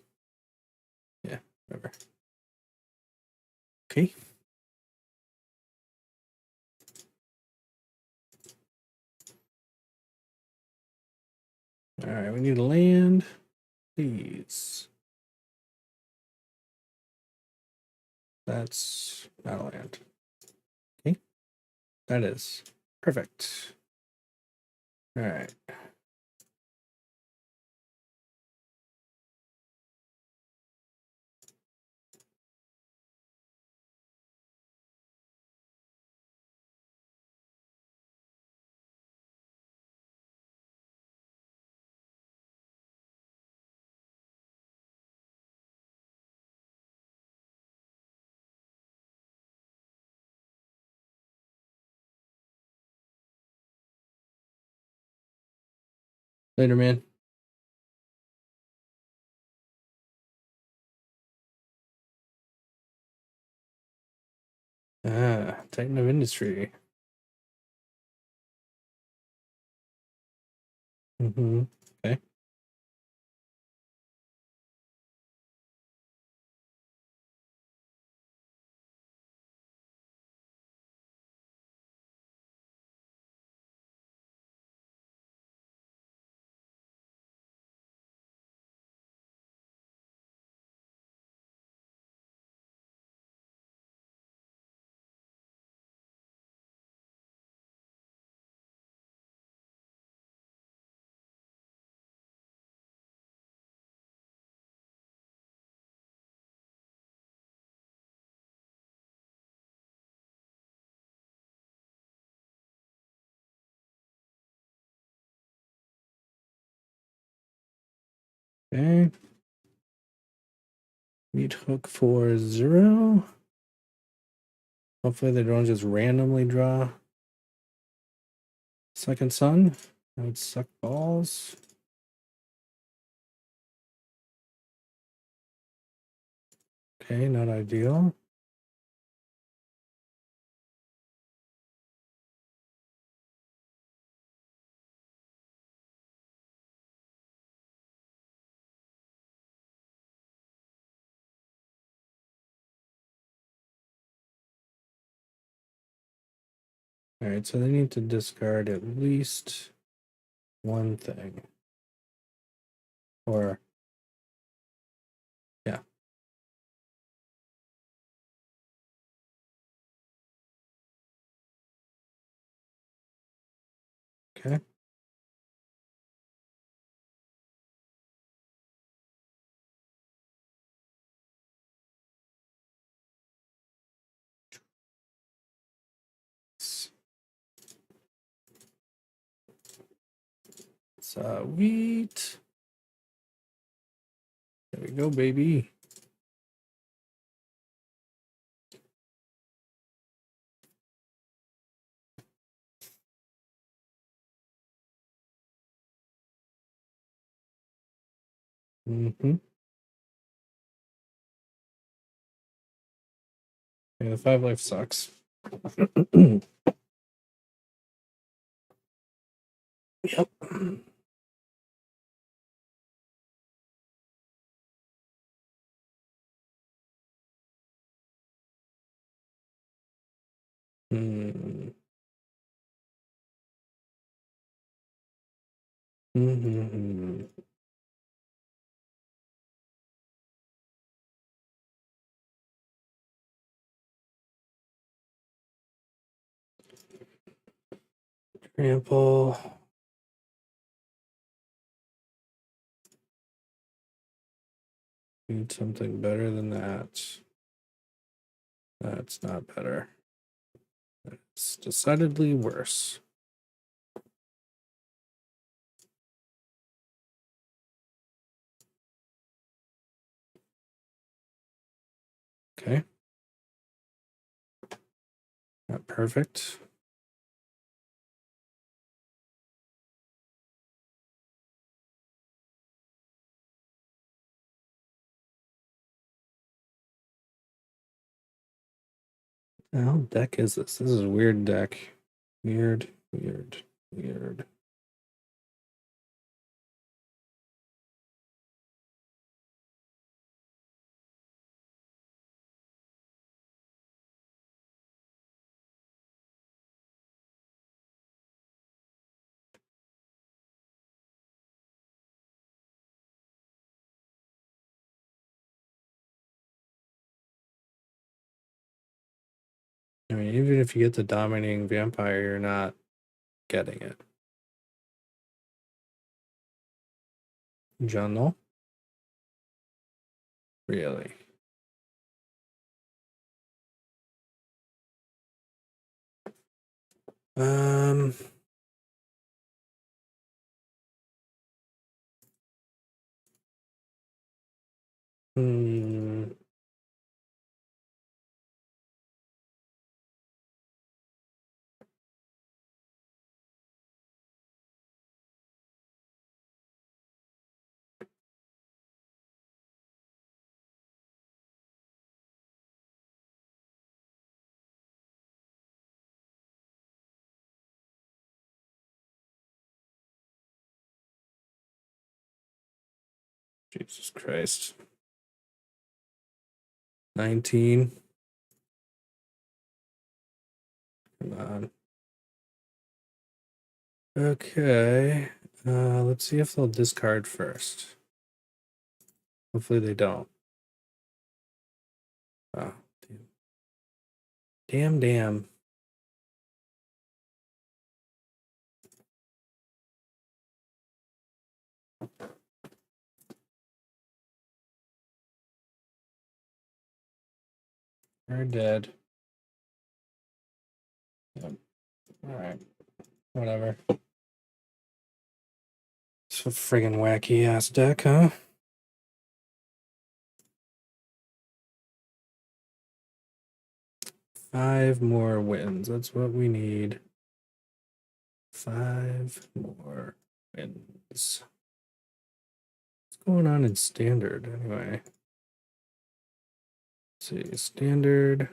Yeah, whatever. Okay. All right, we need a land, please. That's not a land. Okay, that is perfect. All right. Later, man. Titan of Industry. Okay. Okay. Meat hook for 0. Hopefully they don't just randomly draw second sun. That would suck balls. Okay, not ideal. All right, so they need to discard at least one thing. Or, yeah. Okay. Sweet. There we go, baby. Mm-hmm. Yeah, the 5 life sucks. Yep. Mm-hmm. Trample. Need something better than that. That's not better. It's decidedly worse. Okay. Not perfect. What the hell deck is this? This is a weird deck. Weird. Weird. I mean, even if you get the dominating vampire, you're not getting it. Journal? Really? Um. Hmm. Jesus Christ. 19. Come on. Okay. Let's see if they'll discard first. Hopefully they don't. Oh, damn. Damn. They're dead. Yep. Alright. Whatever. It's a friggin' wacky ass deck, huh? Five more wins. That's what we need. 5 more wins. What's going on in standard anyway? Let's see, standard.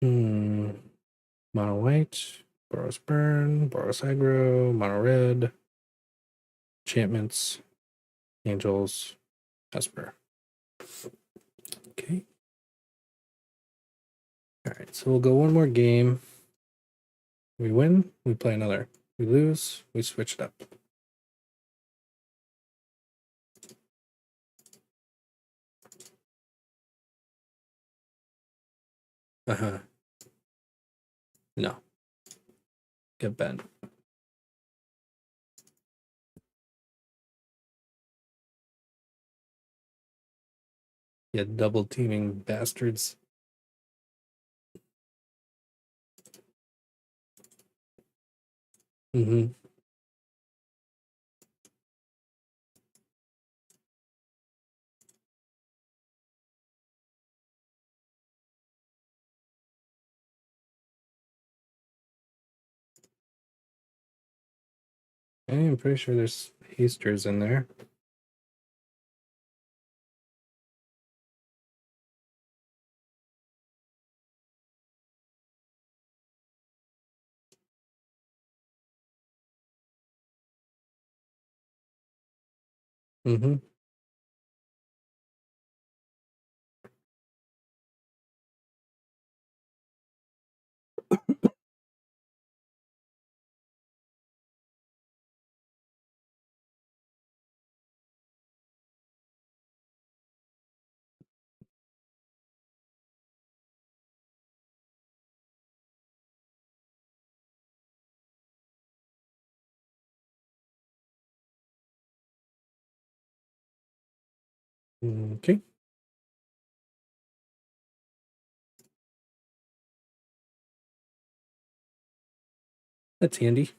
Mono white, Boros burn, Boros aggro, mono red, enchantments, angels, Esper. Okay. All right, so we'll go one more game. We win, we play another. We lose, we switch it up. No. Get bent. You double teaming bastards. Mm-hmm. I'm pretty sure there's hasters in there. Mm-hmm. Okay. That's handy.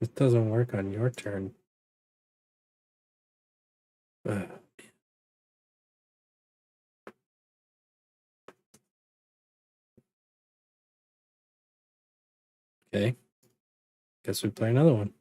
It doesn't work on your turn. Okay. Guess we play another one.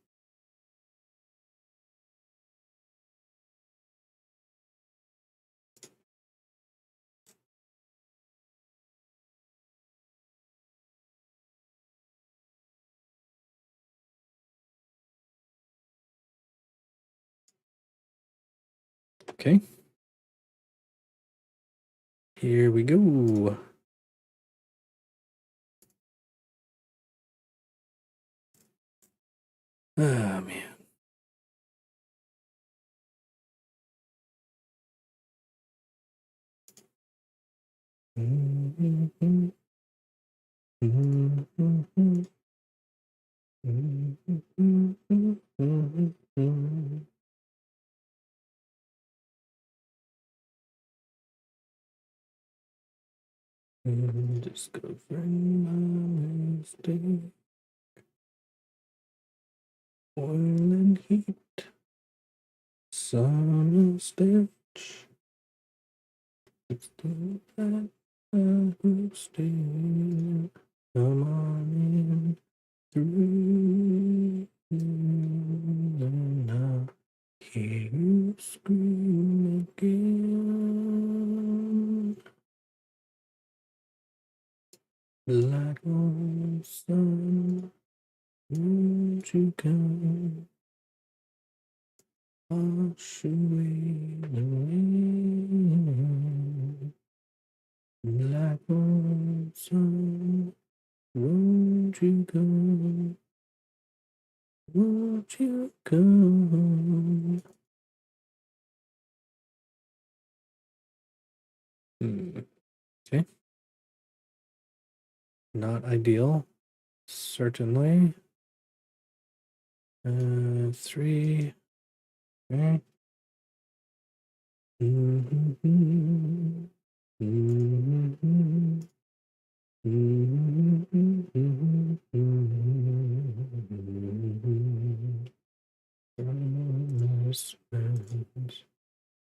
Okay. Here we go. Ah, man. Discovering my mistake. Oil and heat. Summer stench. It's the that I will stay. Come on in through and I hear you scream again. Like old sun, won't you come? Wash away the rain. Like old sun, won't you come? Won't you come? Okay. Not ideal. Certainly. 3. Okay.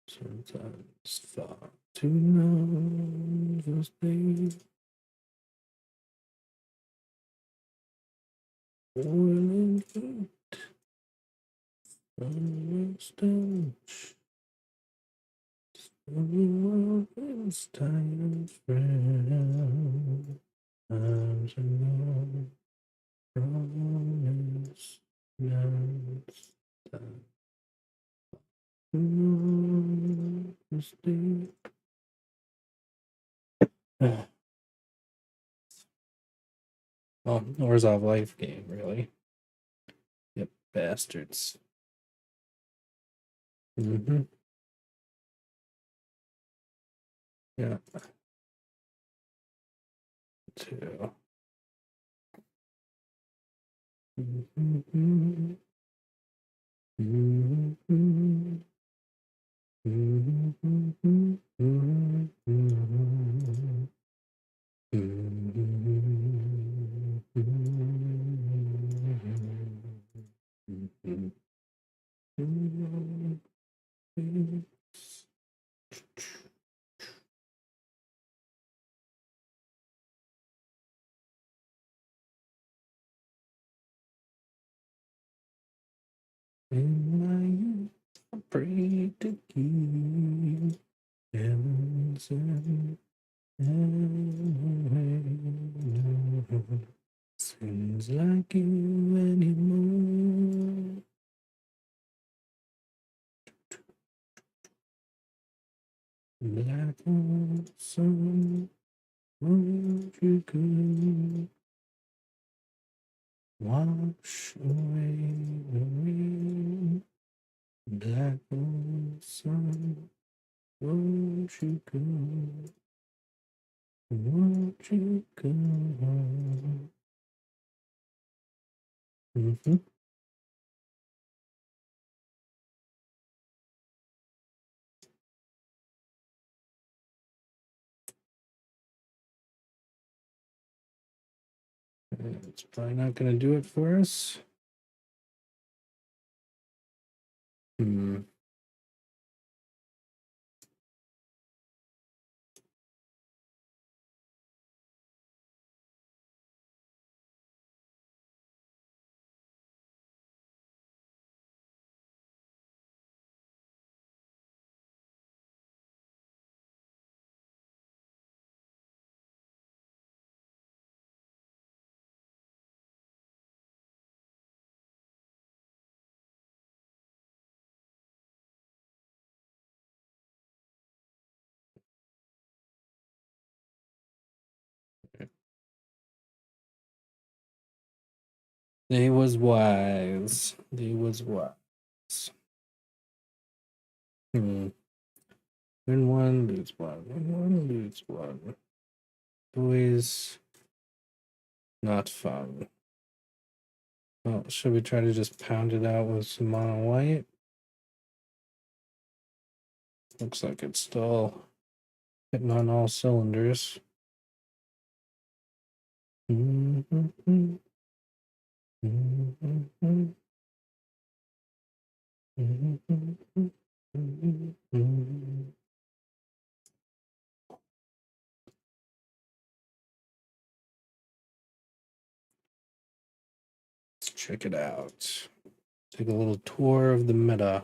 Sometimes far too nervous, babe. Oil and heat, summer stench. Everyone is tired, friend. Times alone, promise, nights, time. Sleep. Oh, Orzhov life game, really? Yep, bastards. Yeah. 2. In my youth, I prayed to keep heavens and seems like you anymore. Black old sun, won't you come? Wash away the rain. Black old sun, won't you come? Won't you come? It's probably not going to do it for us. They was wise. They was wise. Win one, lose one. Win one, lose one. Always not fun. Well, should we try to just pound it out with some mono white? Looks like it's still hitting on all cylinders. Let's check it out. Take a little tour of the meta.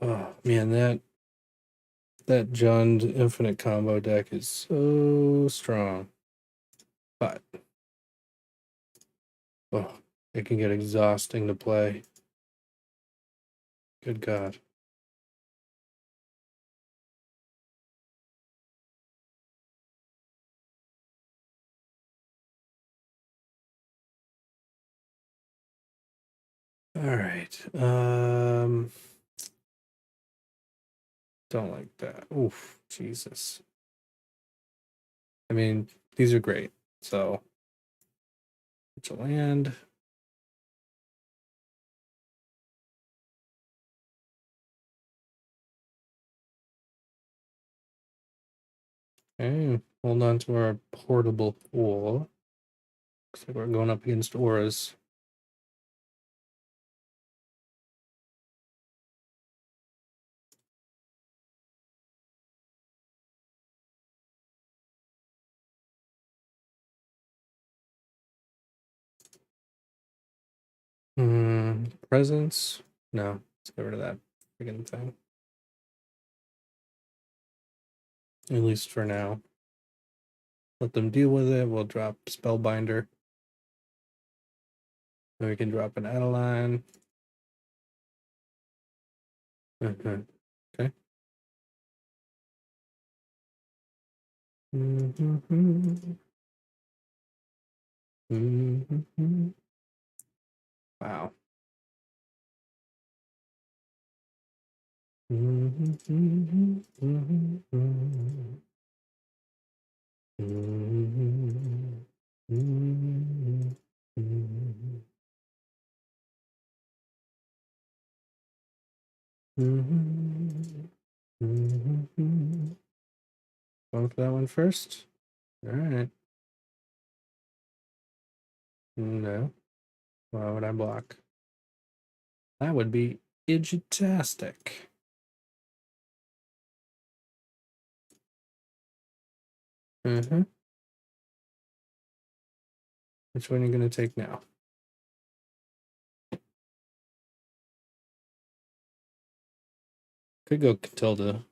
Oh man, that Jund infinite combo deck is so strong. But it can get exhausting to play. Good God. All right. Don't like that. Oof, Jesus. I mean, these are great. So, it's a land. Okay, hold on to our portable pool. Looks like we're going up against auras. Presence? No, let's get rid of that friggin' thing. At least for now. Let them deal with it. We'll drop Spellbinder. Then we can drop an Adeline. Okay. Wow. Going for that one first? All right. No. Why would I block? That would be idiotastic. Which one are you going to take now? Could go Catilda.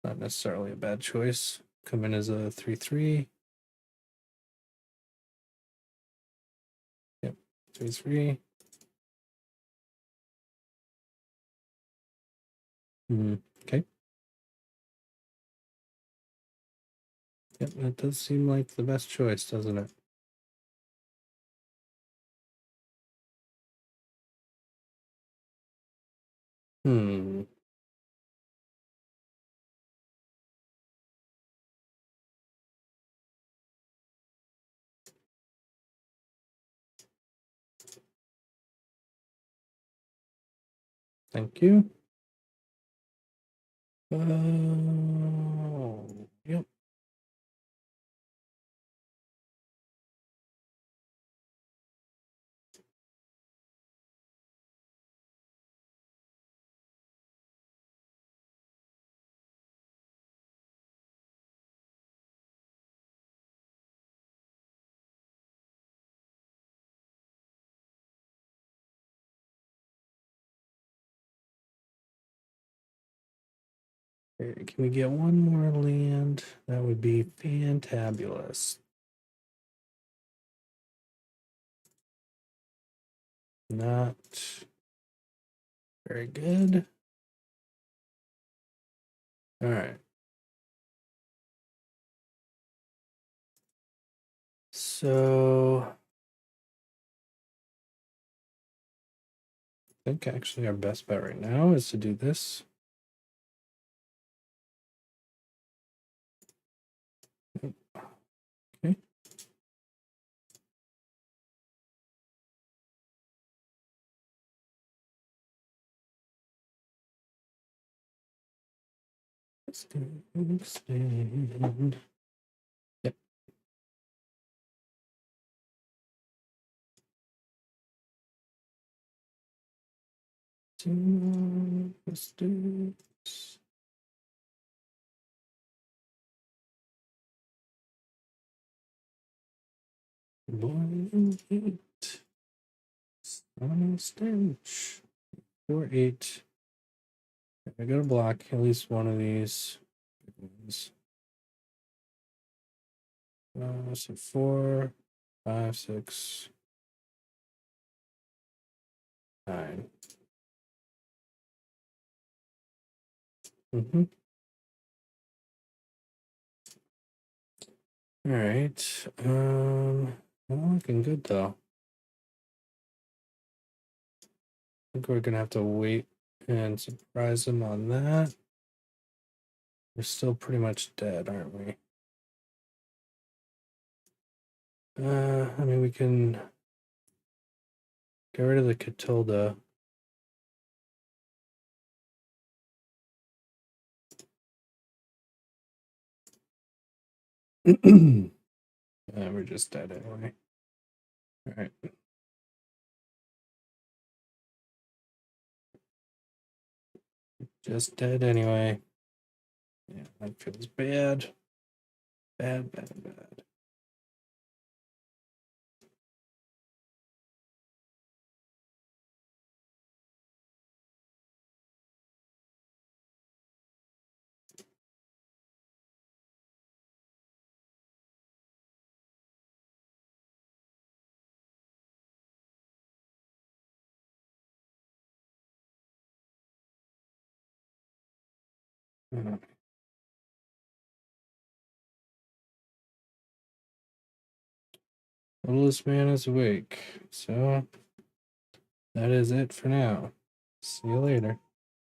Not necessarily a bad choice. Come in as a 3/3. Yep, 3/3. Okay. Yep, that does seem like the best choice, doesn't it? Thank you. Yep. Okay, can we get one more land? That would be fantabulous. Not very good. All right. So I think actually our best bet right now is to do this. Okay. Extend. Yep. Let's do this. Boiling heat. On stench. 4-8. I gotta block at least one of these. So 4, 5, 6, 9. Mm-hmm. All right. Not looking good though. I think we're gonna have to wait and surprise them on that. We're still pretty much dead, aren't we? I mean, we can get rid of the Catilda. We're just dead anyway. All right. Just dead anyway. Yeah, that feels bad. Bad. Littlest man is awake. So that is it for now. See you later.